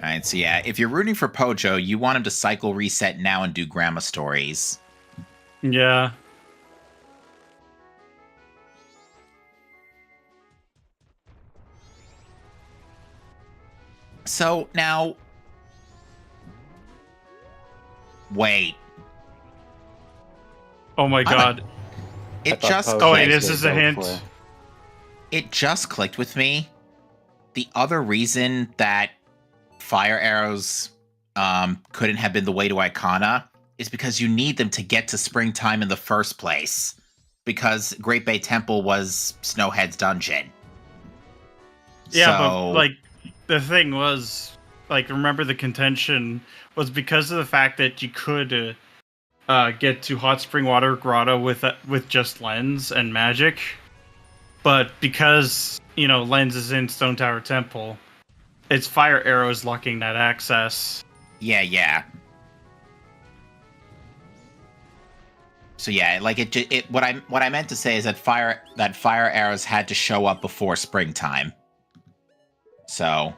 All right, so yeah, if you're rooting for Pojo, you want him to cycle reset now and do grandma stories. Yeah. So now, wait. Oh my god. It just Oh wait, this is a hint. It just clicked with me. The other reason that fire arrows couldn't have been the way to Icona is because you need them to get to springtime in the first place. Because Great Bay Temple was Snowhead's dungeon. Yeah, but like the thing was, like, remember the contention was because of the fact that you could get to Hot Spring Water Grotto with just Lens and magic, but because Lens is in Stone Tower Temple, it's fire arrows locking that access. Yeah. So yeah, like what I meant to say is that fire arrows had to show up before springtime. So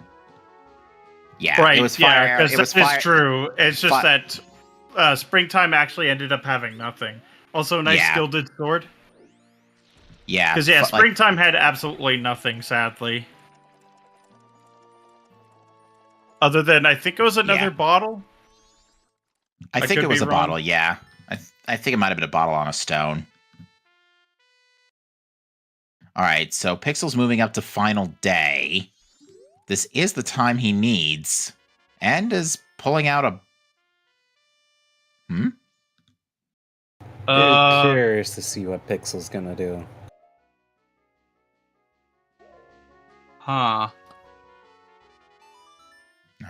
yeah, right, it was fire. Yeah, because it's true. It's just that springtime actually ended up having nothing. Also, a nice gilded sword. Yeah, because springtime had absolutely nothing, sadly. Other than I think it was another bottle. I think it was a bottle. Yeah, I think it might have been a bottle on a stone. All right, so Pixel's moving up to final day. This is the time he needs, and is pulling out a. Curious to see what Pixel's gonna do. Huh.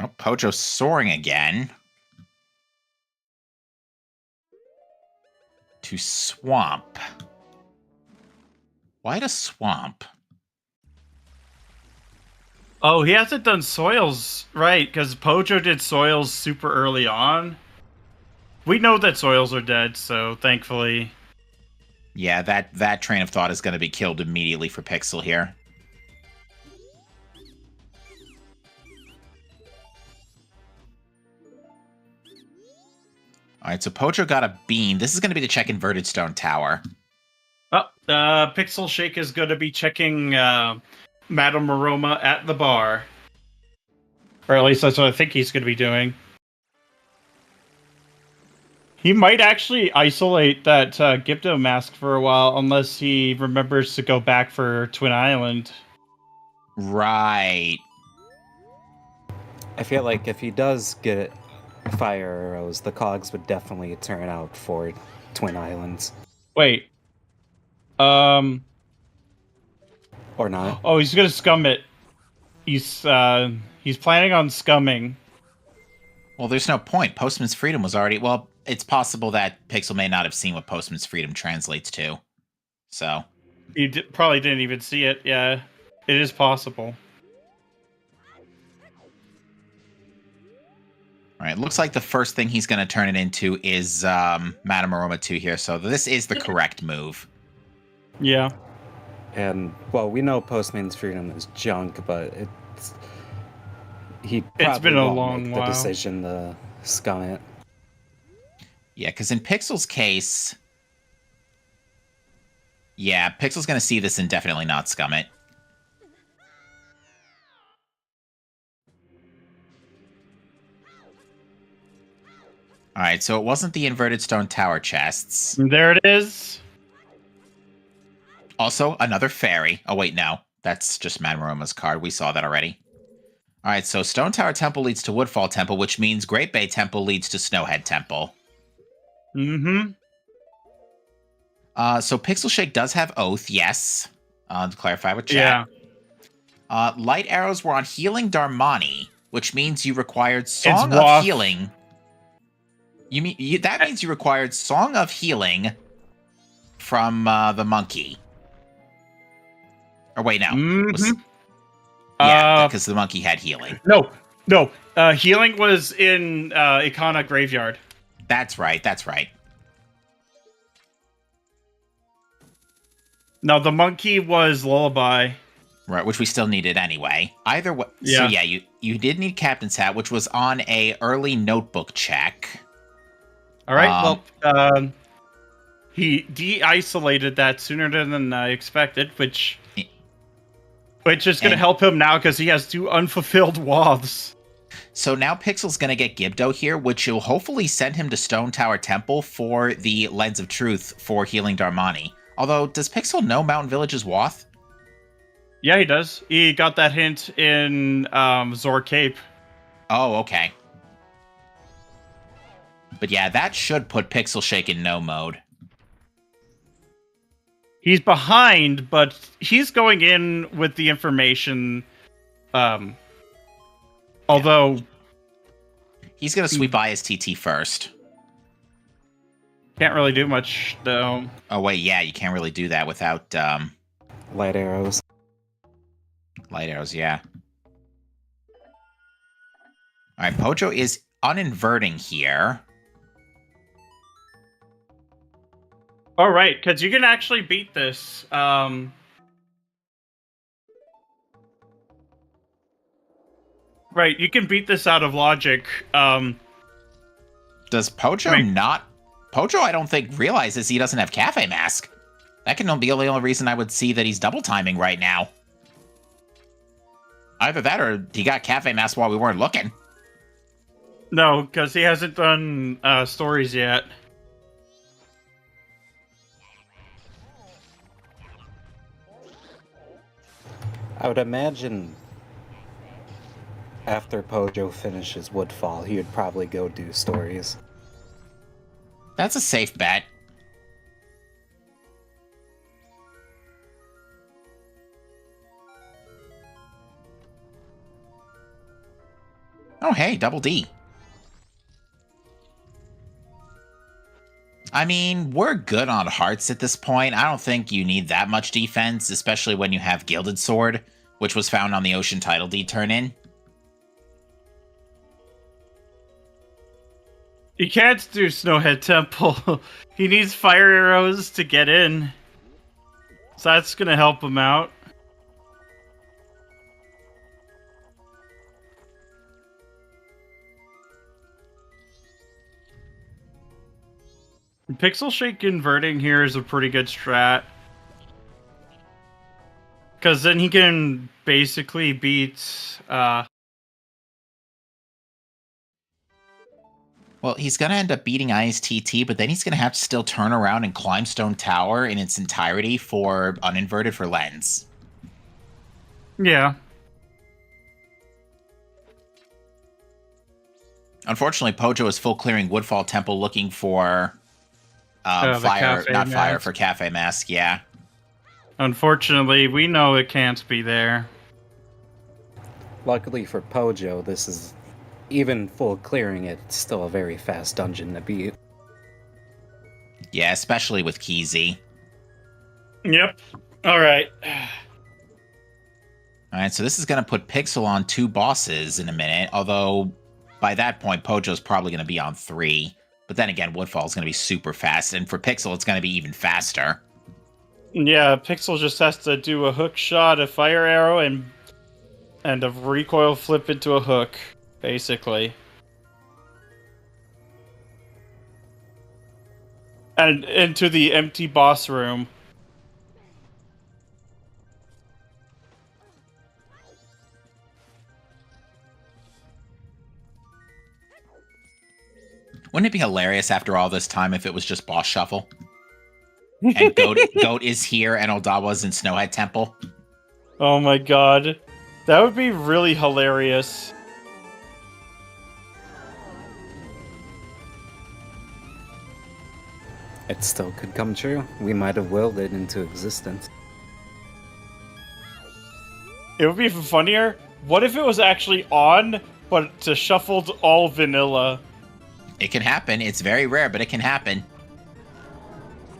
Oh, Pojo's soaring again. To swamp. Why to swamp? Oh, he hasn't done soils, right, because Pojo did soils super early on. We know that soils are dead, so thankfully. Yeah, that train of thought is going to be killed immediately for Pixel here. All right, so Pojo got a beam. This is going to be the check inverted stone tower. Oh, PixelShake is going to be checking Madame Aroma at the bar. Or at least that's what I think he's going to be doing. He might actually isolate that Gipto mask for a while, unless he remembers to go back for Twin Island. Right. I feel like if he does get fire arrows, the cogs would definitely turn out for Twin Islands. Wait. Or not. Oh, he's gonna scum it. He's planning on scumming. Well, there's no point. Postman's Freedom was already... Well, it's possible that Pixel may not have seen what Postman's Freedom translates to. So... You probably didn't even see it. Yeah, it is possible. All right, looks like the first thing he's going to turn it into is Madame Aroma 2 here. So this is the correct move. Yeah. And, well, we know Postman's Freedom is junk, but he probably been a won't long make while. the decision to scum it. Yeah, because in Pixel's case... Yeah, Pixel's going to see this and definitely not scum it. All right, so it wasn't the inverted stone tower chests. There it is. Also, another fairy. Oh, wait, no. That's just Manuroma's card. We saw that already. All right, so Stone Tower Temple leads to Woodfall Temple, which means Great Bay Temple leads to Snowhead Temple. Mm-hmm. So Pixel Shake does have Oath, yes. To clarify with chat. Yeah. Light arrows were on Healing Darmani, which means you required Song Waff. of Healing. That means you required Song of Healing from the monkey. Or wait, no. Mm-hmm. Yeah, because the monkey had healing. No. Healing was in Ikana Graveyard. That's right. No, the monkey was Lullaby. Right, which we still needed anyway. Either way, Yeah. So yeah, you did need Captain's Hat, which was on a early notebook check. All right, he de-isolated that sooner than I expected, which is going to help him now because he has 2 unfulfilled WOFs. So now Pixel's going to get Gibdo here, which will hopefully send him to Stone Tower Temple for the Lens of Truth for Healing Darmani. Although, does Pixel know Mountain Village's Wath? Yeah, he does. He got that hint in Zor Cape. Oh, okay. But yeah, that should put Pixel Shake in no mode. He's behind, but he's going in with the information. Although he's going to sweep ISTT first. Can't really do much, though. Oh, wait, yeah, you can't really do that without Light arrows. Light arrows, yeah. All right, Pojo is uninverting here. All right, because you can actually beat this. Right, you can beat this out of logic. Does Pojo not... Pojo, I don't think, realizes he doesn't have Cafe Mask. That can be the only reason I would see that he's double timing right now. Either that or he got Cafe Mask while we weren't looking. No, because he hasn't done stories yet. I would imagine after Pojo finishes Woodfall, he would probably go do stories. That's a safe bet. Oh, hey, double D. I mean, we're good on hearts at this point. I don't think you need that much defense, especially when you have Gilded Sword, which was found on the Ocean Title Deed turn-in. He can't do Snowhead Temple. He needs fire arrows to get in. So that's going to help him out. Pixel Shake inverting here is a pretty good strat. Because then he can basically beat... Well, he's going to end up beating ISTT, but then he's going to have to still turn around and climb Stone Tower in its entirety for uninverted for Lens. Yeah. Unfortunately, Pojo is full clearing Woodfall Temple looking for fire for Cafe Mask, yeah. Unfortunately, we know it can't be there. Luckily for Pojo, this is, even full clearing it, it's still a very fast dungeon to beat. Yeah, especially with Keezy. Yep. Alright. Alright, so this is going to put Pixel on 2 bosses in a minute, although by that point, Pojo's probably going to be on 3. But then again, Woodfall is going to be super fast, and for Pixel, it's going to be even faster. Yeah, Pixel just has to do a hook shot, a fire arrow, and a recoil flip into a hook, basically. And into the empty boss room. Wouldn't it be hilarious after all this time if it was just boss shuffle? And Goat is here and Odawa's in Snowhead Temple? Oh my god. That would be really hilarious. It still could come true. We might have willed it into existence. It would be funnier. What if it was actually on, but to shuffled all vanilla? It can happen. It's very rare, but it can happen.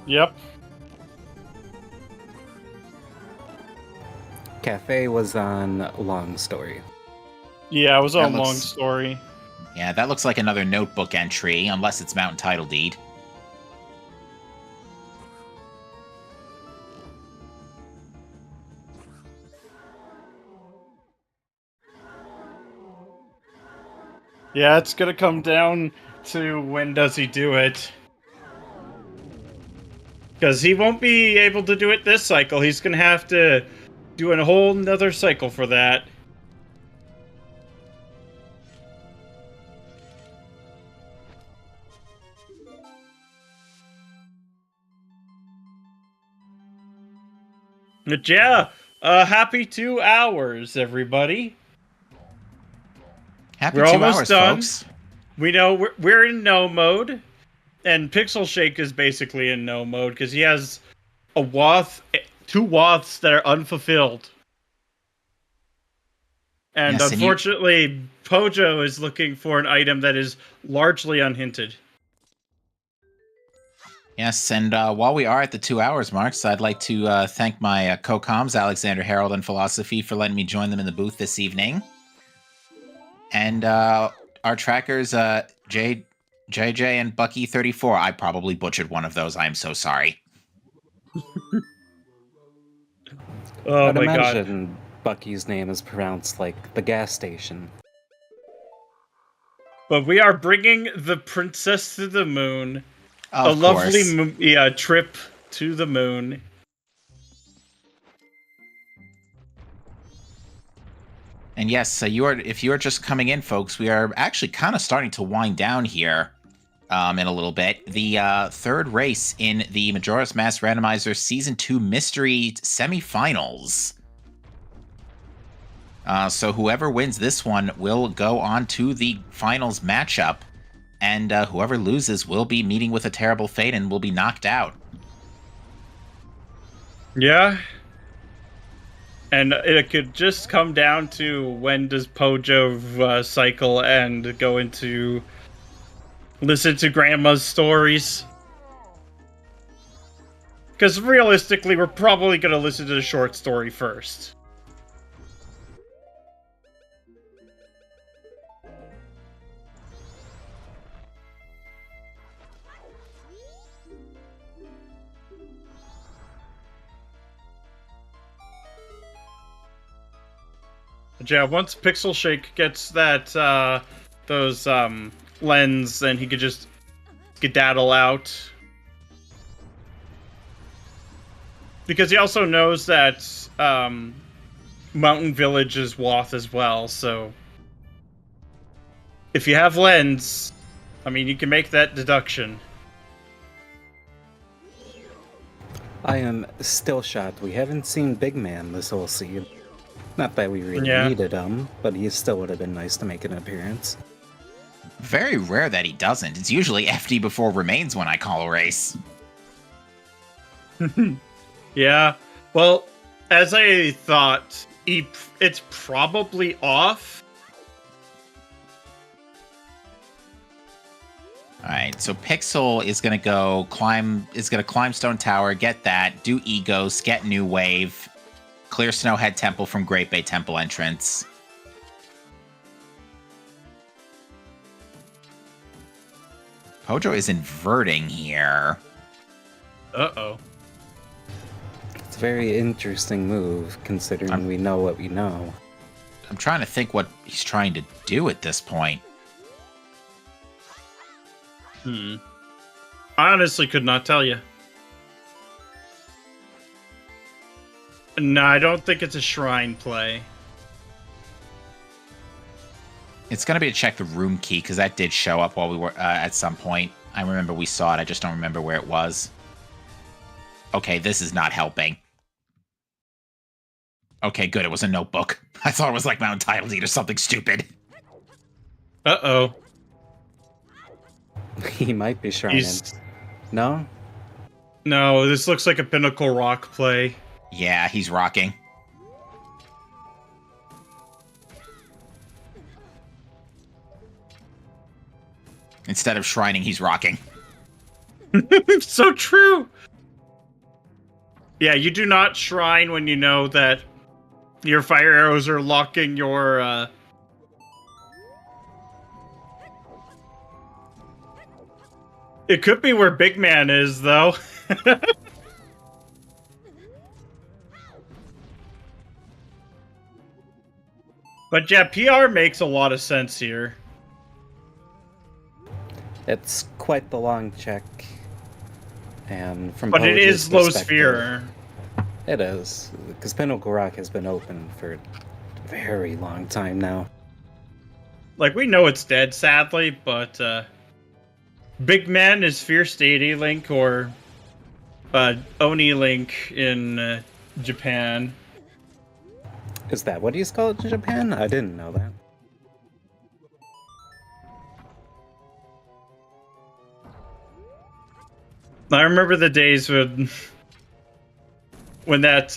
Yep. Cafe was on Long Story. Yeah, it was That a long looks- story. Yeah, that looks like another notebook entry, unless it's Mountain Title Deed. Yeah, it's gonna come down to when does he do it. Because he won't be able to do it this cycle. He's gonna have to do a whole nother cycle for that. But yeah, happy 2 hours, everybody. Happy We're 2 almost hours, done. folks. We know we're in no mode, and PixelShake is basically in no mode because he has two waths that are unfulfilled. And Yes, and unfortunately, Pojo is looking for an item that is largely unhinted. Yes, and while we are at the 2 hours marks, I'd like to thank my co-coms, Alexander Harold and Philosophy, for letting me join them in the booth this evening. And our trackers, JJ and Bucky34. I probably butchered one of those. I am so sorry. Oh I'd my god. imagine Bucky's name is pronounced like the gas station. But we are bringing the princess to the moon. Of lovely course. trip to the moon. And yes, so if you're just coming in, folks, we are actually kind of starting to wind down here in a little bit. The third race in the Majora's Mask Randomizer Season 2 Mystery Semifinals. So whoever wins this one will go on to the finals matchup, and whoever loses will be meeting with a terrible fate and will be knocked out. Yeah. And it could just come down to when does Pojo cycle and go into listen to Grandma's stories. Because realistically, we're probably going to listen to the short story first. But yeah, once PixelShake gets that, those, lens, then he could just skedaddle out. Because he also knows that, Mountain Village is Wath as well, so... If you have lens, I mean, you can make that deduction. I am still shocked we haven't seen Big Man this whole season. Not that we really Yeah. needed him, but he still would have been nice to make an appearance. Very rare that he doesn't. It's usually FD before remains when I call a race. Yeah, well, as I thought, it's probably off. Alright, so Pixel is gonna climb Stone Tower, get that, do Egos, get New Wave, clear Snowhead Temple from Great Bay Temple entrance. Pojo is inverting here. Uh-oh. It's a very interesting move, considering we know what we know. I'm trying to think what he's trying to do at this point. I honestly could not tell you. No, I don't think it's a shrine play. It's going to be to check the room key, because that did show up while we were at some point. I remember we saw it. I just don't remember where it was. Okay, this is not helping. Okay, good. It was a notebook. I thought it was like Mountain Title Deed or something stupid. Uh-oh. He might be shrining. No? No, this looks like a Pinnacle Rock play. Yeah, he's rocking. Instead of shrining, he's rocking. So true! Yeah, you do not shrine when you know that your fire arrows are locking your, It could be where Big Man is, though. But yeah, PR makes a lot of sense here. It's quite the long check. And from But it Poge's is low perspective, sphere. It is, because Pinnacle Rock has been open for a very long time now. Like, we know it's dead, sadly, but, Big Man is Fierce Deity Link, or, Oni Link in, Japan. Is that what he's called in Japan? I didn't know that. I remember the days when that,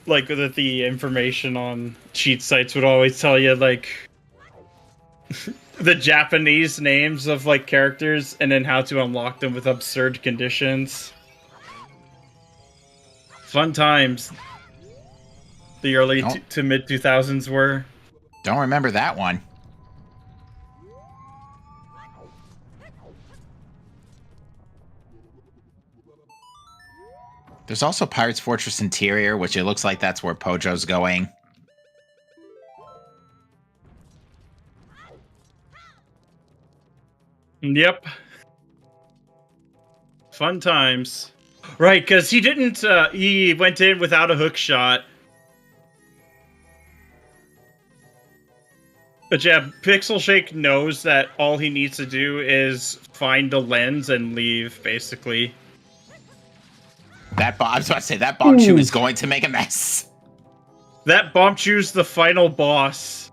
like, that the information on cheat sites would always tell you, like, the Japanese names of, like, characters, and then how to unlock them with absurd conditions. Fun times. The early to mid-2000s were. Don't remember that one. There's also Pirate's Fortress Interior, which it looks like that's where Pojo's going. Yep. Fun times. Right, because he didn't, he went in without a hook shot. But yeah, PixelShake knows that all he needs to do is find a lens and leave, basically. I was about to say, that Bombchu is going to make a mess. That Bombchu's the final boss.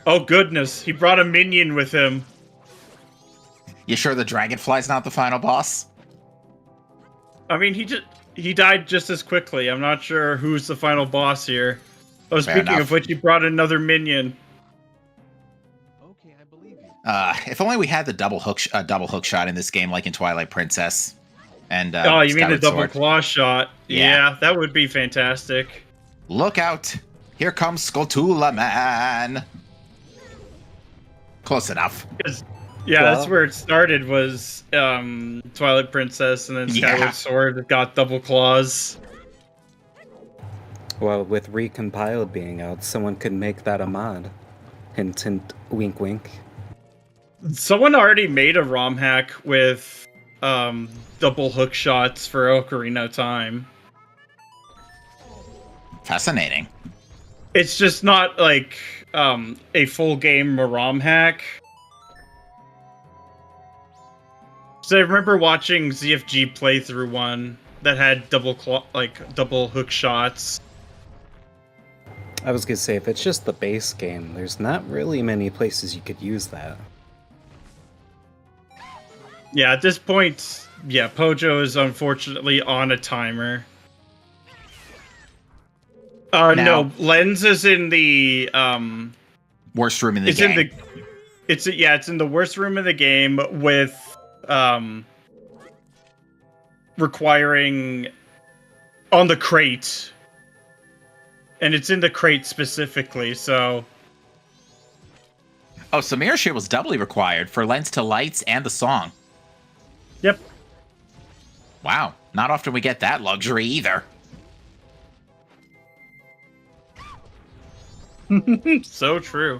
Oh goodness, he brought a minion with him. You sure the Dragonfly's not the final boss? I mean, he died just as quickly. I'm not sure who's the final boss here. Oh, Fair speaking enough. of which, he brought another minion. Okay, I believe you. If only we had the double hook shot in this game, like in Twilight Princess. And Oh, you mean the Skyward double Sword. claw shot? Yeah. Yeah, that would be fantastic. Look out! Here comes Skulltula Man. Close enough. Yeah, Well- that's where it started, was Twilight Princess, and then Skyward Yeah. Sword got double claws. Well, with Recompiled being out, someone could make that a mod. Hint, hint, wink, wink. Someone already made a ROM hack with double hook shots for Ocarina of Time. Fascinating. It's just not like a full game ROM hack. So I remember watching ZFG playthrough one that had double hook shots. I was gonna say, if it's just the base game, there's not really many places you could use that. Yeah, at this point, yeah, Pojo is unfortunately on a timer. Now- No, Lens is in the Worst room in the it's game. in the it's in the worst room in the game with requiring on the crate. And it's in the crate specifically, so Oh, so Mirror Shit was doubly required for Lens to Lights and the song. yep. Wow, not often we get that luxury either. So true.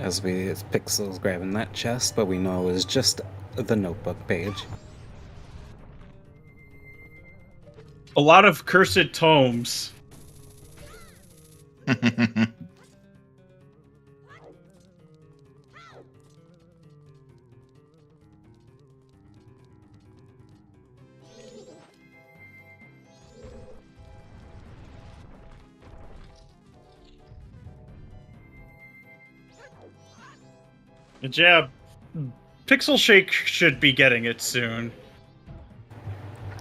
As Pixel's grabbing that chest, but we know it was just the notebook page. A lot of cursed tomes. Yeah, Pixel Shake should be getting it soon.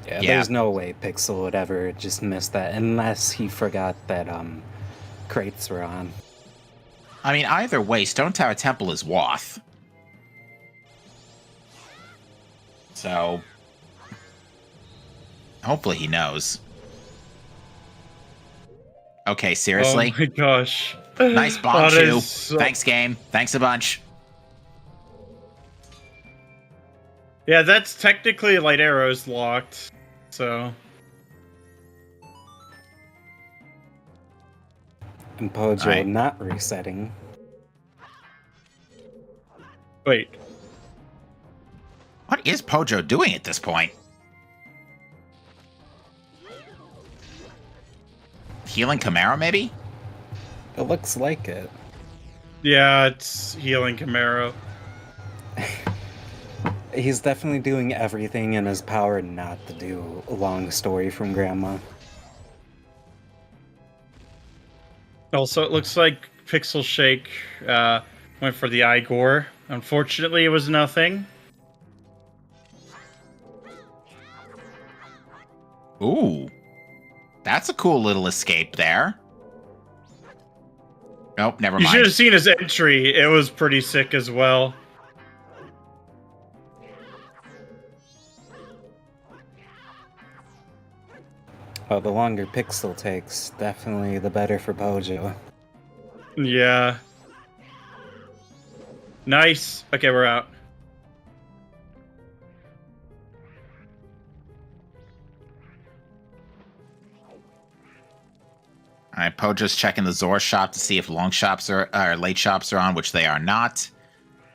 Yeah, Yeah. there's no way Pixel would ever just miss that unless he forgot that crates were on. I mean, either way, Stone Tower Temple is Woth. So, hopefully he knows. Okay, seriously? Oh my gosh. Nice bomb, That Chew. is so- Thanks, game. Thanks a bunch. Yeah, that's technically light arrows locked, so... And Pojo Alright. not resetting. Wait. What is Pojo doing at this point? Healing Camaro, maybe? It looks like it. Yeah, it's healing Camaro. He's definitely doing everything in his power not to do a long story from Grandma. Also, it looks like Pixel Shake went for the Igor. Unfortunately, it was nothing. Ooh. That's a cool little escape there. Nope, never You should mind. have seen his entry. It was pretty sick as well. Well, the longer Pixel takes, definitely the better for Pojo. Yeah. Nice. Okay, we're out. All right, Pojo's checking the Zor shop to see if long shops or late shops are on, which they are not.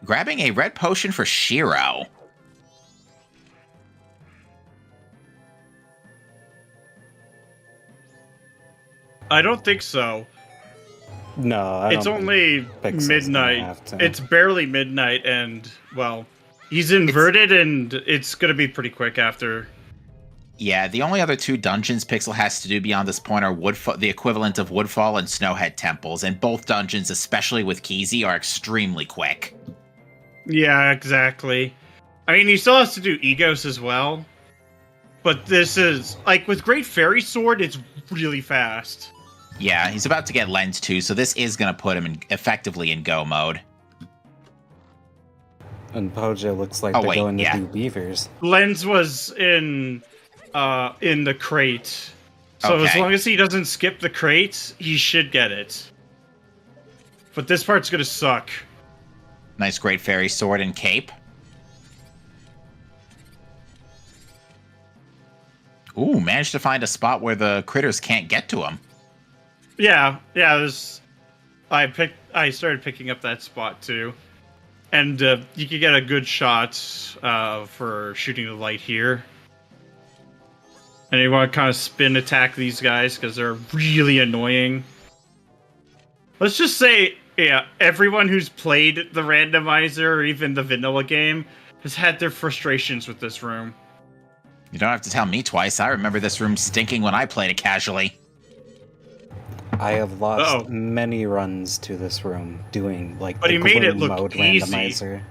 Grabbing a red potion for Shiro. I don't think so. No, I It's don't think only Pixel's gonna midnight. have to. It's barely midnight, and, well, he's inverted, and it's going to be pretty quick after. Yeah, the only other two dungeons Pixel has to do beyond this point are the equivalent of Woodfall and Snowhead Temples, and both dungeons, especially with Keezy, are extremely quick. Yeah, exactly. I mean, he still has to do Egos as well. But this is, like, with Great Fairy Sword, it's really fast. Yeah, he's about to get Lens too, so this is going to put him effectively in go mode. And Pojo looks like Oh, they're wait, going to yeah. do beavers. Lens was in the crate. So as Okay. long as he doesn't skip the crate, he should get it. But this part's gonna suck. Nice Great Fairy Sword and Cape. Ooh, managed to find a spot where the critters can't get to him. Yeah, I started picking up that spot too. And you could get a good shot for shooting the light here. And you want to kind of spin attack these guys because they're really annoying. Let's just say, yeah, everyone who's played the randomizer or even the vanilla game has had their frustrations with this room. You don't have to tell me twice. I remember this room stinking when I played it casually. I have lost Uh-oh. many runs to this room doing like But the he made it glue look mode easy. randomizer.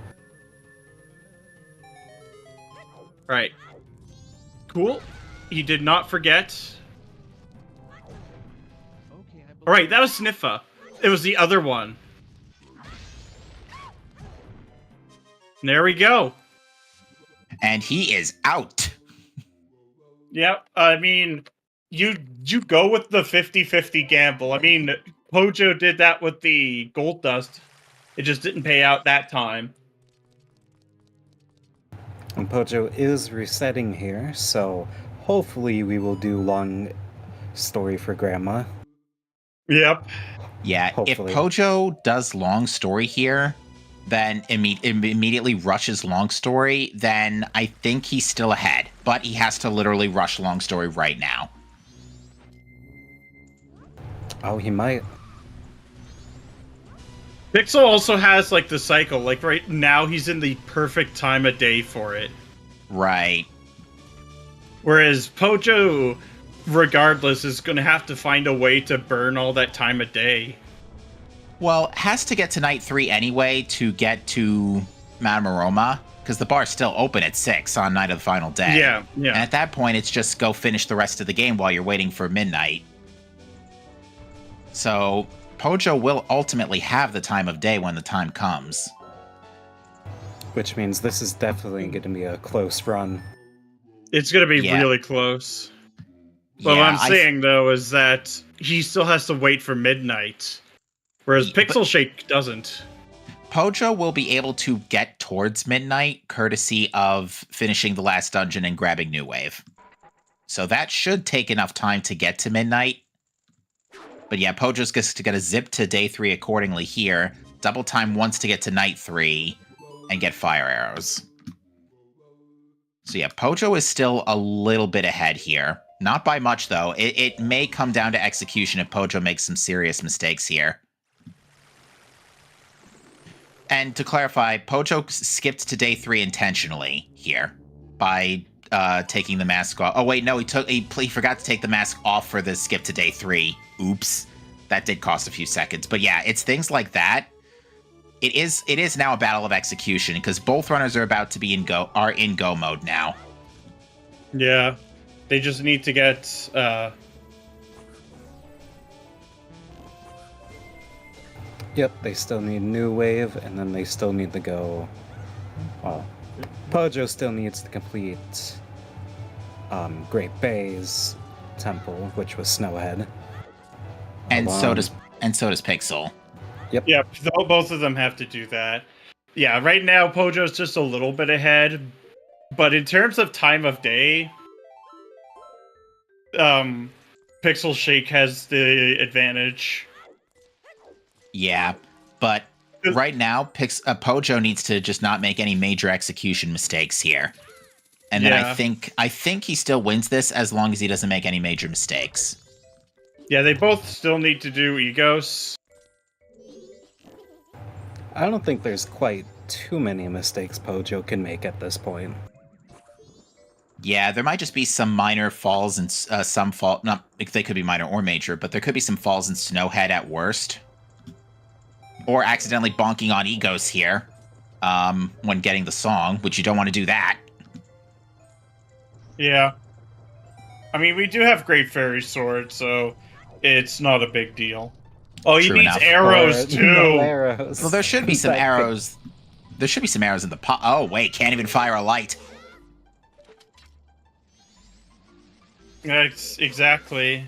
Right. Cool. He did not forget. Okay, I believe Alright, that was Sniffa. It was the other one. There we go. And he is out. Yep, I mean, you go with the 50-50 gamble. I mean, Pojo did that with the gold dust. It just didn't pay out that time. And Pojo is resetting here, so hopefully we will do long story for Grandma. Yep. Yeah, Hopefully. if Pojo does long story here, then immediately rushes long story, then I think he's still ahead. but he has to literally rush Long Story right now. Oh, he might. Pixel also has, like, the cycle. Like, right now, he's in the perfect time of day for it. Right. Whereas Pojo, regardless, is going to have to find a way to burn all that time of day. Well, has to get to night 3 anyway to get to Madame Aroma, because the bar's still open at 6 on night of the final day. Yeah. And at that point, it's just go finish the rest of the game while you're waiting for midnight. So Pojo will ultimately have the time of day when the time comes. Which means this is definitely going to be a close run. It's going to be Yeah. really close. But Yeah, what I'm saying, though, is that he still has to wait for midnight. Whereas PixelShake doesn't. Pojo will be able to get towards midnight courtesy of finishing the last dungeon and grabbing New Wave. So that should take enough time to get to midnight. But yeah, Pojo's going to zip to day 3 accordingly here. Double time once to get to night 3 and get fire arrows. So yeah, Pojo is still a little bit ahead here. Not by much, though. It may come down to execution if Pojo makes some serious mistakes here. And to clarify, Pojo skipped to day 3 intentionally here by taking the mask off. Oh wait, no, he forgot to take the mask off for the skip to day 3. Oops, that did cost a few seconds. But yeah, it's things like that. It is now a battle of execution because both runners are about to be in go mode now. Yeah, they just need to get. Yep, they still need New Wave, and then they still need to go... Well, Pojo still needs to complete Great Bay's temple, which was Snowhead. And so does Pixel. Yep. Yeah, both of them have to do that. Yeah, right now Pojo's just a little bit ahead, but in terms of time of day, PixelShake has the advantage. Yeah, but right now, Pojo needs to just not make any major execution mistakes here. And then I think he still wins this as long as he doesn't make any major mistakes. Yeah, they both still need to do Egos. I don't think there's quite too many mistakes Pojo can make at this point. Yeah, there might just be some minor falls and some fall. Not they could be minor or major, but there could be some falls in Snowhead at worst. Or accidentally bonking on Egos here when getting the song, which you don't want to do that. Yeah. I mean, we do have Great Fairy Sword, so it's not a big deal. Oh, he True needs enough. arrows, too! No arrows. Well, there should be some arrows. There should be some arrows in the pot. Oh, wait, can't even fire a light. Exactly.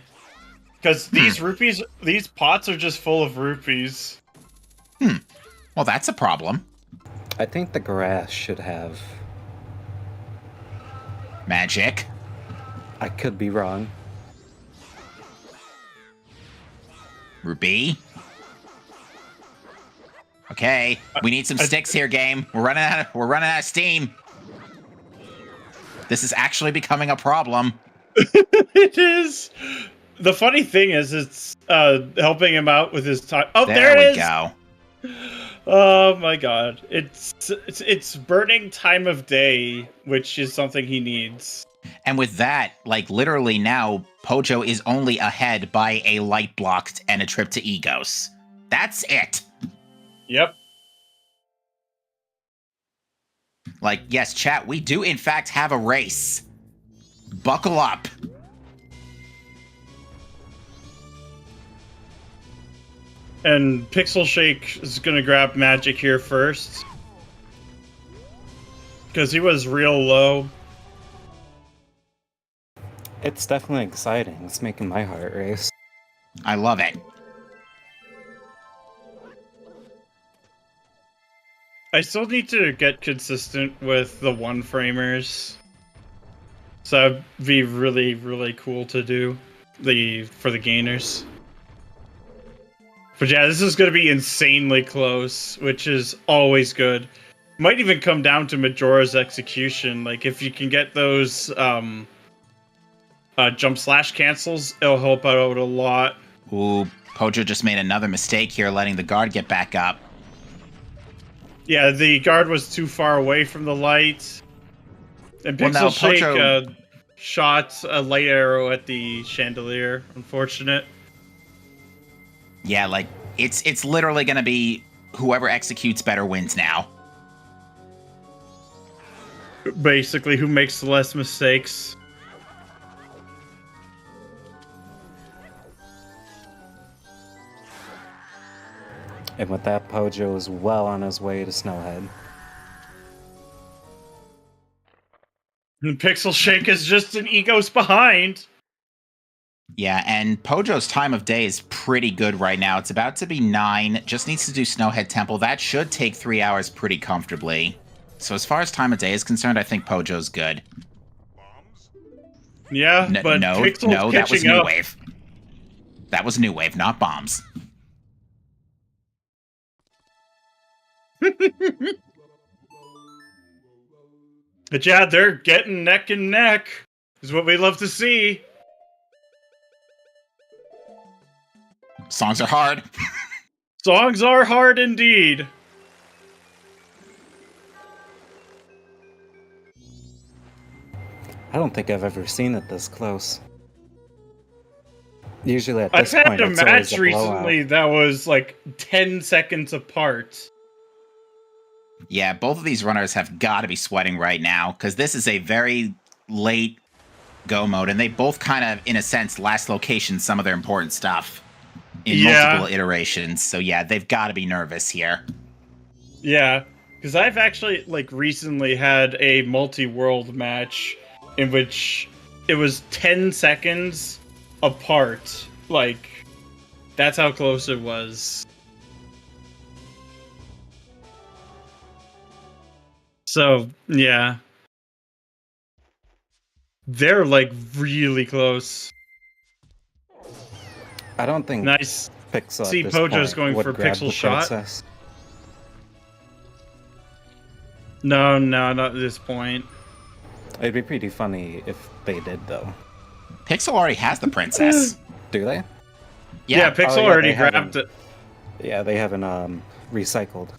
Because these rupees, these pots are just full of rupees. Well, that's a problem. I think the grass should have... Magic. I could be wrong. Rupee. Okay, we need some sticks here, game. We're running out of steam. This is actually becoming a problem. It is. The funny thing is, it's helping him out with his time. Oh, there it is. Go. Oh my god! It's burning time of day, which is something he needs. And with that, like literally now, Pojo is only ahead by a light blocked and a trip to Egos. That's it. Yep. Like, yes, chat, we do in fact have a race. Buckle up. And PixelShake is gonna grab magic here first. Because he was real low. It's definitely exciting. It's making my heart race. I love it. I still need to get consistent with the one-framers. So that'd be really, really cool to do for the gainers. But yeah, this is going to be insanely close, which is always good. Might even come down to Majora's execution. Like, if you can get those jump slash cancels, it'll help out a lot. Ooh, Pojo just made another mistake here, letting the guard get back up. Yeah, the guard was too far away from the light. And Well, no, PixelShake shot a light arrow at the chandelier. Unfortunate. Yeah, like, it's literally gonna be whoever executes better wins now. Basically, who makes less mistakes. And with that, Pojo is well on his way to Snowhead. And PixelShake is just an egos behind. Yeah, and Pojo's time of day is pretty good right now. It's about to be 9. Just needs to do Snowhead Temple. That should take 3 hours pretty comfortably. So as far as time of day is concerned, I think Pojo's good. Yeah, but no, Pixel's that was catching New up. Wave. That was New Wave, not bombs. But yeah, they're getting neck and neck. Is what we love to see. Songs are hard. Songs are hard indeed. I don't think I've ever seen it this close. Usually at I've this point, had a it's always match a recently blowout. that was like 10 seconds apart. Yeah, both of these runners have got to be sweating right now, because this is a very late go mode, and they both kind of, in a sense, last location some of their important stuff in multiple iterations. So yeah, they've got to be nervous here. Yeah, because I've actually, like, recently had a multi-world match in which it was 10 seconds apart. Like, that's how close it was. So, yeah. They're, like, really close. I don't think Nice. Pixel See, at this Pojo's point going would for grab pixel the shot. princess. No, not at this point. It'd be pretty funny if they did, though. Pixel already has the princess. Do they? Yeah, Pixel already they grabbed haven't- it. Yeah, they haven't recycled.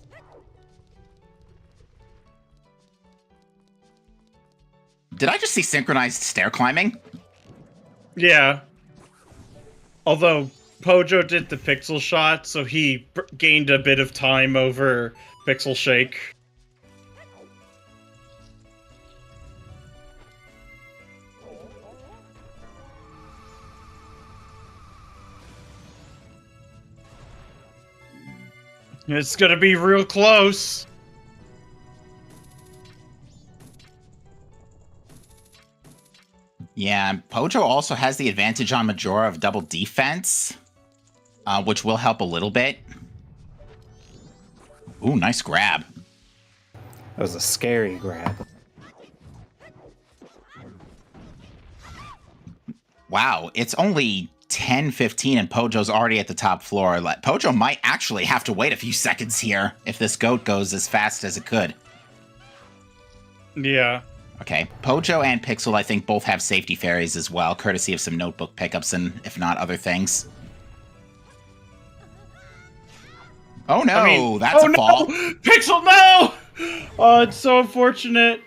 Did I just see synchronized stair climbing? Yeah. Although Pojo did the pixel shot, so he gained a bit of time over PixelShake. It's gonna be real close. Yeah, Pojo also has the advantage on Majora of double defense, which will help a little bit. Ooh, nice grab. That was a scary grab. Wow, it's only 10:15 and Pojo's already at the top floor. Pojo might actually have to wait a few seconds here if this goat goes as fast as it could. Yeah. Okay, Pojo and Pixel, I think, both have safety fairies as well, courtesy of some notebook pickups and, if not, other things. Oh no, that's a fall. No! Pixel, no! Oh, it's so unfortunate.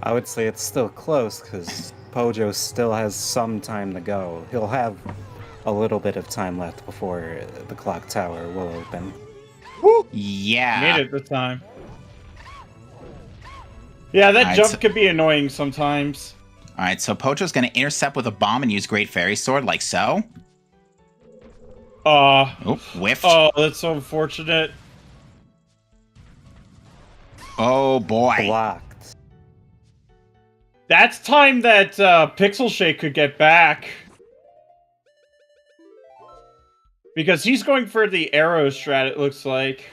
I would say it's still close because Pojo still has some time to go. He'll have a little bit of time left before the clock tower will open. Yeah. Made it this time. Yeah, that Alright, jump so- could be annoying sometimes. Alright, so Pojo's gonna intercept with a bomb and use Great Fairy Sword, like so. Oh, whiffed. Oh, that's so unfortunate. Oh boy. Blocked. That's time that PixelShake could get back. Because he's going for the arrow strat, it looks like.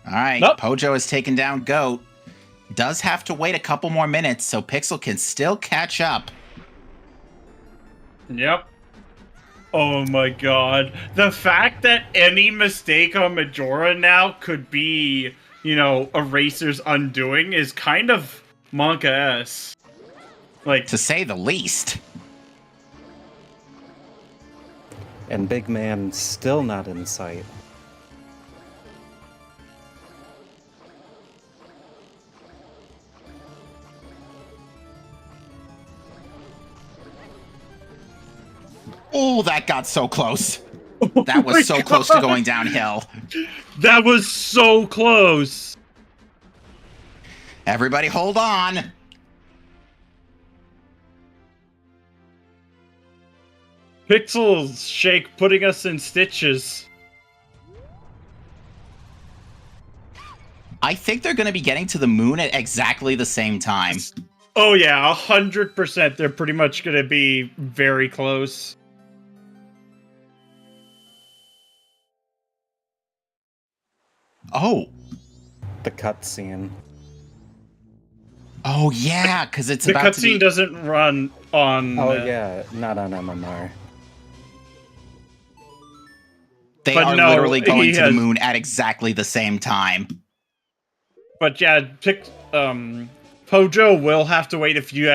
All right, Nope. Pojo has taken down Goat. Does have to wait a couple more minutes so Pixel can still catch up. Yep. Oh my god. The fact that any mistake on Majora now could be, Eraser's undoing is kind of Monka-esque. Like, To say the least. And Big Man still not in sight. Oh, that got so close. That was so close to going downhill. that was so close. Everybody hold on. PixelShake putting us in stitches. I think they're going to be getting to the moon at exactly the same time. Oh yeah, 100%. They're pretty much going to be very close. Oh. The cutscene. Oh, yeah, because it's The about to be... cutscene doesn't run on... Oh yeah, not on MMR. They But are no, literally going he to the has- moon at exactly the same time. But yeah, Pojo will have to wait a few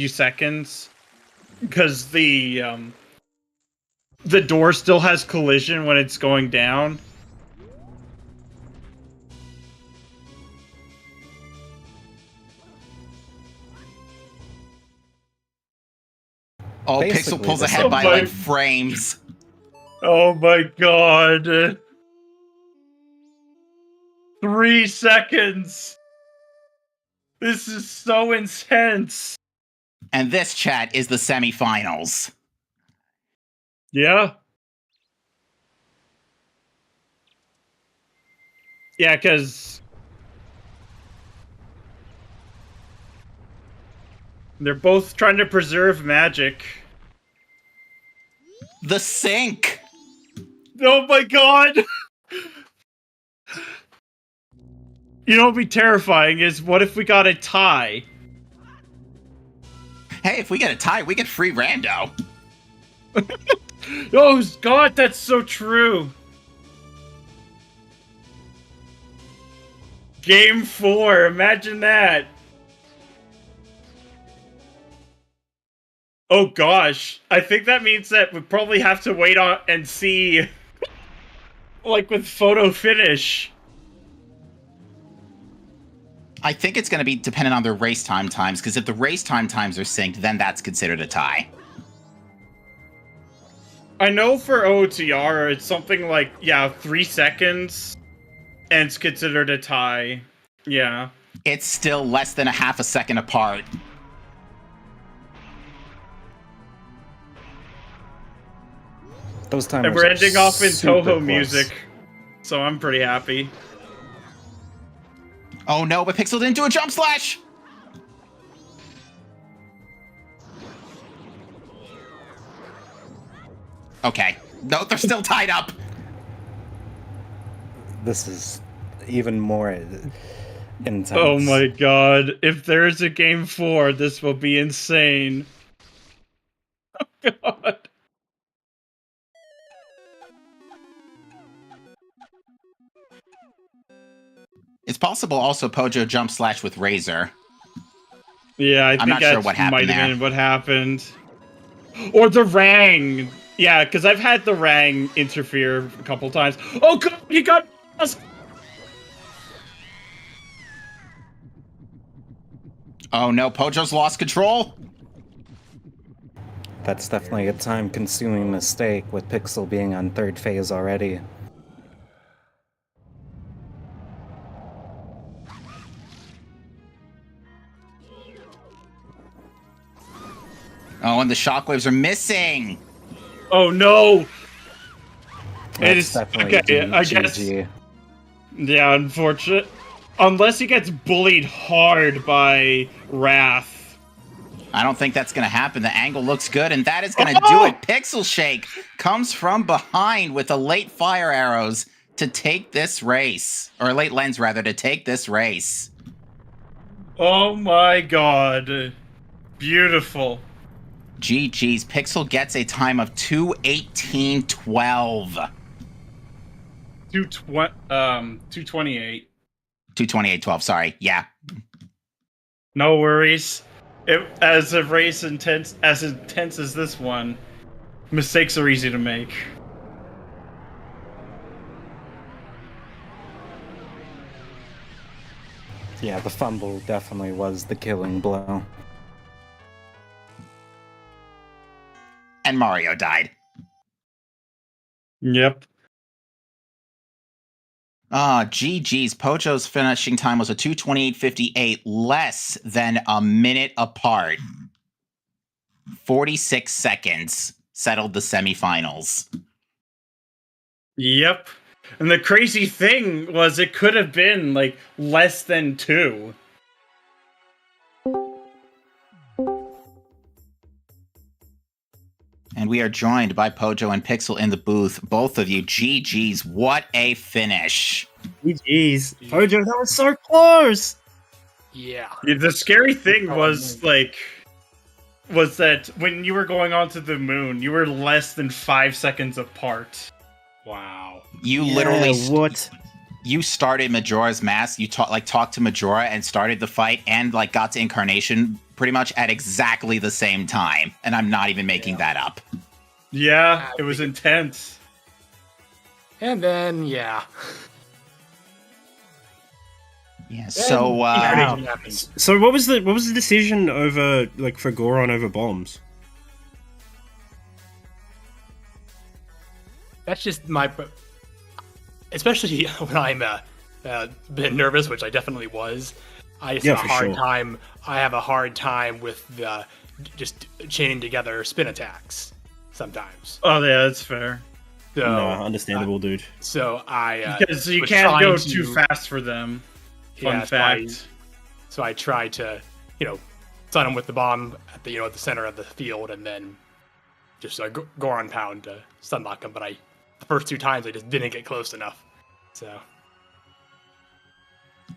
seconds. Because the door still has collision when it's going down. Oh, Basically Pixel pulls the ahead same by, time. like, frames. Oh my god. 3 seconds. This is so intense. And this, chat, is the semifinals. Yeah. Yeah, because they're both trying to preserve magic. The sink! Oh my god! You know what would be terrifying is what if we got a tie? Hey, if we get a tie, we get free rando. Oh god, that's so true. Game 4, imagine that. Oh gosh, I think that means that we probably have to wait on and see, like with photo finish. I think it's going to be dependent on their race time times, because if the race time times are synced, then that's considered a tie. I know for OTR, it's something like, 3 seconds, and it's considered a tie. Yeah. It's still less than a half a second apart. Those timers And we're are ending off in super Toho close. music, so I'm pretty happy. Oh no, but Pixel didn't do a jump slash! Okay. No, they're still tied up! This is even more intense. Oh my god, if there's a game 4, this will be insane. Oh god. It's possible also Pojo jump slash with Razor. Yeah, I think not sure that what happened might have there. been what happened. Or the Rang! Yeah, because I've had the Rang interfere a couple times. Oh god, he got us! Oh no, Pojo's lost control? That's definitely a time-consuming mistake with Pixel being on third phase already. Oh, and the shockwaves are missing! Oh no! That's is definitely okay, I guess. GG. Yeah, unfortunate. Unless he gets bullied hard by Wrath. I don't think that's going to happen. The angle looks good, and that is going to do Oh! it. PixelShake comes from behind with the late fire arrows to take this race, or late Lens rather, to take this race. Oh my god. Beautiful. GG's. Pixel gets a time of 2:18:12. 228. 2:28:12. Sorry. Yeah. No worries. As a race intense as this one, mistakes are easy to make. Yeah, the fumble definitely was the killing blow. And Mario died. Yep. GG's. Pojo's finishing time was a 2:28:58, less than a minute apart. 46 seconds settled the semifinals. Yep. And the crazy thing was it could have been like less than 2. And we are joined by Pojo and Pixel in the booth. Both of you, GG's. What a finish. GG's. Pojo, that was so close. Yeah. The scary thing was that when you were going onto the moon, you were less than 5 seconds apart. Wow. You literally what? You started Majora's Mask. You talked to Majora and started the fight and got to Incarnation pretty much at exactly the same time. And I'm not even making that up. Yeah, it was intense. And then, yeah. Yeah. So, Incarnation happens. So what was the decision over for Goron over bombs? That's just my... Especially when I'm a bit nervous, which I definitely was. I just have a hard time. I have a hard time with the just chaining together spin attacks sometimes. Oh yeah, that's fair. So, No, understandable, dude. So I because you was can't go trying too fast for them. Fun Yeah, fact. So I tried to, stun him with the bomb at the at the center of the field, and then just go on pound to stun lock him. But the first 2 times I just didn't get close enough.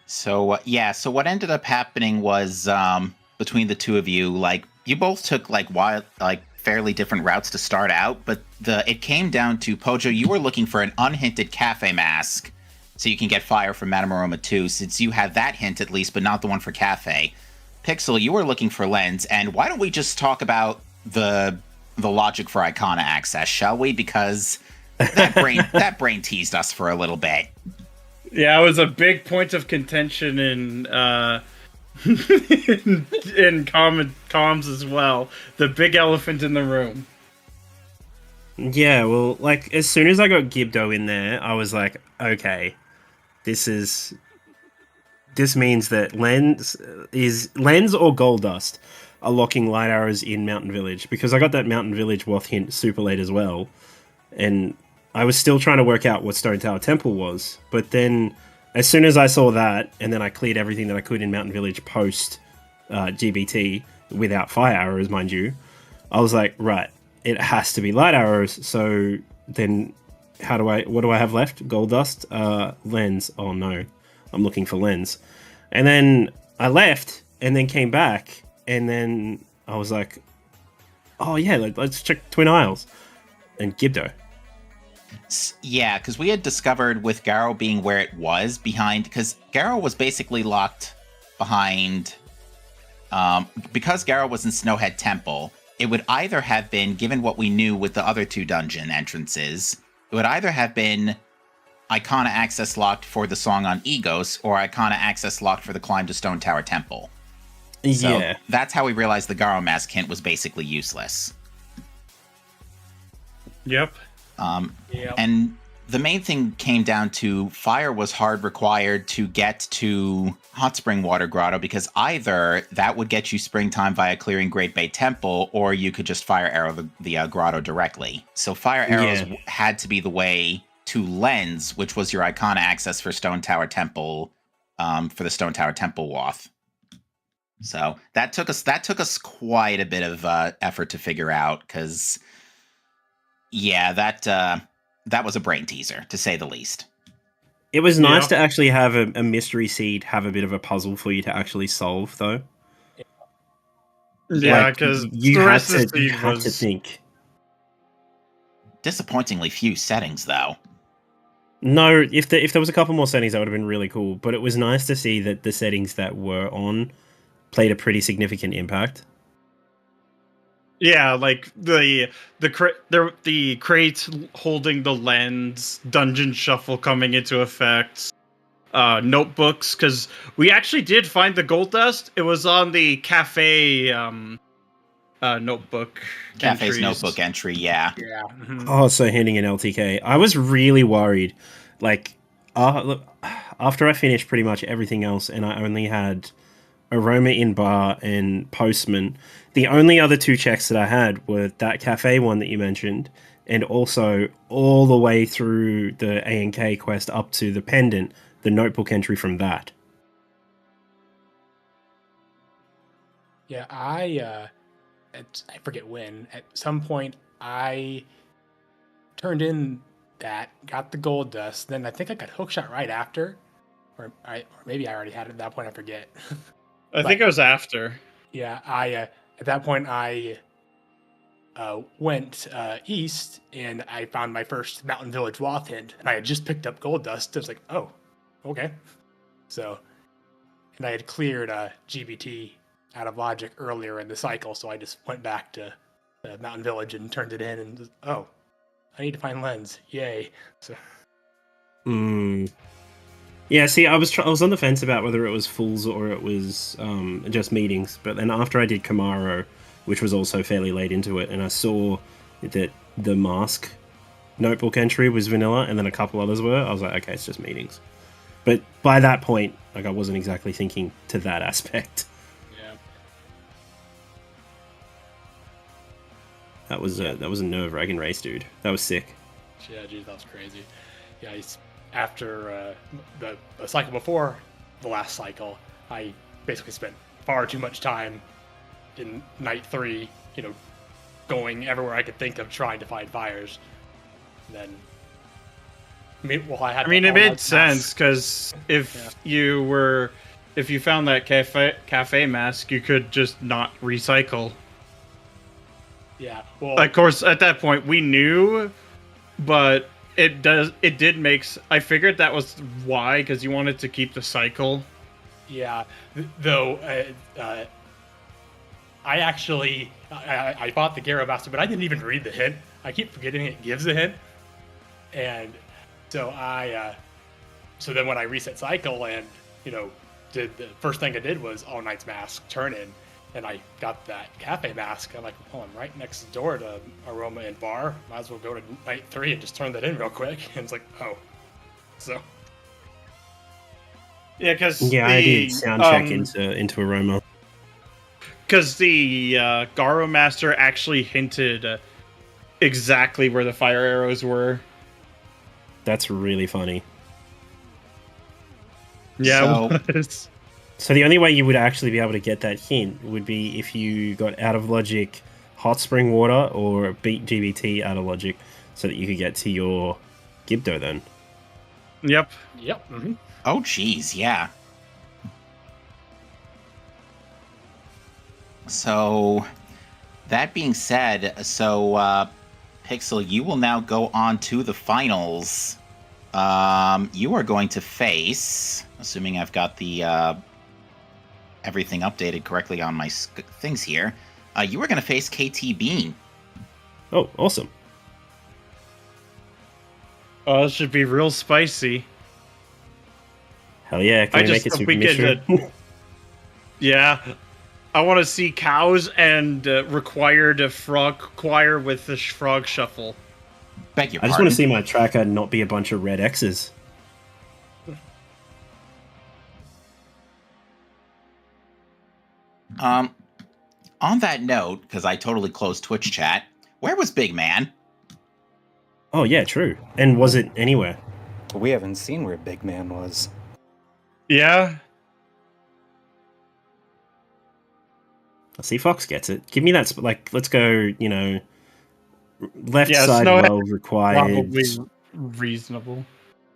So what ended up happening was between the two of you, you both took fairly different routes to start out, but it came down to Pojo, you were looking for an unhinted cafe mask so you can get fire from Madame Aroma 2, since you had that hint at least, but not the one for cafe. Pixel, you were looking for lens, and why don't we just talk about the logic for Icona access, shall we? Because that brain teased us for a little bit. Yeah, it was a big point of contention in in comms as well. The big elephant in the room. Yeah, well, as soon as I got Gibdo in there, I was like, okay, this means that Lens or Gold Dust are locking light arrows in Mountain Village, because I got that Mountain Village Woth hint super late as well, and I was still trying to work out what Stone Tower Temple was, but then as soon as I saw that, and then I cleared everything that I could in Mountain Village post GBT without fire arrows, mind you, I was like, right, it has to be light arrows. So then what do I have left? Gold Dust, Lens. Oh no, I'm looking for Lens. And then I left and then came back, and then I was like, oh yeah, let's check Twin Isles and Gibdo. Yeah, because we had discovered with Garrow being where it was behind, because Garrow was basically locked behind, because Garrow was in Snowhead Temple, it would either have been, given what we knew with the other 2 dungeon entrances, it would either have been Icona access locked for the song on Egos, or Icona access locked for the climb to Stone Tower Temple. So Yeah. that's how we realized the Garrow mask hint was basically useless. Yep. Yep. And the main thing came down to fire was hard required to get to Hot Spring Water Grotto, because either that would get you springtime via clearing Great Bay Temple, or you could just fire arrow the grotto directly. So fire arrows had to be the way to Lens, which was your Icona access for Stone Tower Temple, for the Stone Tower Temple Woth. So that took us quite a bit of effort to figure out, because yeah, that was a brain teaser, to say the least. It was nice Yeah. to actually have a mystery seed have a bit of a puzzle for you to actually solve, though. Yeah, Like, because you the had rest of to the you seed had to was think. Disappointingly few settings, though. No, if there was a couple more settings, that would have been really cool. But it was nice to see that the settings that were on played a pretty significant impact. yeah, like the crate holding the lens, dungeon shuffle coming into effect, notebooks, because we actually did find the gold dust. It was on the cafe notebook Cafe's entries. notebook entry, yeah. Yeah. Oh, so handing an LTK. I was really worried. Like, look, after I finished pretty much everything else, and I only had Aroma in bar and Postman, the only other 2 checks that I had were that cafe one that you mentioned, and also all the way through the A&K quest up to the pendant, the notebook entry from that. Yeah, I forget when. At some point, I turned in got the gold dust. Then I think I got hookshot right after, or maybe I already had it at that point. I forget. I think it was after. Yeah, I at that point I went east and I found my first Mountain Village Wath hint, and I had just picked up gold dust. I was like, oh, okay. So, and I had cleared GBT out of logic earlier in the cycle, so I just went back to Mountain Village and turned it in, and oh, I need to find lens. Yay! So. Yeah, see, I was on the fence about whether it was Fools or it was just meetings, but then after I did Camaro, which was also fairly late into it, and I saw that the mask notebook entry was vanilla, and then a couple others were, I was like, okay, it's just meetings. But by that point, like, I wasn't exactly thinking to that aspect. Yeah. That was a nerve-wracking race, dude. That was sick. Yeah, geez, that was crazy. Yeah, after the cycle before the last cycle, I basically spent far too much time in night 3, going everywhere I could think of trying to find fires. And then, I mean, it made sense because if you found that cafe mask, you could just not recycle. Yeah, well, Of course, at that point we knew, but it did make. I figured that was why, because you wanted to keep the cycle. Yeah, though I actually I bought the Garo Master, but I didn't even read the hint. I keep forgetting it gives a hint, and so so then when I reset cycle and did the first thing I did was All Night's Mask turn in, and I got that cafe mask. I'm like, oh, I'm right next door to Aroma and Bar. Might as well go to night 3 and just turn that in real quick. And it's like, oh, so. Yeah, because I did sound check into Aroma. Because the Garo Master actually hinted exactly where the fire arrows were. That's really funny. Yeah, So the only way you would actually be able to get that hint would be if you got out of logic hot spring water or beat GBT out of logic so that you could get to your Gibdo then. Yep. Mm-hmm. Oh, geez, yeah. So, that being said, Pixel, you will now go on to the finals. You are going to face, assuming I've got the everything updated correctly on my things here, you are going to face KT Bean. Oh, awesome. Oh, it should be real spicy. Hell yeah, can we make it super mystery? Yeah. I want to see cows and required a frog choir with the frog shuffle. Beg your I just pardon. want to see my tracker not be a bunch of red X's. On that note, because I totally closed Twitch chat, where was Big Man? Oh yeah, true. And was it anywhere? We haven't seen where Big Man was. Yeah. I see Fox gets it. Give me that, let's go, left Yeah, side Snowhead well required. Probably reasonable.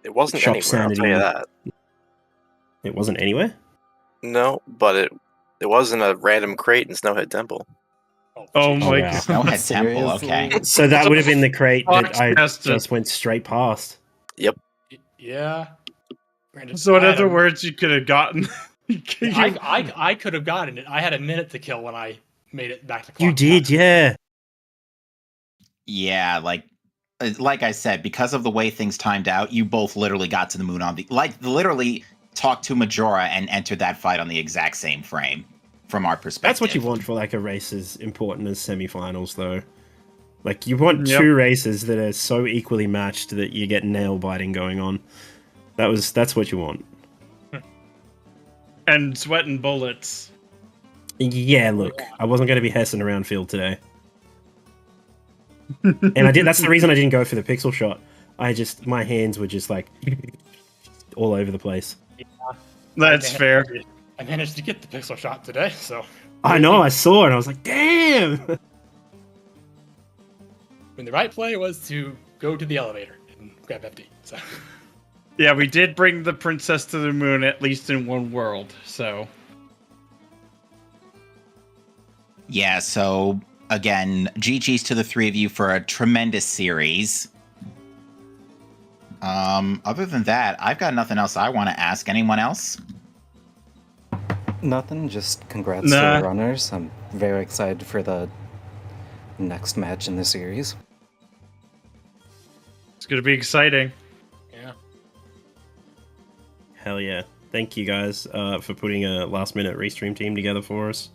It wasn't Shop anywhere, I'll tell sanity. you that. It wasn't anywhere? No, but it wasn't a random crate in Snowhead Temple. Oh geez. my wow. god. Snowhead Temple, okay. Seriously? So that would have been the crate that I Fox-nested. just went straight past. Yep. Yeah. Granted, So in I had other a- words, you could have gotten. I could have gotten it. I had a minute to kill when I made it back to clock. You did, yeah. Yeah, like I said, because of the way things timed out, you both literally got to the moon on the literally talked to Majora and entered that fight on the exact same frame from our perspective. That's what you want for like a race as important as semifinals, though. Like you want Yep. two races that are so equally matched that you get nail biting going on. That's what you want. And sweating bullets. Yeah, look, I wasn't going to be hessing around field today, and I did. That's the reason I didn't go for the pixel shot. My hands were just like all over the place. That's fair. I managed to get the pixel shot today, so I know, I saw it, and I was like, damn. when the right play was to go to the elevator and grab FD. So Yeah, we did bring the princess to the moon at least in one world, so. Yeah, so again, GG's to the three of you for a tremendous series. Other than that, I've got nothing else I want to ask. Anyone else? Nothing, just congrats to Nah. the runners. I'm very excited for the next match in the series. It's gonna be exciting. yeah. Hell yeah! Thank you guys for putting a last-minute restream team together for us.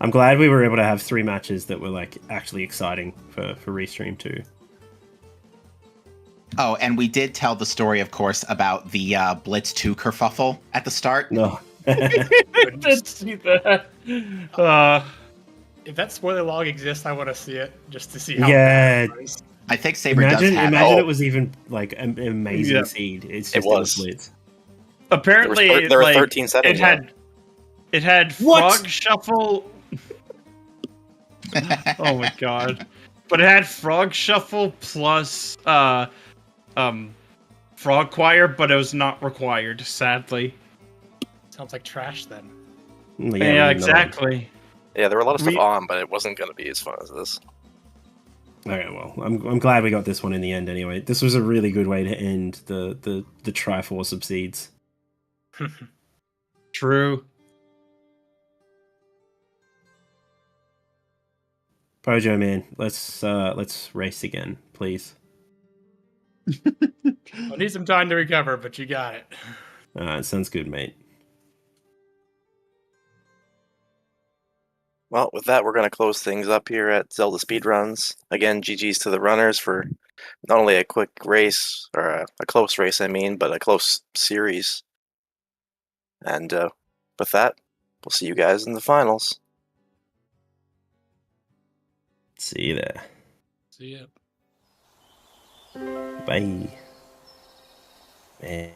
I'm glad we were able to have 3 matches that were like actually exciting for restream too. Oh, and we did tell the story, of course, about the Blitz 2 kerfuffle at the start. No. Did see that. If that spoiler log exists, I want to see it just to see how Yeah. bad it was. I think Saber does have Imagine Oh. it was even like an amazing Yeah. seed. It's It just in the was. Blitz. Apparently, There were like, 13 settings. it had What? frog shuffle. Oh my god! But it had frog shuffle plus frog choir, but it was not required. Sadly. Sounds like trash then. Yeah, Yeah, really not. exactly. Yeah, there were a lot of stuff We- on, but it wasn't going to be as fun as this. Okay, well, I'm glad we got this one in the end. Anyway, this was a really good way to end the Triforce of Seeds. True. Pojo man, let's race again, please. I'll need some time to recover, but you got it. Sounds good, mate. Well, with that, we're going to close things up here at Zelda Speedruns. Again, GG's to the runners for not only a quick race, or a close race, I mean, but a close series. And with that, we'll see you guys in the finals. See you there. See ya. Bye. Man.